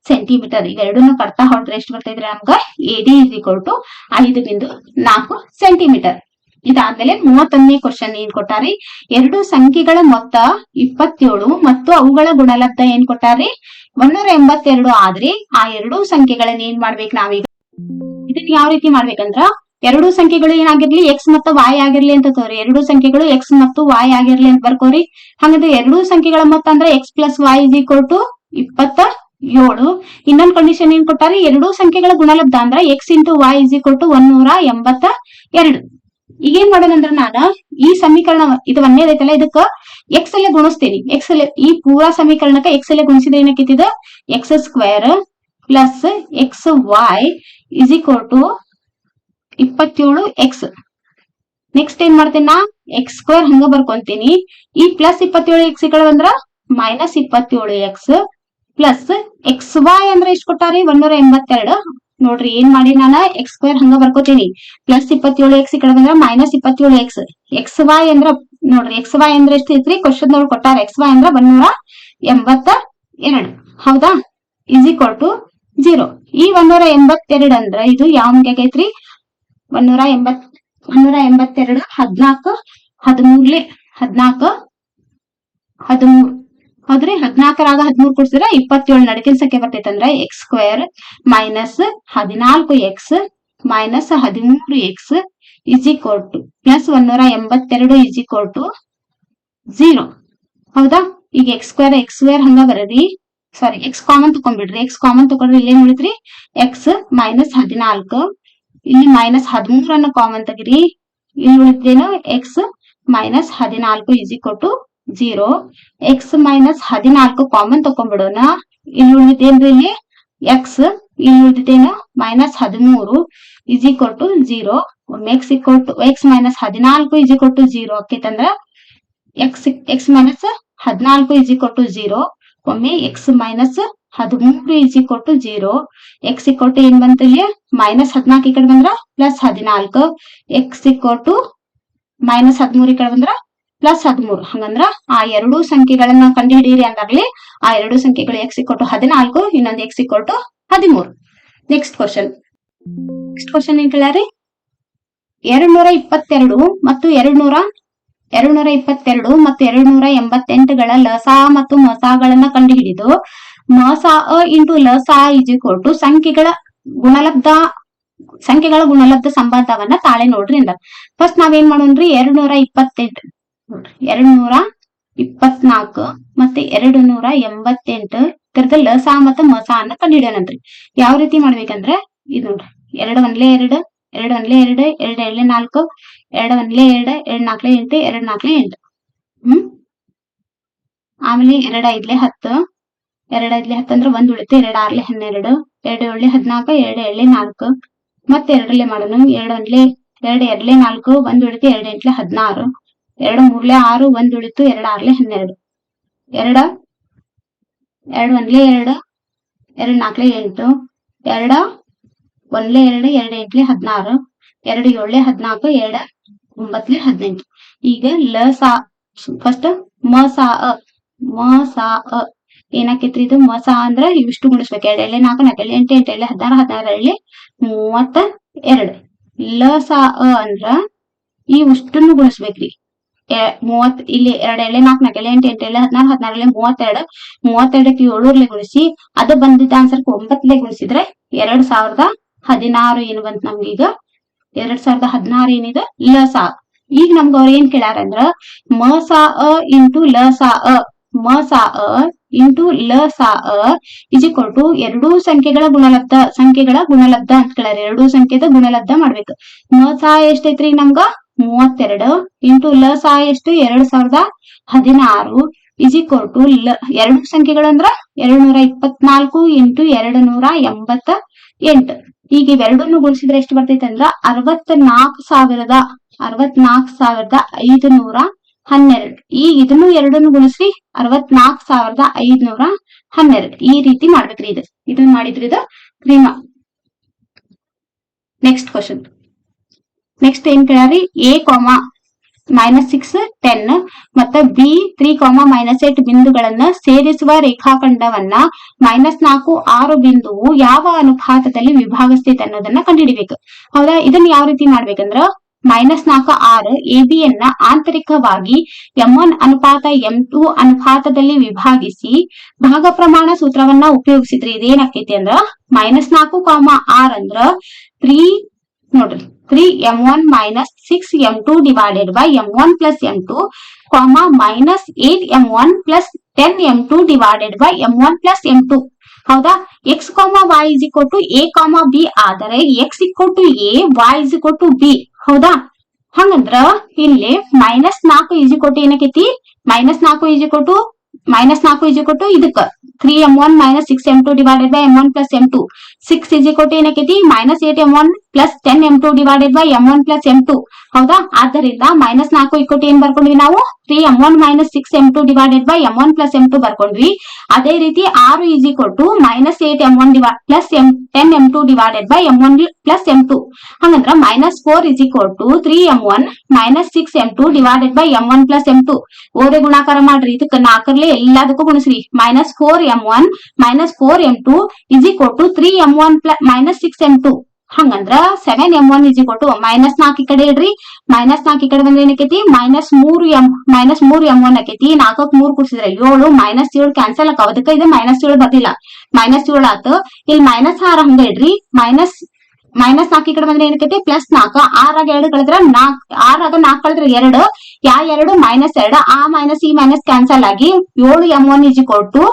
ಸೆಂಟಿಮೀಟರ್. ಇವೆರಡನ್ನು ಕಟ್ತಾ ಹೊರಟ್ರೆ ಎಷ್ಟು ಬರ್ತೈತ್ರಿ ನಮ್ಗ AD is equal to 5.4 centimetre. ಇದಾದ್ಮೇಲೆ 31ನೇ ಕ್ವಶನ್ ಏನ್ ಕೊಟ್ಟಾರಿ ಎರಡು ಸಂಖ್ಯೆಗಳ ಮೊತ್ತ 27 ಮತ್ತು ಅವುಗಳ ಗುಣಲಬ್ಧ ಏನ್ ಕೊಟ್ಟಾರಿ 182 ಆದ್ರಿ ಆ ಎರಡು ಸಂಖ್ಯೆಗಳನ್ನ ಏನ್ ಮಾಡ್ಬೇಕು ನಾವೀಗ ಇದನ್ನ ಯಾವ ರೀತಿ ಮಾಡ್ಬೇಕಂದ್ರ ಎರಡು ಸಂಖ್ಯೆಗಳು ಏನಾಗಿರ್ಲಿ ಎಕ್ಸ್ ಮತ್ತು ವಾಯ್ ಆಗಿರ್ಲಿ ಅಂತ ತೋರಿ. ಎರಡು ಸಂಖ್ಯೆಗಳು ಎಕ್ಸ್ ಮತ್ತು ವಾಯ್ ಆಗಿರ್ಲಿ ಅಂತ ಬರ್ಕೋರಿ. ಹಂಗಂದ್ರೆ ಎರಡು ಸಂಖ್ಯೆಗಳ ಮೊತ್ತ ಅಂದ್ರೆ x plus y is equal to 27. ಇನ್ನೊಂದು ಕಂಡೀಷನ್ ಏನ್ ಕೊಟ್ಟಾರಿ ಎರಡು ಸಂಖ್ಯೆಗಳ ಗುಣಲಬ್ಧ ಅಂದ್ರ x into y is equal to 182. ಈಗೇನ್ ಮಾಡೋದಂದ್ರ ನಾನು ಈ ಸಮೀಕರಣ ಇದು ಒಂದೇದೈತಲ್ಲ ಇದಕ್ಕ ಎಕ್ಸ್ ಅಲ್ಲೇ ಗುಣಿಸ್ತೀನಿ. ಎಕ್ಸ್ ಅಲ್ಲೇ ಈ ಪೂರಾ ಸಮೀಕರಣಕ್ಕೆ ಎಕ್ಸ್ ಅಲ್ಲೇ ಗುಣಿಸಿದ್ರೆ ಏನಕ್ಕಿದ X square plus X Y is equal to 27x. Next ಏನ್ ಮಾಡ್ತೀನಿ ನಾ ಎಕ್ಸ್ ಸ್ಕ್ವೇರ್ ಹಂಗ ಬರ್ಕೊಂತೀನಿ. ಈ ಪ್ಲಸ್ 27x ಈ ಕಡೆ ಬಂದ್ರ minus 27x plus X Y ಅಂದ್ರೆ ಎಷ್ಟು ಕೊಟ್ಟಾರಿ 182. ನೋಡ್ರಿ ಏನ್ ಮಾಡಿ ನಾನು ಎಕ್ಸ್ ಸ್ಕ್ವೇರ್ ಹಂಗ ಬರ್ಕೋತೀನಿ. ಪ್ಲಸ್ 27x ಈ ಕಡೆ ಬಂದ್ರ ಮೈನಸ್ 27x. ಎಕ್ಸ್ ವಾಯ್ ಅಂದ್ರ ನೋಡ್ರಿ ಎಕ್ಸ್ ವಾಯ್ ಅಂದ್ರೆ ಎಷ್ಟು ಐತ್ರಿ ಕ್ವಶನ್ ದೊಳಗ ಕೊಟ್ಟಾರ. ಎಕ್ಸ್ ವಾಯ್ ಅಂದ್ರ 182. ಹೌದಾ? Is equal to 0. ಈ 182 ಅಂದ್ರ ಇದು ಯಾವ ಅಂಕೆಗೆ ಐತ್ರಿ 182 14 13 ಹೌದ್ರಿ 14ರಾಗ 13 ಕೊಡ್ಸಿದ್ರ 27 ನಡಕಿನ ಸಂಖ್ಯೆ ಬರ್ತೈತಂದ್ರ X square minus 14x minus 13x is equal to plus 182 is equal to 0. ಹೌದಾ? ಈಗ ಎಕ್ಸ್ ಸ್ಕ್ವೇರ್ ಹಂಗ ಬರೀರಿ. ಸಾರಿ ಎಕ್ಸ್ ಕಾಮನ್ ತಕೊಂಡ್ಬಿಡ್ರಿ. ಎಕ್ಸ್ ಕಾಮನ್ ತಕೊಂಡ್ರೆ ಇಲ್ಲೇನ್ ಉಳಿತ್ರಿ ಎಕ್ಸ್ ಮೈನಸ್ 14 ಇಲ್ಲಿ ಮೈನಸ್ 13 ಕಾಮನ್ ತೆಗಿರಿ. ಇಲ್ಲಿ ಉಳಿತೇನು X minus 14 is equal to 0. X minus 14 common ತಕೊಂಡ್ಬಿಡೋಣ. ಇಲ್ಲಿ ಉಳಿತೇನ್ರಿ ಇಲ್ಲಿ ಎಕ್ಸ್ ಇಲ್ಲಿ ಉಳಿತೇನು minus 13 is equal to 0. X minus 14 is equal to 0 ಆಕೈತಂದ್ರ X minus 14 is equal to 0. ಒಮ್ಮೆ X minus 13 is equal to 0. X equal to ಏನ್ ಬಂತ ಇಲ್ಲಿ ಮೈನಸ್ 14 ಈ ಕಡೆ ಬಂದ್ರ plus 14. X equal to minus 13 ಈ ಕಡೆ ಬಂದ್ರ ಪ್ಲಸ್ 13. ಹಂಗಂದ್ರ ಆ ಎರಡು ಸಂಖ್ಯೆಗಳನ್ನ ಕಂಡು ಹಿಡಿಯಿರಿ ಅಂದಾಗ್ಲಿ ಆ ಎರಡು ಸಂಖ್ಯೆಗಳು ಎಕ್ಸ್ ಈಕ್ವಲ್ ಟು 14 ಇನ್ನೊಂದು x equal to 13. Next question ಏನ್ ಕೇಳ್ಯಾರಿ 222 ಮತ್ತು 222 ಮತ್ತು 288ಗಳ ಲಸಾ ಮತ್ತು ಮಸಾಗಳನ್ನ ಕಂಡುಹಿಡಿದು ಮಸಾ ಇಂಟು ಲಸಾ ಇಸ್ ಈಕ್ವಲ್ ಟು ಸಂಖ್ಯೆಗಳ ಗುಣಲಬ್ಧ ಸಂಬಂಧವನ್ನ ತಾಳೆ ನೋಡ್ರಿ ಅಂದ. ಫಸ್ಟ್ ನಾವೇನ್ ಮಾಡೋಣ್ರಿ 228 ನೋಡ್ರಿ 224 ಮತ್ತೆ 288 ಇದರದ ಲಸಾ ಮತ್ತು ಮಸಾ ಅನ್ನ ಕಂಡುಹಿಡಿಯೋಣಂತ್ರಿ. ಯಾವ ರೀತಿ ಮಾಡ್ಬೇಕಂದ್ರೆ ಇದು ನೋಡ್ರಿ 2 1 2 2 1 2 2 2 4 2 1 2 2 4 8 2 4 8 ಆಮೇಲೆ 2 5 10 2 5 10 ಅಂದ್ರೆ 1 ಉಳಿತು 2 6 12 2 ಏಳ್ಲೆ 14, 2 ಏಳ್ಲೆ 4, ಮತ್ತೆ 2 ಮಾಡೋಣ. 2 ಎರಡ್ಲೆ 4, 1 ಉಳಿತು 2 ಎಂಟ್ಲೆ 16, 2 ಮೂರ್ಲೆ 6, 1 ಉಳಿತು 2 ಆರ್ಲೆ 12, 2 1 2, 2 4 8, 2 1 2, 2 ಎಂಟ್ಲೆ 16, 2 7 14, 2 9 18. ಈಗ ಫಸ್ಟ್ ಮ ಸಾ ಅ ಏನಾಕೈತ್ರಿ ಇದು? ಮ ಸಾ ಅಂದ್ರ ಇವಿಷ್ಟು ಗುಣಿಸ್ಬೇಕು. 2 ಎಳ್ಳೆ 4, 4 ಎಳ್ಳೆ 8, 8 ಎಳ್ಳೆ 16, 16 ಎಳ್ಳೆ 32. ಲ ಸಾ ಅ ಅಂದ್ರ ಇವಿಷ್ಟನ್ನು ಗುಣಿಸ್ಬೇಕ್ರಿ. 30 ಇಲ್ಲಿ 2 ಎಳ್ಳೆ 4, 4 ಎಳ್ಳೆ 8, 8 ಎಳ್ಳೆ 16, 16 ಎಳ್ಳೆ 32, 32ಕ್ಕೆ 7 ಗುಣಿಸಿ ಅದು ಬಂದಿದ್ದ ಆನ್ಸರ್ 9 ಗುಣಿಸಿದ್ರೆ 2016 ಏನು ಬಂತ ನಮ್ಗೀಗ? 2016 ಏನಿದೆ? ಲ ಸಾ. ಈಗ ನಮ್ಗ ಅವ್ರ ಏನ್ ಕೇಳ್ಯಾರಂದ್ರ ಮ ಸಾ ಅ ಇಂಟು ಲ ಸಾ ಅ, ಮ ಸಾ ಅ ಇಂಟು ಲ ಸಾ ಅ ಇಸ್ ಈಕ್ವಲ್ ಟು ಎರಡೂ ಸಂಖ್ಯೆಗಳ ಗುಣಲಬ್ಧ ಅಂತ ಕೇಳ್ಯಾರ. ಎರಡೂ ಸಂಖ್ಯೆದ ಗುಣಲಬ್ಧ ಮಾಡ್ಬೇಕು. ಮ ಸಾ ಎಷ್ಟೈತ್ರಿ ನಮ್ಗ? 32 ಇಂಟು ಲ ಸಾ ಎಷ್ಟು? 2016 ಇಸ್ ಈಕ್ವಲ್ ಟು ಎರಡು ಸಂಖ್ಯೆಗಳಂದ್ರ 224 ಇಂಟು 288. ಈಗ ಇವೆರಡನ್ನು ಗುಣಿಸಿದ್ರೆ ಎಷ್ಟು ಬರ್ತೈತೆ ಅಂದ್ರ 64,512. ಈಗ ಇದನ್ನು ಎರಡನ್ನು ಗುಣಿಸ್ರಿ 64,512. ಈ ರೀತಿ ಮಾಡ್ಬೇಕ್ರಿ. ಇದನ್ನ ಮಾಡಿದ್ರಿ ಇದು ಕ್ರೀಮ. Next question. ನೆಕ್ಸ್ಟ್ ಏನ್ ಕೇಳ್ಯಾರಿ? a, -6, 10 ಮತ್ತ b 3, -8 ಬಿಂದುಗಳನ್ನ ಸೇರಿಸುವ ರೇಖಾಖಂಡವನ್ನ -4, 6 ಬಿಂದುವು ಯಾವ ಅನುಪಾತದಲ್ಲಿ ವಿಭಾಗಿಸ್ತೈತೆ ಅನ್ನೋದನ್ನ ಕಂಡುಹಿಡಿಬೇಕು. ಹೌದಾ? ಇದನ್ನ ಯಾವ ರೀತಿ ಮಾಡ್ಬೇಕಂದ್ರ -4, 6 ಎಬಿಯನ್ನ ಆಂತರಿಕವಾಗಿ m1 ಅನುಪಾತ m2 ಅನುಪಾತದಲ್ಲಿ ವಿಭಾಗಿಸಿ ಭಾಗ ಪ್ರಮಾಣ ಸೂತ್ರವನ್ನ ಉಪಯೋಗಿಸಿದ್ರಿ ಇದೇನಾಕೈತಿ ಅಂದ್ರ -4, 6 ಅಂದ್ರ 3 ನೋಡ್ರಿ 3m1 - 6m2 divided by m1 plus m2, -8m1 plus 10m2 divided by m1 plus m2. ಹೌದಾ? x, y is equal to a, b ಆದರೆ x equal to a, y is equal to b. ಹೌದಾ? ಹಂಗಂದ್ರ ಇಲ್ಲಿ -4 ಇಸ್ ಈಕ್ವಲ್ ಟು ಏನಕೈತಿ? -4 ಇಸ್ ಈಕ್ವಲ್ ಟು ಇದಕ್ಕ 3m1 - 6m2 divided by m1 plus m2. 6 is equal to ಏನಕೈತಿ? -8m1 plus 10m2 divided by m1 plus m2. ಹೌದಾ? ಆದ್ದರಿಂದ -4 ಈಕ್ವಲ್ ಟು ಏನ್ ಬರ್ಕೊಂಡ್ವಿ ನಾವು? 3m1 - 6m2 divided by m1 plus m2 ಬರ್ಕೊಂಡ್ವಿ. ಅದೇ ರೀತಿ 6 is equal to -8m1 plus 10m2 divided by m1 plus m2. ಹಂಗಂದ್ರ -4 is equal to 3m1 - 6m2 divided by m1 plus m2. ಓರೆ ಗುಣಾಕಾರ ಮಾಡ್ರಿ. ಇದಕ್ಕ 4 ಎಲ್ಲದಕ್ಕೂ ಗುಣಿಸ್ರಿ. -4m1 - 4m2 is equal to 3m1 - 6m2. ಹಂಗಂದ್ರ 7m1 ಇಸ್ ಈಕ್ವಲ್ ಟು -4 ಈ ಕಡೆ ಇಡ್ರಿ. -4 ಈ ಕಡೆ ಬಂದ್ರೆ ಏನಕೈತಿ? -3m1 ಆಕೈತಿ. 4ಕ್ಕೆ 3 ಕೂಡಿಸಿದ್ರೆ 7, -7 ಕ್ಯಾನ್ಸಲ್ ಆಕಾವ. ಅದಕ್ಕ ಇದು -7 ಬರ್ಲಿಲ್ಲ. -7 ಆತು. ಇಲ್ಲಿ -6 ಹಂಗ ಇಡ್ರಿ. -4 ಈ ಕಡೆ ಬಂದ್ರೆ ಏನಕೈತಿ? +4. 6 2 ಕಳೆದ್ರ 4, 6 4 ಕಳೆದ್ರೆ 2, -2 -2. ಆ ಮೈನಸ್ ಈ ಮೈನಸ್ ಕ್ಯಾನ್ಸಲ್ ಆಗಿ 7m1 is equal to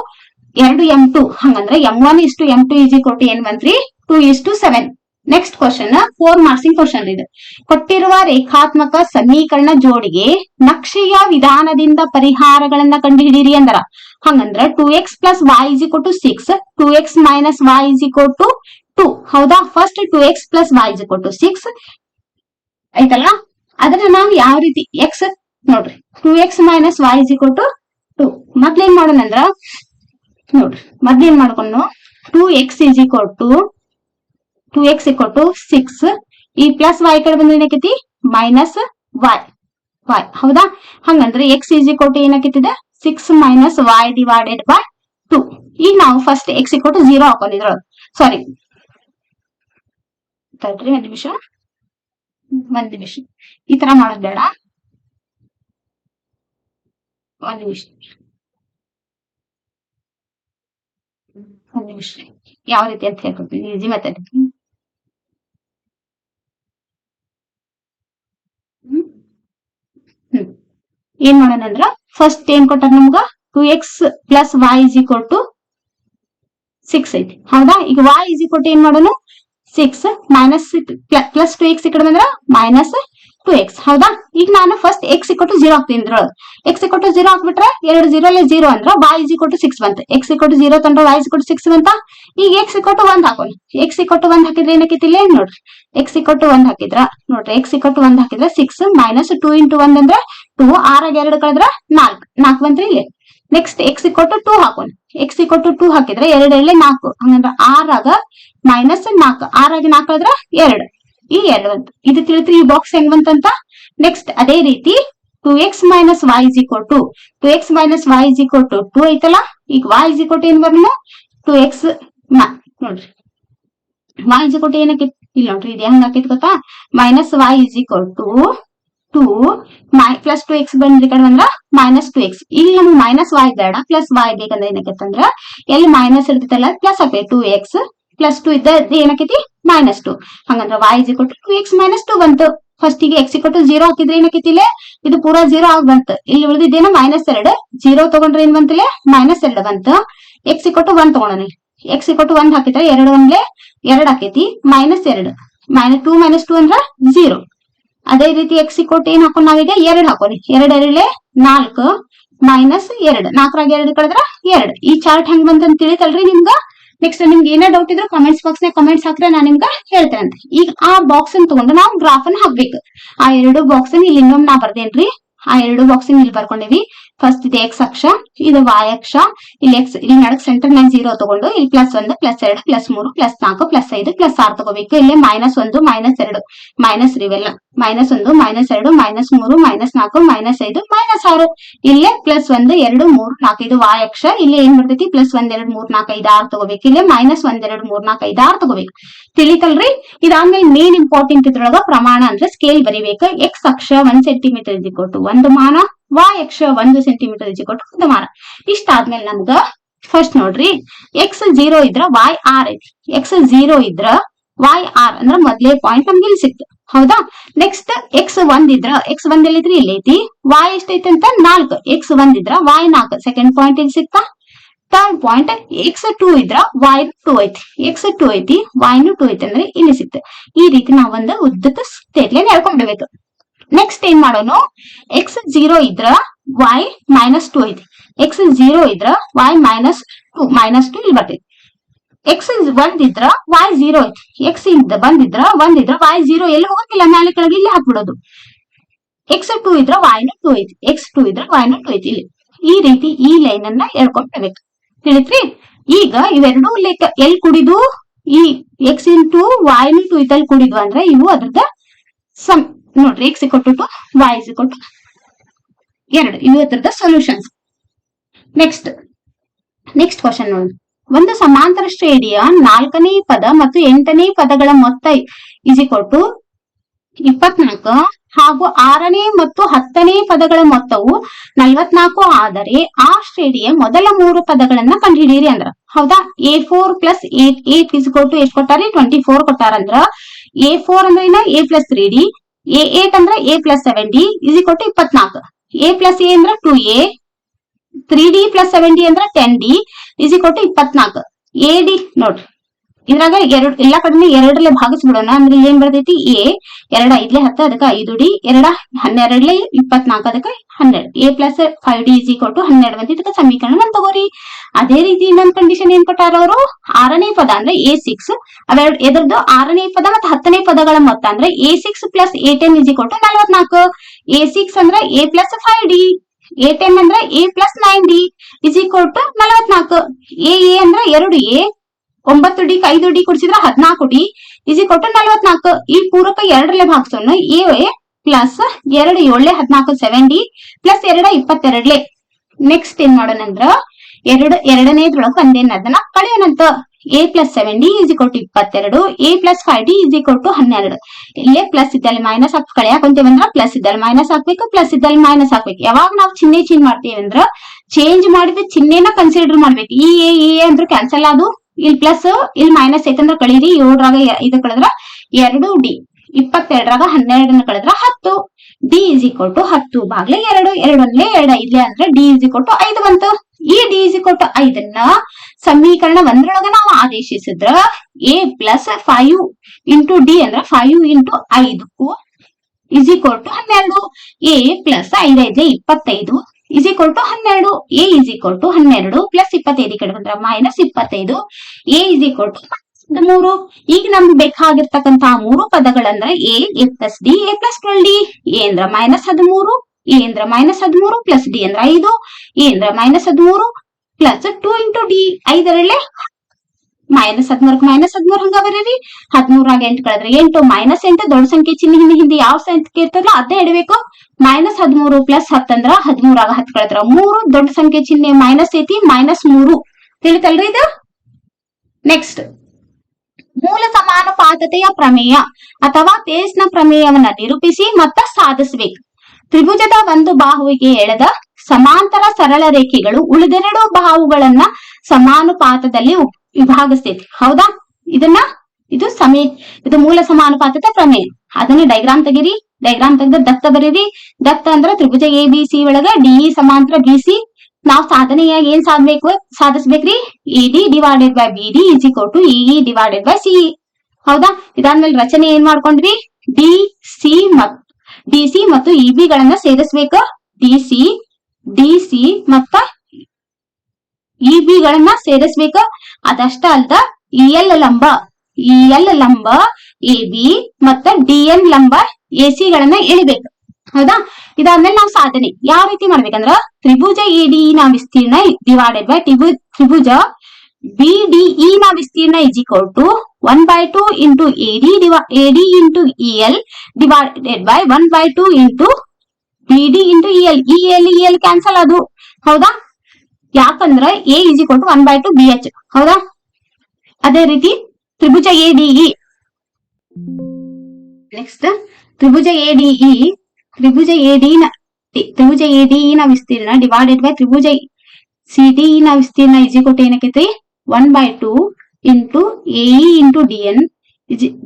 2m2. ಹಂಗಂದ್ರೆ m1 ಇಷ್ಟು m2 ಇಸ್ ಈಕ್ವಲ್ ಟು ಏನ್ ಬಂತ್ರಿ? 2:7. ನೆಕ್ಸ್ಟ್ ಕ್ವಶನ್ 4 ಮಾರ್ಕ್ಸಿಂಗ್ ಕ್ವಶನ್ ಇದು. ಕೊಟ್ಟಿರುವ ರೇಖಾತ್ಮಕ ಸಮೀಕರಣ ಜೋಡಿಗೆ ನಕ್ಷೆಯ ವಿಧಾನದಿಂದ ಪರಿಹಾರಗಳನ್ನ ಕಂಡುಹಿಡಿಯಿರಿ ಅಂದರ. ಹಂಗಂದ್ರ 2x + y = 6, 2x - y = 2. ಹೌದಾ? ಫಸ್ಟ್ 2x + y = 6 ಐತಲ್ಲ, ಅದನ್ನ ನಾವು ಯಾವ ರೀತಿ x ನೋಡ್ರಿ 2x - y = 2. ಮೊದ್ಲೇನ್ ಮಾಡೋಣ ಅಂದ್ರ ನೋಡ್ರಿ, ಮೊದ್ಲೇನ್ ಮಾಡ್ಕೊಂಡು 2x = 6. ಈ ಪ್ಲಸ್ y ಕಡೆ ಬಂದ್ರೆ ಏನಾಕೈತಿ? -y. ಹೌದಾ? ಹಂಗಂದ್ರೆ x = ಏನಾಕೈತಿದೆ? 6 - y divided by 2. ಈಗ ನಾವು ಫಸ್ಟ್ x = 0 ಹಾಕೊಂಡಿದ್ರು. ಸಾರಿ, ತಡ್ರಿ ಒಂದ್ ನಿಮಿಷ. ಈ ತರ ಮಾಡೋದ್ ಬೇಡ. ಒಂದ್ ನಿಮಿಷ ಯಾವ ರೀತಿ ಅಂತ ಹೇಳ್ಕೊಡ್ತೀನಿ. Easy method. ಏನ್ ಮಾಡೋಣ ಅಂದ್ರ ಫಸ್ಟ್ ಏನ್ ಕೊಟ್ಟಾರ ನಮ್ಗ? 2x + y = 6 ಐತಿ. ಹೌದಾ? ಈಗ y = ಏನ್ ಮಾಡೋಣ? 6 - ಪ್ಲಸ್ 2x ಈ ಕಡೆ ಬಂದ್ರ 2x ಹೌದಾ. ಈಗ ನಾನು ಫಸ್ಟ್ x = 0 ಹಾಕ್ತೀನಿ ಇದ್ರೊಳಗೆ. x = 0 ಹಾಕ್ಬಿಟ್ರೆ 2 0 0 ಅಂದ್ರ y = 6 ಬಂತು. x = 0 ತಂದ್ರೆ y = 6 ಬಂತ. ಈಗ x = 1 ಹಾಕೋಣ. x = 1 ಹಾಕಿದ್ರೆ ಏನಕ್ಕೈತಿ ಇಲ್ಲಿ ನೋಡ್ರಿ. x = 1 ಹಾಕಿದ್ರ ನೋಡ್ರಿ, x = 1 ಹಾಕಿದ್ರೆ 6 ಮೈನಸ್ 2 × 1 ಅಂದ್ರೆ 2, 6 2 ಕಳೆದ್ರ 4 ಬಂತ್ರಿ ಇಲ್ಲಿ. ನೆಕ್ಸ್ಟ್ x = 2 ಹಾಕೋಣ. x = 2 ಹಾಕಿದ್ರೆ 2 2 4 ಹಂಗಂದ್ರ 6 ಮೈನಸ್ 4, 6 4 ಕಳೆದ್ರ 2, ಈ 2 ಬಂತು. ಇದು ತಿಳಿತ್ರಿ ಈ ಬಾಕ್ಸ್ ಹೆಂಗ್ ಬಂತಂತ. ನೆಕ್ಸ್ಟ್ ಅದೇ ರೀತಿ 2x - y = 2x - y = 2 ಐತಲ್ಲ. ಈಗ y = ಏನ್ ಬರೋಣ, 2x ನೋಡ್ರಿ, y = ಏನಕ್ಕೆ ಇಲ್ಲ ನೋಡ್ರಿ, ಇದು ಹೆಂಗ್ ಹಾಕೈತಿ ಗೊತ್ತಾ, ಮೈನಸ್ y = 2 ಪ್ಲಸ್ 2x ಬಂದ್ರಿ ಕಡೆ ಬಂದ್ರ ಮೈನಸ್ 2x. ಇಲ್ಲಿ ನಮ್ಗೆ ಮೈನಸ್ y ಬೇಡ, ಪ್ಲಸ್ y ಬೇಕಂದ್ರೆ ಏನಕ್ಕಂದ್ರ ಎಲ್ಲಿ ಮೈನಸ್ ಇರ್ತೈತಲ್ಲ ಪ್ಲಸ್ ಹಾಕಿ 2x ಪ್ಲಸ್ 2 ಇದ್ದ ಏನಕ್ಕೈತಿ -2. ಹಂಗಂದ್ರ y = 2x - 2 ಬಂತು. ಫಸ್ಟ್ ಗೆ x = 0 ಹಾಕಿದ್ರೆ ಏನಕ್ಕೈತಿ ಇಲ್ಲಿ ಇದು ಪೂರಾ 0 ಆಗಿ ಬಂತು. ಇಲ್ಲಿ ಉಳಿದಿದ್ದೇನ -2, 0 ತಗೊಂಡ್ರೆ ಏನ್ ಬಂತಿಲ್ಲ -2 ಬಂತು. x = 1 ತಗೊಳ್ಳೋಣ. x = 1 ಹಾಕಿದ್ರೆ 2 1 2 ಹಾಕೈತಿ, -2 -2 -2 ಅಂದ್ರ 0. ಅದೇ ರೀತಿ x = ಏನ್ ಹಾಕೋಣ ನಾವೀಗ 2 ಹಾಕೋರಿ. 2 2 4 -2, 4 2 ಕಳೆದ್ರ 2. ಈ ಚಾರ್ಟ್ ಹೆಂಗ್ ಬಂತ ತಿಳಿತಲ್ರಿ ನಿಮ್ಗ. ನೆಕ್ಸ್ಟ್ ನಿಮ್ಗೆ ಏನೇ ಡೌಟ್ ಇದ್ರು ಕಮೆಂಟ್ಸ್ ಬಾಕ್ಸ್ ನಾಗ ಕಮೆಂಟ್ಸ್ ಹಾಕ್ರೆ ನಾನು ನಿಮ್ಗೆ ಹೇಳ್ತೇನೆ. ಈಗ ಆ ಬಾಕ್ಸ್ ಅನ್ನು ತಗೊಂಡು ನಾವು ಗ್ರಾಫ್ ಅನ್ನು ಹಾಕ್ಬೇಕು. ಆ 2 ಬಾಕ್ಸ್ ಇಲ್ಲಿ ಇನ್ನೊಮ್ಮೆ ನಾ ಬರ್ದೇನ್ರಿ. ಆ 2 ಬಾಕ್ಸ್ ಇಲ್ಲಿ ಬರ್ಕೊಂಡಿವಿ. ಫಸ್ಟ್ ಇದು x ಅಕ್ಷ, ಇದು y ಅಕ್ಷ. ಇಲ್ಲಿ x ಇಲ್ಲಿ ನಡಕ್ ಸೆಂಟರ್ ನಲ್ಲಿ 0 ತಗೊಂಡು ಇಲ್ಲಿ +1 +2 +3 +4 +5 +6 ತಗೋಬೇಕು. ಇಲ್ಲಿ -1 -2 ಮೈನಸ್ ಇವೆಲ್ಲ -1 -2 -3 -4 -5 -6. ಇಲ್ಲೇ +1 2 3 4 ಇದು y ಅಕ್ಷ. ಇಲ್ಲಿ ಏನ್ ಬರ್ತೈತಿ +1 2 3 4 5 6 ತಗೋಬೇಕು. ಇಲ್ಲಿ -1 2 3 4 5 6 ತಗೋಬೇಕು. ತಿಳಿತಲ್ರಿ. ಇದಾದ್ಮೇಲೆ ಮೇನ್ ಇಂಪಾರ್ಟೆಂಟ್ ಇದ್ರೊಳಗ ಪ್ರಮಾಣ ಅಂದ್ರೆ ಸ್ಕೇಲ್ ಬರಿಬೇಕು. x ಅಕ್ಷ 1 ಸೆಂಟಿಮೀಟರ್ = 1 ಮಾನ, y ಅಕ್ಷ 1 ಸೆಂಟಿಮೀಟರ್ = 1 ಮಾನ. ಇಷ್ಟ ಆದ್ಮೇಲೆ ನಮ್ಗ ಫಸ್ಟ್ ನೋಡ್ರಿ, x 0 ಇದ್ರ y r ಐತಿ. x 0 ಇದ್ರ y r ಅಂದ್ರ ಮೊದಲೇ ಪಾಯಿಂಟ್ ನಮ್ಗೆ ಇಲ್ಲಿ ಸಿಕ್ತು ಹೌದಾ. ನೆಕ್ಸ್ಟ್ x 1 ಇದ್ರ x 1 ಎಲ್ಲಿದ್ರಿ ಇಲ್ಲಿ ಐತಿ. y ಎಷ್ಟೈತಿ ಅಂತ 4, x 1 ಇದ್ರ y 4 ಸೆಕೆಂಡ್ ಪಾಯಿಂಟ್ ಇಲ್ಲಿ ಸಿಕ್ತಾ. ಥರ್ಡ್ ಪಾಯಿಂಟ್ x 2 ಇದ್ರ y 2 ಐತಿ. x 2 ಐತಿ y 2 ಐತಿ ಅಂದ್ರೆ ಇಲ್ಲಿ ಸಿಕ್ತು. ಈ ರೀತಿ ನಾವ್ ಒಂದು ಉದ್ದಕ್ಕೆ ಸ್ಟ್ರೇಟ್ ಲೈನ್ ಎಳ್ಕೊಂಡ್ಬಿಡ್ಬೇಕು. ನೆಕ್ಸ್ಟ್ ಏನ್ ಮಾಡೋಣ, x 0 ಇದ್ರ y -2 ಐತಿ. x 0 ಇದ್ರ y -2 ಇಲ್ಲಿ ಬರ್ತೈತಿ. x 1 ಇದ್ರ y 0 ಐತಿ. x 1 ಇದ್ರ y 0 ಎಲ್ಲಿ ಹೋಗಕ್ಕಿಲ್ಲ, ಮೇಲೆ ಕೆಳಗೆ ಇಲ್ಲಿ ಹಾಕ್ಬಿಡೋದು. x 2 ಇದ್ರ y 2 ಐತಿ. x 2 ಇದ್ರ y 2 ಐತಿ. ಇಲ್ಲಿ ಈ ರೀತಿ ಈ ಲೈನ್ ಅನ್ನ ಎಳ್ಕೊಂಡ್ಬೇಕು. ತಿಳಿತ್ರಿ. ಈಗ ಇವೆರಡೂ ಲೆಕ್ಕ ಎಲ್ಲಿ ಕುಡಿದು ಈ x × y 2 ಇದ್ದಲ್ಲಿ ಕುಡಿದ್ವು ಅಂದ್ರೆ ಇವು ಅದ್ರದ ಸಮ್ ನೋಡ್ರಿ. x = 2 y = 2 ಇವು ಅದ್ರದ ಸೊಲ್ಯೂಷನ್ಸ್. ನೆಕ್ಸ್ಟ್ ಕ್ವಶನ್ ನೋಡಿ. ಒಂದು ಸಮಾಂತರ ಶ್ರೇಣಿಯ 4ನೇ ಪದ ಮತ್ತು 8ನೇ ಪದಗಳ ಮೊತ್ತ = 24 ಹಾಗೂ 6ನೇ ಮತ್ತು 10ನೇ ಪದಗಳ ಮೊತ್ತವು 44 ಆದರೆ ಆ ಶ್ರೇಣಿಯ ಮೊದಲ 3 ಪದಗಳನ್ನ ಕಂಡುಹಿಡಿಯಿರಿ ಅಂದ್ರ ಹೌದಾ. A4 + 8 = ಎಷ್ಟು ಕೊಟ್ಟಾರಿ 24 ಕೊಟ್ಟಾರಂದ್ರ A4 ಅಂದ್ರೆ ಏನ a + 3d, A8 ಅಂದ್ರೆ a + 7d = 24. a + a ಅಂದ್ರೆ 2a, 3d + 7d ಅಂದ್ರೆ 10d = 24. AD ನೋಡ್ರಿ, ಇದ್ರಾಗ ಎಲ್ಲಾ ಕಡೆ 2 ಭಾಗಿಸ್ಬಿಡೋಣ. ಅಂದ್ರೆ ಏನ್ ಬರ್ತೈತಿ a 2 5 10 ಅದಕ್ಕೆ 5d 2 12 24 ಅದಕ್ಕೆ 12. a + 5d = 12 ಬಂತು. ಇದಕ್ಕೆ ಸಮೀಕರಣ 1 ತಗೋರಿ. ಅದೇ ರೀತಿ ಇನ್ನೊಂದು ಕಂಡೀಷನ್ ಏನ್ ಕೊಟ್ಟಾರ ಅವರು, 6ನೇ ಪದ ಅಂದ್ರೆ a6 ಅವೆರಡು ಎದ್ರದ್ದು 6ನೇ ಪದ ಮತ್ತು 10ನೇ ಪದಗಳ ಮೊತ್ತ ಅಂದ್ರೆ a6 + a10 = 44. a6 ಅಂದ್ರೆ a + 5d, a10 ಅಂದ್ರೆ a + 9d = 44. a ಅಂದ್ರೆ 2a 9d 5d ಕೊಡಿಸಿದ್ರೆ 14d = 44. ಈ ಪೂರಕ 2 ಭಾಗಿಸೋಣ. a + 2 7 14 7d + 2 22. ನೆಕ್ಸ್ಟ್ ಏನ್ ಮಾಡೋಣ ಅಂದ್ರ ಎರಡನೇದ್ರೊಳಗ ಒಂದೇನ ಅದನ್ನ ಕಳೆಯೋಣಂತ. a + 7d = 22, a + 5d = 12. ಇಲ್ಲೇ ಪ್ಲಸ್ ಇದ್ದಲ್ಲಿ ಮೈನಸ್ ಹಾಕಿ ಕಳೆಯಾಕೊಂತೀವಂದ್ರ ಪ್ಲಸ್ ಇದ್ದಲ್ಲಿ ಮೈನಸ್ ಹಾಕ್ಬೇಕು, ಪ್ಲಸ್ ಇದ್ದಲ್ಲಿ ಮೈನಸ್ ಹಾಕ್ಬೇಕು. ಯಾವಾಗ ನಾವು ಚಿಹ್ನೆ ಚೇಂಜ್ ಮಾಡ್ತೀವಿ ಅಂದ್ರ ಚೇಂಜ್ ಮಾಡಿದ ಚಿಹ್ನೆನ ಕನ್ಸಿಡರ್ ಮಾಡ್ಬೇಕು. ಈ ಎ ಅಂದ್ರೆ ಕ್ಯಾನ್ಸಲ್ ಆದು, ಇಲ್ಲಿ ಪ್ಲಸ್ ಇಲ್ಲಿ ಮೈನಸ್ ಐತಂದ್ರ ಕಳೀರಿ. 7ರಾಗ 5 ಕಳೆದ್ರ 2d, 22ರಾಗ 12 ಕಳೆದ್ರ 10, d = 10 ಭಾಗ್ಲೆ 2, 2 1 2 5 ಅಂದ್ರೆ d = 5 ಬಂತು. ಈ d = 5ನ್ನ ಸಮೀಕರಣ 1ರೊಳಗ ನಾವು ಆದೇಶಿಸಿದ್ರ a + 5 × d ಅಂದ್ರ 5 × 5 is equal to 12. A plus 5 25 is equal to 12. A is equal to 12 plus 25 ಕಡೆ ಬಂದ್ರ minus 25. A is equal to 3. ಈಗ ನಮ್ಗೆ ಬೇಕಾಗಿರ್ತಕ್ಕಂತಹ ಮೂರು ಪದಗಳಂದ್ರೆ A plus D, A plus 12ಡಿ. ಎ ಅಂದ್ರ ಮೈನಸ್ 13, ಎ ಅಂದ್ರ ಮೈನಸ್ 13 ಪ್ಲಸ್ ಡಿ ಅಂದ್ರ 5, ಎ ಅಂದ್ರ minus 13 plus 2 into D. 5 minus 13 minus 13 ಹಂಗ ಬರೀರಿ. 13 8 ಕಳೆದ್ರೆ 8, ಮೈನಸ್ 8 ದೊಡ್ಡ ಸಂಖ್ಯೆ ಚಿಹ್ನೆ ಹಿಂದೆ ಯಾವ ಸಂಖ್ಯೆ ಇರ್ತದಲ್ಲ ಅದೇ ಇಡಬೇಕು. ಮೈನಸ್ 13 ಪ್ಲಸ್ 10 ಅಂದ್ರ 13 10 ಕಳೆದ್ರ 3, ದೊಡ್ಡ ಸಂಖ್ಯೆ ಚಿಹ್ನೆ ಮೈನಸ್ ಐತಿ, ಮೈನಸ್ 3. ತಿಳಿತಲ್ರಿ ಇದು? ನೆಕ್ಸ್ಟ್, ಮೂಲ ಸಮಾನುಪಾತತೆಯ ಪ್ರಮೇಯ ಅಥವಾ ಪೇಸ್ನ ಪ್ರಮೇಯವನ್ನ ನಿರೂಪಿಸಿ ಮತ್ತ ಸಾಧಿಸಬೇಕು. ತ್ರಿಭುಜದ ಒಂದು ಬಾಹುವಿಗೆ ಎಳೆದ ಸಮಾಂತರ ಸರಳ ರೇಖೆಗಳು ಉಳಿದೆರಡು ಬಾಹುಗಳನ್ನ ಸಮಾನುಪಾತದಲ್ಲಿ ವಿಭಾಗಿಸ್ತೈತಿ. ಹೌದಾ? ಇದು ಮೂಲ ಸಮಾನುಪಾತದ ಪ್ರಮೇಯ. ಅದನ್ನ ಡೈಗ್ರಾಮ್ ತೆಗಿರಿ. ಡೈಗ್ರಾಮ್ ತೆಗೆದ ದತ್ತ ಬರೀರಿ. ದತ್ತ ಅಂದ್ರ ತ್ರಿಭುಜ ಎ ಬಿ ಸಿ ಒಳಗ ಡಿಇ ಸಮಾಂತರ ಬಿಸಿ. ನಾವು ಸಾಧನೆಯಾಗಿ ಏನ್ ಸಾಧಿಸ್ಬೇಕ್ರಿ? ಇಡಿ ಡಿವೈಡೆಡ್ ಬೈ ಬಿಡಿ is equal to E E divided by C E. ಹೌದಾ? ಇದಾದ್ಮೇಲೆ ರಚನೆ ಏನ್ ಮಾಡ್ಕೊಂಡ್ರಿ? ಡಿಸಿ ಮತ್ತು ಇಬಿ ಗಳನ್ನ ಸೇರಿಸ್ಬೇಕ. ಡಿಸಿ ಮತ್ತ ಇಬಿ ಗಳನ್ನ ಸೇರಿಸ್ಬೇಕ. ಅದಷ್ಟ ಅಲ್ದ ಇಎಲ್ ಲಂಬ ಎಬಿ ಮತ್ತ ಡಿಎನ್ ಲಂಬ ಎಸಿ ಗಳನ್ನ ಎಳಿಬೇಕು. ಹೌದಾ? ಇದಾದ್ಮೇಲೆ ನಾವು ಸಾಧನೆ ಯಾವ ರೀತಿ ಮಾಡ್ಬೇಕಂದ್ರ ತ್ರಿಭುಜ ಎಡಿಇ ನ ವಿಸ್ತೀರ್ಣ ಡಿವೈಡೆಡ್ ಬೈ ತ್ರಿಭುಜ ಬಿಡಿಇ ನ ವಿಸ್ತೀರ್ಣ is equal to 1/2 into A D into E L divided by 1/2 into B D into E L cancel ಅದು. ಹೌದಾ? ಯಾಕಂದ್ರ A is equal to 1/2 BH. ಹೌದಾ? ಅದೇ ರೀತಿ ತ್ರಿಭುಜ ಎಡಿಇ. ನೆಕ್ಸ್ಟ್, ತ್ರಿಭುಜ ಎಡಿಇ ನ ವಿಸ್ತೀರ್ಣ ಡಿವೈಡೆಡ್ ಬೈ ತ್ರಿಭುಜ ಸಿಡಿಇ ನ ವಿಸ್ತೀರ್ಣ ಇಸ್ ಈಕ್ವಲ್ ಟು ಏನಕ್ಕೈತಿ? 1/2 into AE into DN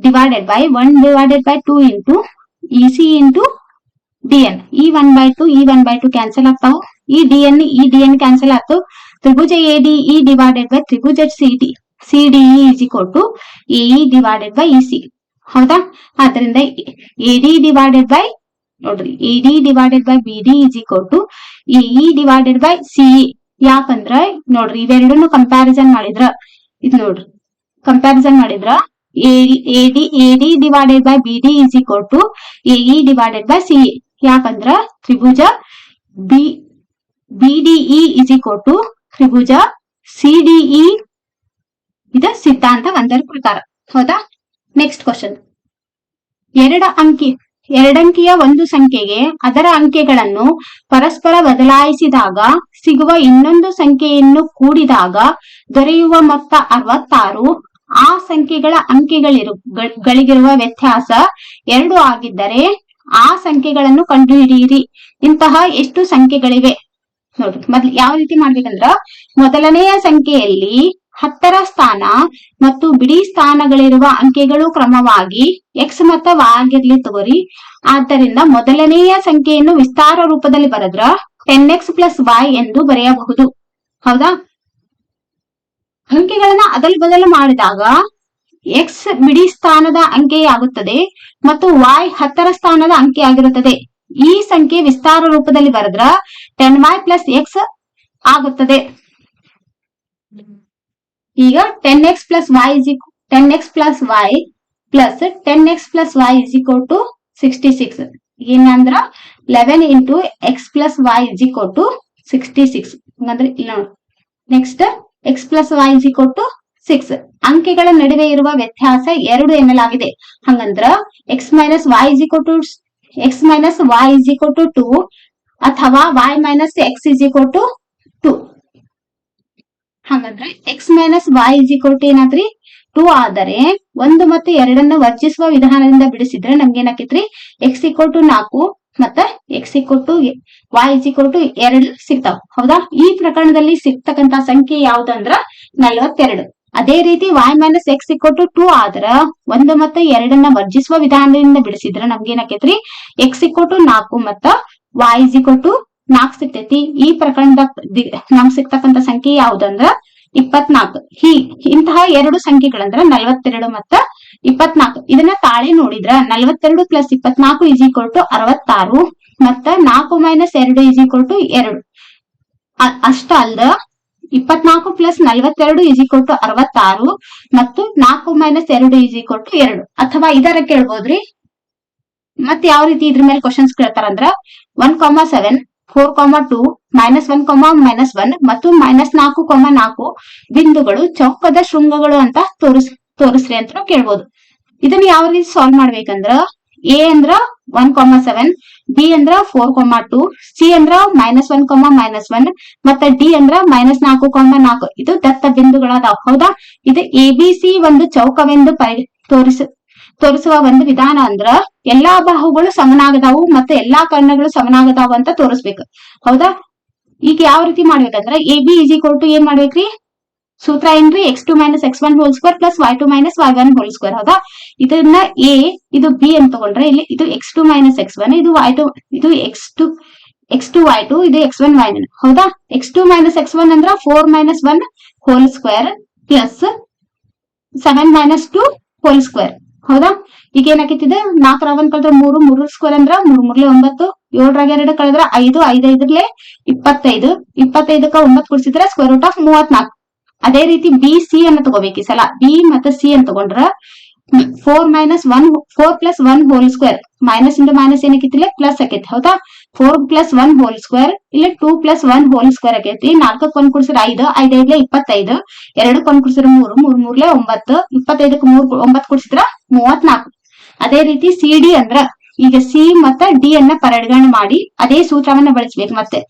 divided by 1/2 into EC into DN. ಈ 1/2 ಕ್ಯಾನ್ಸಲ್ ಆಗ್ತಾವ. ಈ ಡಿಎನ್ ಕ್ಯಾನ್ಸಲ್ ಆಗ್ತಾವ. ತ್ರಿಭುಜ ಎಡಿಇ ಡಿವೈಡೆಡ್ ಬೈ ತ್ರಿಭುಜ CDE is equal to AE divided by EC. ಹೌದಾ? ಆದ್ರಿಂದ ಎಡಿ ಡಿವೈಡೆಡ್ ಬೈ ಬಿಡಿ is equal to AE divided by CE. ಯಾಕಂದ್ರ ನೋಡ್ರಿ ಇವೆರಡನ್ನು ಕಂಪ್ಯಾರಿಸನ್ ಮಾಡಿದ್ರ ಎಡಿ ಡಿವೈಡೆಡ್ ಬೈ ಬಿಡಿ is equal to AE divided by CE. ಯಾಕಂದ್ರ ತ್ರಿಭುಜ ಬಿಡಿಇ is equal to Tribhuja CDE. ಇದು ಸಿದ್ಧಾಂತ 1ರ ಪ್ರಕಾರ. ಹೌದಾ? Next question. ಎರಡಂಕಿಯ ಒಂದು ಸಂಖ್ಯೆಗೆ ಅದರ ಅಂಕೆಗಳನ್ನು ಪರಸ್ಪರ ಬದಲಾಯಿಸಿದಾಗ ಸಿಗುವ ಇನ್ನೊಂದು ಸಂಖ್ಯೆಯನ್ನು ಕೂಡಿದಾಗ ದೊರೆಯುವ ಮೊತ್ತ 66. ಆ ಸಂಖ್ಯೆಗಳ ಅಂಕೆಗಳಿಗಿರುವ ವ್ಯತ್ಯಾಸ 2 ಆಗಿದ್ದರೆ ಆ ಸಂಖ್ಯೆಗಳನ್ನು ಕಂಡುಹಿಡಿಯಿರಿ. ಇಂತಹ ಎಷ್ಟು ಸಂಖ್ಯೆಗಳಿವೆ? ನೋಡ್ರಿ, ಮೊದ್ಲು ಯಾವ ರೀತಿ ಮಾಡ್ಬೇಕಂದ್ರ ಮೊದಲನೆಯ ಸಂಖ್ಯೆಯಲ್ಲಿ 10ರ ಸ್ಥಾನ ಮತ್ತು ಬಿಡಿ ಸ್ಥಾನಗಳಿರುವ ಅಂಕೆಗಳು ಕ್ರಮವಾಗಿ ಎಕ್ಸ್ ಮತ್ತು y ಆಗಿರ್ಲಿ ತಗೋರಿ. ಆದ್ದರಿಂದ ಮೊದಲನೆಯ ಸಂಖ್ಯೆಯನ್ನು ವಿಸ್ತಾರ ರೂಪದಲ್ಲಿ ಬರೆದ್ರ 10x ಪ್ಲಸ್ y ಎಂದು ಬರೆಯಬಹುದು. ಹೌದಾ? ಅಂಕೆಗಳನ್ನ ಅದಲು ಬದಲು ಮಾಡಿದಾಗ ಎಕ್ಸ್ ಬಿಡಿ ಸ್ಥಾನದ ಅಂಕೆಯಾಗುತ್ತದೆ ಮತ್ತು y 10ರ ಸ್ಥಾನದ ಅಂಕೆ ಆಗಿರುತ್ತದೆ. ಈ ಸಂಖ್ಯೆ ವಿಸ್ತಾರ ರೂಪದಲ್ಲಿ ಬರೆದ್ರ 10y ಪ್ಲಸ್ ಎಕ್ಸ್ ಆಗುತ್ತದೆ. ಈಗ 10x plus y plus 10x plus y is equal to 66. ಏನಂದ್ರ 11 into x plus y is equal to 66. ಹಂಗಂದ್ರೆ ಇಲ್ಲ ನೋಡಿ. Next, x plus y is equal to 6. ಅಂಕೆಗಳ ನಡುವೆ ಇರುವ ವ್ಯತ್ಯಾಸ 2 ಎನ್ನಲಾಗಿದೆ. ಹಂಗಂದ್ರ x minus y is equal to 2 ಅಥವಾ y minus x is equal to 2. ಹಾಗಂದ್ರೆ x minus y is equal to ಏನಾದ್ರಿ 2 ಆದರೆ 1 ಮತ್ತು 2 ವರ್ಜಿಸುವ ವಿಧಾನದಿಂದ ಬಿಡಿಸಿದ್ರೆ ನಮ್ಗೆ ಏನಾಕೈತ್ರಿ? ಎಕ್ಸ್ ಈಕ್ವಲ್ ಟು 4 ಮತ್ತ x equal to y is equal to 2 ಸಿಗ್ತಾವ. ಹೌದಾ? ಈ ಪ್ರಕರಣದಲ್ಲಿ ಸಿಗ್ತಕ್ಕಂತ ಸಂಖ್ಯೆ ಯಾವ್ದಂದ್ರ 42. ಅದೇ ರೀತಿ y minus x equal to 2 ಆದ್ರ 1 ಮತ್ತು 2 ವರ್ಜಿಸುವ ವಿಧಾನದಿಂದ ಬಿಡಿಸಿದ್ರೆ ನಮ್ಗೆ ಏನಾಕೈತ್ರಿ? ಎಕ್ಸ್ ಈಕ್ವಲ್ ಟು 4 ಮತ್ತ y ಇಸ್ ಈಕ್ವಲ್ ಟು 4 ಸಿಗ್ತೈತಿ. ಈ ಪ್ರಕರಣದ ನಮ್ಗೆ ಸಿಗ್ತಕ್ಕಂತ ಸಂಖ್ಯೆ ಯಾವ್ದಂದ್ರ 24. ಇಂತಹ ಎರಡು ಸಂಖ್ಯೆಗಳಂದ್ರ 42 ಮತ್ತ 24. ಇದನ್ನ ತಾಳೆ ನೋಡಿದ್ರ 42 ಪ್ಲಸ್ 24 ಇಸ್ ಈಕ್ವಲ್ ಟು 66 ಮತ್ತ 4 ಮೈನಸ್ 2 ಇಸ್ ಈಕ್ವಲ್ ಟು 2. ಅಷ್ಟ ಅಲ್ದ 24 ಪ್ಲಸ್ 42 ಇಸ್ ಈಕ್ವಲ್ ಟು 66 ಮತ್ತು 4 ಮೈನಸ್ 2 ಇಸ್ ಈಕ್ವಲ್ ಟು 2. ಅಥವಾ ಇದರ ಕೇಳ್ಬೋದ್ರಿ. ಮತ್ ಯಾವ ರೀತಿ ಇದ್ರ ಮೇಲೆ ಕ್ವಶನ್ಸ್ ಕೇಳ್ತಾರಂದ್ರ 1,7 4,2 -1, ಮತ್ತು -4,4 ಬಿಂದುಗಳು ಚೌಕದ ಶೃಂಗಗಳು ಅಂತ ತೋರಿಸ್ರಿ ಅಂತ ಕೇಳ್ಬೋದು. ಇದನ್ನ ಯಾವ ರೀತಿ ಸಾಲ್ವ್ ಮಾಡ್ಬೇಕಂದ್ರ ಎ ಅಂದ್ರ 1,7, ಬಿ ಅಂದ್ರ 4,2, ಸಿ ಅಂದ್ರ -1, ಮತ್ತ ಡಿ ಅಂದ್ರ -4,4. ಇದು ದತ್ತ ಬಿಂದುಗಳದಾವ. ಹೌದಾ? ಇದು ABC ಒಂದು ಚೌಕವೆಂದು ತೋರಿಸುವ ಒಂದು ವಿಧಾನ ಅಂದ್ರ ಎಲ್ಲಾ ಬಾಹುಗಳು ಸಮನಾಗದಾವು ಮತ್ತೆ ಎಲ್ಲಾ ಕರ್ಣಗಳು ಸಮನಾಗದಾವು ಅಂತ ತೋರಿಸ್ಬೇಕು. ಹೌದಾ? ಈಗ ಯಾವ ರೀತಿ ಮಾಡ್ಬೇಕಂದ್ರ AB ಇಸ್ ಈಕ್ವಲ್ ಟು ಏನ್ ಮಾಡ್ಬೇಕ್ರಿ? ಸೂತ್ರ ಏನ್ರಿ? x2 - x1 whole square plus y2 - y1 whole square. ಹೌದಾ? ಇದನ್ನ ಎ ಇದು ಬಿ ಅಂತ ತಗೊಂಡ್ರೆ ಇಲ್ಲಿ ಇದು x2 - x1 ಇದು y2 ಇದು x2 y2 ಇದು x1 y1. ಹೌದಾ? x2 - x1 ಅಂದ್ರ 4 - 1 whole square plus 7 - 2 whole square. ಹೌದಾ? ಈಗ ಏನಾಕೈತಿದೆ 4 1 ಕಳೆದ್ರೆ 3 3 ಸ್ಕ್ವೇರ್ ಅಂದ್ರ 3 3 9 7 2 ಕಳೆದ್ರ 5 5 5 25 25ಕ್ಕ 9 ಕೂಡಿಸಿದ್ರೆ ಸ್ಕ್ವೇರ್ ರೂಟ್ ಆಫ್ 34. ಅದೇ ರೀತಿ ಬಿ ಸಿ ಅನ್ನ ತಗೋಬೇಕು. ಈ ಸಲ ಬಿ ಮತ್ತೆ ಸಿ ಅನ್ನ ತಗೊಂಡ್ರ 4 plus 1 whole square minus into minus ಏನಕ್ಕಿತ್ತಿಲ್ಲ ಪ್ಲಸ್ ಆಕೈತಿ. ಹೌದಾ? 4 ಪ್ಲಸ್ 1 ಹೋಲ್ ಸ್ಕ್ವೇರ್ ಇಲ್ಲ 2 ಪ್ಲಸ್ 1 ಹೋಲ್ ಸ್ಕ್ವೇರ್ ಆಕೈತಿ. 4ಕ್ಕೆ 1 ಕೂಡಿಸಿದ್ರೆ 5 5 5 25 2ಕ್ಕೆ 1 ಕೂಡಿಸಿದ್ರೆ 3 3 3 9 25ಕ್ಕೆ 3 9 ಕೂಡಿಸಿದ್ರ 34. ಅದೇ ರೀತಿ ಸಿ ಡಿ ಅಂದ್ರ ಈಗ ಸಿ ಮತ್ತ ಡಿ ಅನ್ನ ಪರಿಗಣನೆ ಮಾಡಿ ಅದೇ ಸೂತ್ರವನ್ನ ಬಳಸಬೇಕು. ಮತ್ತೆ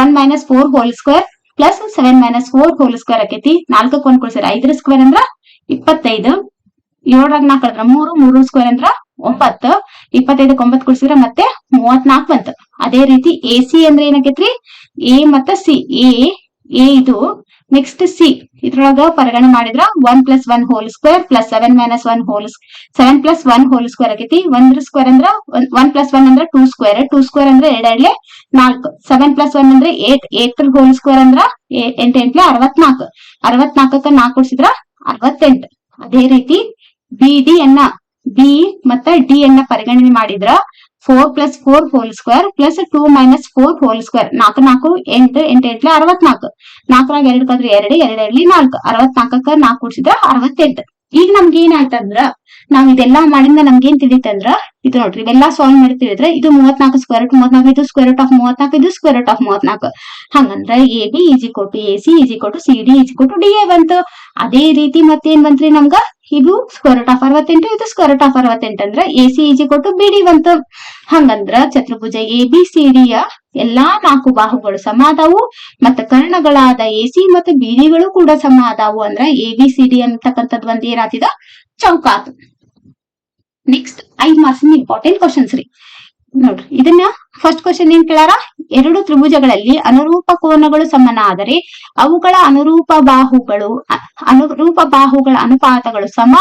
1 - 4 hole square plus 7 - 4 hole square ಆಕೈತಿ. 4ಕ್ಕೆ 1 ಕೂಡಿಸಿದ್ರೆ 5 ಸ್ಕ್ವೇರ್ ಅಂದ್ರ 25 7 4 ಕಳೆದ್ರ 3 3 ಸ್ಕ್ವೇರ್ ಅಂದ್ರ 9 25ಕ್ಕೆ 9 ಕೂಡಿಸಿದ್ರೆ ಮತ್ತೆ 34 ಬಂತು. ಅದೇ ರೀತಿ ಎ ಸಿ ಅಂದ್ರೆ ಏನಾಕೈತ್ರಿ? ಎ ಮತ್ತ ಸಿ ಎ ಇದು ನೆಕ್ಸ್ಟ್ ಸಿ ಇದ್ರೊಳಗ ಪರಿಗಣನೆ ಮಾಡಿದ್ರ 1 + 1 whole square plus 7 - 1 whole 7 + 1 whole square ಆಕೈತಿ. 1 ಸ್ಕ್ವೇರ್ ಅಂದ್ರ 1 + 1 ಅಂದ್ರ 2 ಸ್ಕ್ವೇರ್ 2 ಸ್ಕ್ವೇರ್ ಅಂದ್ರೆ 2 4 7 + 1 ಅಂದ್ರೆ 8 8 ಹೋಲ್ ಸ್ಕ್ವೇರ್ ಅಂದ್ರ 8 8 64 64ಕ್ಕೆ 4 ಕೂಡಿಸಿದ್ರ 68. ಅದೇ ರೀತಿ ಬಿ ಡಿ ಅನ್ನ ಬಿ ಮತ್ತ ಡಿ ಅನ್ನ ಪರಿಗಣನೆ ಮಾಡಿದ್ರ 4 + 4 hole square plus 2 - 4 whole square 4 4 8 8 8 64 4 2 ಕಳೆದ್ರೆ 2 2 4 64ಕ್ಕೆ 4 ಕೂಡಿಸಿದ್ರ 68. ಈಗ ನಮ್ಗೆ ಏನಾಯ್ತಂದ್ರ ನಾವ್ ಇದೆಲ್ಲಾ ಮಾಡಿಂದ ನಮ್ಗೆ ಏನ್ ತಿಳಿತಂದ್ರ ಇದು ನೋಡ್ರಿ ಇವೆಲ್ಲಾ ಸಾಲ್ವ್ ಮಾಡಿ ತಿಳಿದ್ರೆ ಇದು 34 ಸ್ಕ್ವೇರ್ ರೂಟ್ 34 ಇದು ಸ್ಕ್ವೇರ್ ರೂಟ್ ಆಫ್ 34 ಇದು ಸ್ಕ್ವೇರ್ ರೂಟ್ ಆಫ್ 34. ಹಂಗಂದ್ರ A B is equal to A C is equal to C D is equal to D A ಬಂತು. ಅದೇ ರೀತಿ ಮತ್ತೇನ್ ಬಂತ್ರಿ ನಮ್ಗ ಇದು ಸ್ಕ್ವೇರ್ ರೂಟ್ ಆಫ್ 68 ಇದು ಸ್ಕ್ವೇರ್ ರೂಟ್ ಆಫ್ 68 ಅಂದ್ರ A C is equal to B D ಬಂತು. ಹಂಗಂದ್ರ ಚತುರ್ಭುಜ ಎ ಬಿ ಸಿ ಡಿ ಯ ಎಲ್ಲಾ 4 ಬಾಹುಗಳು ಸಮ ಆದಾವು ಮತ್ತ ಕರ್ಣಗಳಾದ ಎ ಸಿ ಮತ್ತು ಬಿ ಡಿಗಳು ಕೂಡ ಸಮ ಆದಾವು. ಅಂದ್ರ ಎ ಬಿ ಸಿ ಡಿ ಅಂತಕ್ಕಂಥದ್ದು ಒಂದ್ ಏನಾತಿದ ಚೌಕ ಆತು. ನೆಕ್ಸ್ಟ್ 5 ಮಾರ್ಕ್ಸ್ ಇಂಪಾರ್ಟೆಂಟ್ ಕ್ವಶನ್ಸ್ ರೀ. ನೋಡ್ರಿ ಇದನ್ನ ಫಸ್ಟ್ ಕ್ವಶನ್ ಏನ್ ಕೇಳಾರ? 2 ತ್ರಿಭುಜಗಳಲ್ಲಿ ಅನುರೂಪ ಕೋನಗಳು ಸಮನಾದರೆ ಅವುಗಳ ಅನುರೂಪ ಬಾಹುಗಳ ಅನುಪಾತಗಳು ಸಮ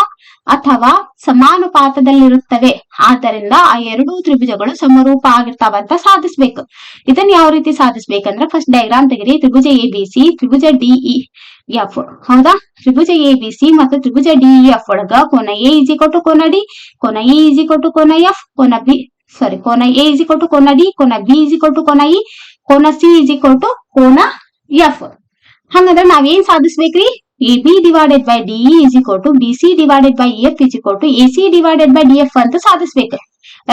ಅಥವಾ ಸಮಾನುಪಾತದಲ್ಲಿರುತ್ತವೆ. ಆದ್ದರಿಂದ ಆ 2 ತ್ರಿಭುಜಗಳು ಸಮರೂಪ ಆಗಿರ್ತಾವ ಅಂತ ಸಾಧಿಸ್ಬೇಕು. ಇದನ್ನ ಯಾವ ರೀತಿ ಸಾಧಿಸ್ಬೇಕಂದ್ರ ಫಸ್ಟ್ ಡಯಾಗ್ರಾಮ್ ತೆಗಿರಿ. ತ್ರಿಭುಜ ಎಬಿಸಿ ತ್ರಿಭುಜ ಡಿಇ ಎಫ್. ಹೌದಾ? ತ್ರಿಭುಜ ಎಬಿಸಿ ಮತ್ತು ತ್ರಿಭುಜ ಡಿಇಎಫ್ ಒಳಗ ಕೋನ ಎ ಇಸ್ ಈಕ್ವಲ್ ಟು ಕೋನ ಡಿ, ಕೋನ ಇ ಇಸ್ ಈಕ್ವಲ್ ಟು ಕೋನ ಎಫ್, ಕೋನ ಎ ಇಸ್ ಈಕ್ವಲ್ ಟು ಕೋನ ಡಿ, ಕೋನ ಬಿ ಇಸ್ ಈಕ್ವಲ್ ಟು ಕೋನ ಇ, ಕೋನ ಸಿ ಇಸ್ ಈಕ್ವಲ್ ಟು ಕೋನ ಎಫ್. ಹಂಗಂದ್ರ ನಾವೇನ್ ಸಾಧಿಸ್ಬೇಕ್ರಿ? A B divided by DE is equal to B C divided by F is equal to A C divided by DF ಅಂತ ಸಾಧಿಸ್ಬೇಕು.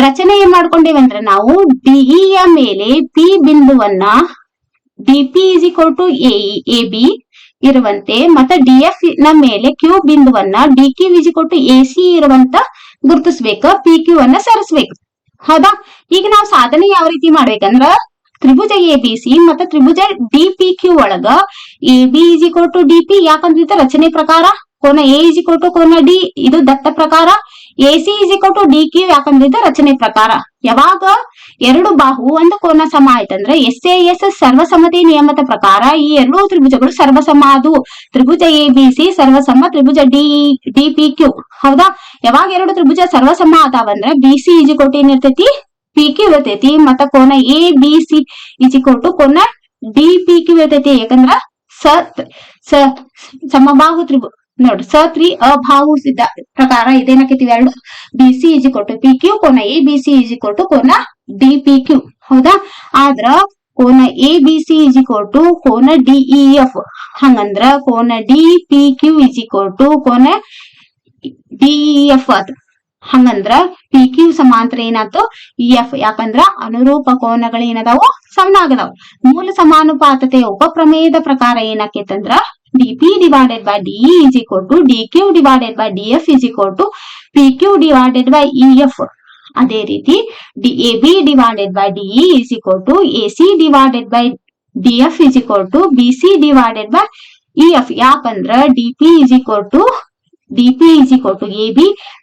ರಚನೆ ಏನ್ ಮಾಡ್ಕೊಂಡೇವಂದ್ರೆ ನಾವು ಡಿಇ ಯ ಮೇಲೆ ಪಿ ಬಿಂದುವನ್ನ DP is equal to A B ಇರುವಂತೆ ಮತ್ತೆ ಡಿಎಫ್ ನ ಮೇಲೆ ಕ್ಯೂ ಬಿಂದುವನ್ನ DQ is equal to A C ಇರುವಂತ ಗುರುತಿಸ್ಬೇಕು. ಪಿ ಕ್ಯೂ ಅನ್ನ ಸೇರಿಸ್ಬೇಕು. ಹೌದಾ? ಈಗ ನಾವು ಸಾಧನೆ ಯಾವ ರೀತಿ ಮಾಡ್ಬೇಕಂದ್ರ ತ್ರಿಭುಜ ಎ ಬಿ ಸಿ ಮತ್ತೆ ತ್ರಿಭುಜ ಡಿ ಪಿ ಕ್ಯೂ ಒಳಗ A B is equal to D P ಯಾಕಂದ್ರೆ ರಚನೆ ಪ್ರಕಾರ, ಕೋನ ಎ ಇಸ್ ಈಕ್ವಲ್ ಟು ಕೋನ ಡಿ ಇದು ದತ್ತ ಪ್ರಕಾರ, A C is equal to D Q ಯಾಕಂದ್ರೆ ರಚನೆ ಪ್ರಕಾರ. ಯಾವಾಗ 2 ಬಾಹು ಒಂದು ಕೋನ ಸಮ ಆಯ್ತಂದ್ರೆ SAS ಸರ್ವಸಮ್ಮತಿ ನಿಯಮದ ಪ್ರಕಾರ ಈ 2 ತ್ರಿಭುಜಗಳು ಸರ್ವಸಮ ಆದವು. ತ್ರಿಭುಜ ಎ ಬಿ ಸಿ ಸರ್ವಸಮ ತ್ರಿಭುಜ ಡಿ ಪಿ ಕ್ಯೂ. ಹೌದಾ? ಯಾವಾಗ 2 ತ್ರಿಭುಜ ಸರ್ವಸಮ ಆದಾವಂದ್ರ B C is equal to ಏನಿರ್ತೈತಿ? ಪಿ ಕ್ಯೂ ಇರ್ತೈತಿ. ಮತ್ತ ಕೋನ A B C is equal to ಕೋನ ಡಿ ಪಿ ಕ್ಯೂ ಇರ್ತೈತಿ. ಯಾಕಂದ್ರ ಸಮಬಾಹು ನೋಡ್ರಿ ಸ3 ಅಭಾವುಸಿದ್ದ ಪ್ರಕಾರ ಇದೇನಕೈತಿ ಎರಡು BC = PQ, ಕೋನ ABC = ಕೋನ DPQ. ಹೌದಾ? ಆದ್ರ ಕೋನ ABC = ಕೋನ DEF. ಹಂಗಂದ್ರ ಕೋನ DPQ = ಕೋನ DEF ಆತ. ಹಂಗಂದ್ರ PQ ಸಮಾಂತರ ಏನಾಯ್ತು EF. ಯಾಕಂದ್ರ ಅನುರೂಪ ಕೋನಗಳು ಏನದಾವು ಸಮನಾಗದಾವ್. ಮೂಲ ಸಮಾನುಪಾತತೆಯ ಉಪಪ್ರಮೇಯದ ಪ್ರಕಾರ ಏನಾಕೇತಂದ್ರ dP / dE = dQ / dF = PQ / EF. ಅದೇ ರೀತಿ AB / DE = AC / DF = BC / EF. ಯಾಕಂದ್ರ dP = AB,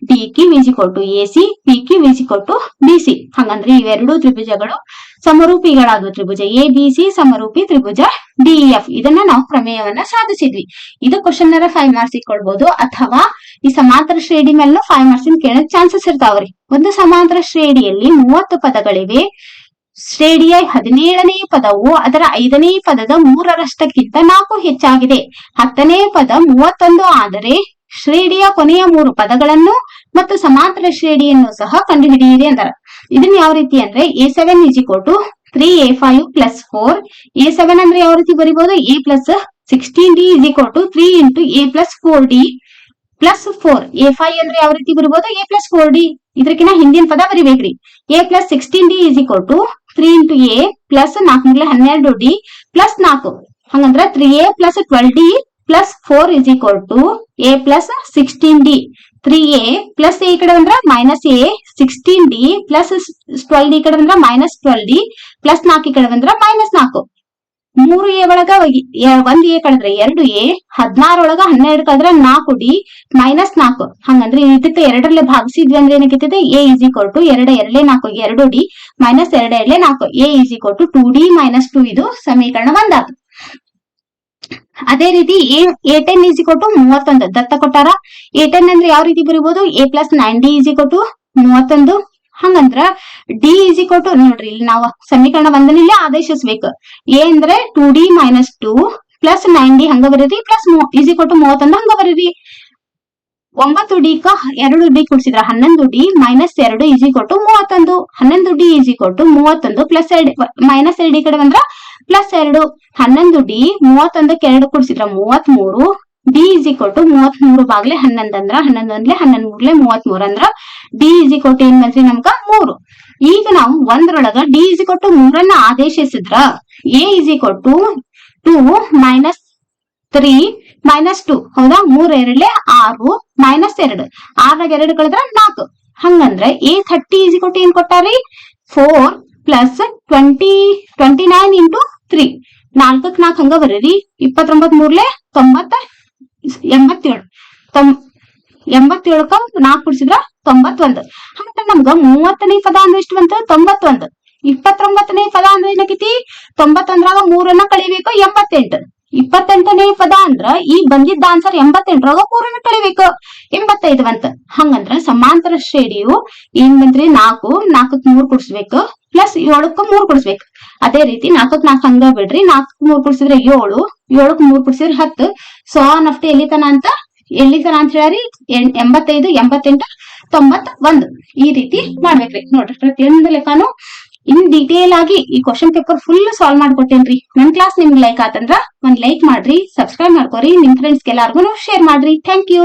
DQ = AC, PQ = BC. ಹಂಗಂದ್ರೆ ಇವೆರಡು ತ್ರಿಭುಜಗಳು ಸಮರೂಪಿಗಳಾದವು. ತ್ರಿಭುಜ ABC ಸಮರೂಪಿ ತ್ರಿಭುಜ DEF. ಇದನ್ನ ನಾವು ಪ್ರಮೇಯವನ್ನ ಸಾಧಿಸಿದ್ವಿ. ಇದು ಕ್ವಶನ್ 5 ಮಾರ್ಕ್ಸ್ ಕೊಡ್ಬೋದು, ಅಥವಾ ಈ ಸಮಾಂತರ ಶ್ರೇಣಿ ಮೇಲೂ 5 ಮಾರ್ಕ್ಸ್ ಕೇಳಕ್ ಚಾನ್ಸಸ್ ಇರ್ತಾವ್ರಿ. ಒಂದು ಸಮಾಂತರ ಶ್ರೇಣಿಯಲ್ಲಿ 30 ಪದಗಳಿವೆ. ಶ್ರೇಣಿಯ 17ನೇ ಪದವು ಅದರ 5ನೇ ಪದದ 3ರಷ್ಟಕ್ಕಿಂತ 4 ಹೆಚ್ಚಾಗಿದೆ. 10ನೇ ಪದ 31 ಆದರೆ ಶ್ರೇಣಿಯ ಕೊನೆಯ 3 ಪದಗಳನ್ನು ಮತ್ತು ಸಮಾಂತರ ಶ್ರೇಣಿಯನ್ನು ಸಹ ಕಂಡುಹಿಡಿಯಿರಿ ಅಂತಾರ. ಇದನ್ನ ಯಾವ ರೀತಿ ಅಂದ್ರೆ A7 = 3A5 + 4. A7 ಅಂದ್ರೆ ಯಾವ ರೀತಿ ಬರಿಬಹುದು? A + 16D = 3 × A + 4D + 4. A5 ಅಂದ್ರೆ ಯಾವ ರೀತಿ ಬರಿಬಹುದು? A + 4D. ಇದಕ್ಕಿಂತ ಹಿಂದಿನ ಪದ ಬರಿಬೇಕ್ರಿ. A + 16D = 3 × A + 4 × 12D + 4. ಹಂಗಂದ್ರ 3A + 12D + 4 = A + 16D. 3A + A ಈ ಕಡೆ ಬಂದ್ರ -A, 16D + 12D ಈ ಕಡೆ ಬಂದ್ರ -12D + 4 ಈ ಕಡೆ ಬಂದ್ರ -4. 3A ಒಳಗ 1A ಕಳೆದ್ರೆ 2A, 16 ಒಳಗ 12 ಕಳೆದ್ರೆ 4D -4. ಹಂಗಂದ್ರೆ ಇದಕ್ಕೆ 2ರಲ್ಲಿ ಭಾಗಿಸಿದ್ವಿ ಅಂದ್ರೆ ಏನಕ್ಕಿದೆ? A = 2 2 4 2D -2 2 4. A = 2D - 2. ಇದು ಸಮೀಕರಣ 1 ಆಯ್ತು. ಅದೇ ರೀತಿ A10 = 31 ದತ್ತ ಕೊಟ್ಟಾರ. A10 ಅಂದ್ರೆ ಯಾವ ರೀತಿ ಬರೀಬಹುದು? A + 9D = 31. ಹಂಗಂದ್ರ D = ನೋಡ್ರಿ, ಇಲ್ಲಿ ನಾವು ಸಮೀಕರಣ 1 ಇಲ್ಲೇ ಆದೇಶಿಸ್ಬೇಕು. A ಅಂದ್ರೆ 2D - 2 + 9D ಹಂಗ ಬರೀರಿ + = 31 ಹಂಗ ಬರೀರಿ. 9D 2D ಕೂಡಿಸಿದ್ರ 11D - 2 = 31. 11D = 31 + 2 -2 ಕಡೆ ಬಂದ್ರ +2. 11D 31ಕ್ಕೆ 2 ಕೂಡಿಸಿದ್ರ 33. D = 33 ಬಾಗ್ಲೆ 11 ಅಂದ್ರ 11 1 11 33 ಅಂದ್ರ D = ಏನ್ ಬಂದ್ರಿ ನಮ್ಗ 3. ಈಗ ನಾವು 1ರೊಳಗ D = 3 ಆದೇಶಿಸಿದ್ರ A = 2 - 3 -2. ಹೌದಾ? 3 2 6 -2 6 2 ಕಳೆದ್ರ 4. ಹಂಗಂದ್ರ A30 = ಏನ್ ಕೊಟ್ಟಾರಿ? 4 + 29 × 3. 4ಕ್ಕೆ 4 ಹಂಗ ಬರೀರಿ. 29 3 90 87. 87ಕ್ಕ 4 ಕೂಡಿಸಿದ್ರ 91. ಹಂಗ ನಮ್ಗ 30ನೇ ಪದ ಅಂದ್ರೆ ಎಷ್ಟು ಬಂತು? 91. 29ನೇ ಪದ ಅಂದ್ರೆ ಏನಕೈತಿ? 91ರಾಗ 3 ಕಳಿಬೇಕು 88. 28ನೇ ಪದ ಅಂದ್ರ ಈ ಬಂದಿದ್ದ ಆನ್ಸರ್ 88ರಾಗ 3 ಕಳಿಬೇಕು 85 ಬಂತ. ಹಂಗಂದ್ರ ಸಮಾಂತರ ಶ್ರೇಣಿಯು ಏನ್ ಬಂದ್ರಿ? 4 4ಕ್ಕೆ 3 ಕೂಡಿಸ್ಬೇಕು +7ಕ್ಕೆ 3 ಕೂಡಿಸ್ಬೇಕು. ಅದೇ ರೀತಿ 4ಕ್ಕೆ 4 ಹಂಗ ಬಿಡ್ರಿ. 4ಕ್ಕೆ 3 ಕೂಡಿಸಿದ್ರೆ 7, 7ಕ್ಕೆ 3 ಕೂಡಿಸಿದ್ರೆ 10. ಸೊ ನಫ್ಟ್ ಎಲ್ಲಿತನ ಅಂತ ಹೇಳ್ರಿ? 85 88 91. ಈ ರೀತಿ ಮಾಡ್ಬೇಕ್ರಿ. ನೋಡ್ರಿ, ಪ್ರತಿಯೊಂದು ಲೆಕ್ಕನು ಇನ್ ಡೀಟೇಲ್ ಆಗಿ ಈ ಕ್ವಶನ್ ಪೇಪರ್ ಫುಲ್ ಸಾಲ್ವ್ ಮಾಡ್ಕೊಟ್ಟೇನ್ರಿ. ನನ್ ಕ್ಲಾಸ್ ನಿಮ್ಗೆ ಲೈಕ್ ಆತಂದ್ರ ಒಂದ್ ಲೈಕ್ ಮಾಡ್ರಿ, ಸಬ್ಸ್ಕ್ರೈಬ್ ಮಾಡ್ಕೊರಿ, ನಿಮ್ ಫ್ರೆಂಡ್ಸ್ ಎಲ್ಲಾರ್ಗು ಶೇರ್ ಮಾಡ್ರಿ. Thank you.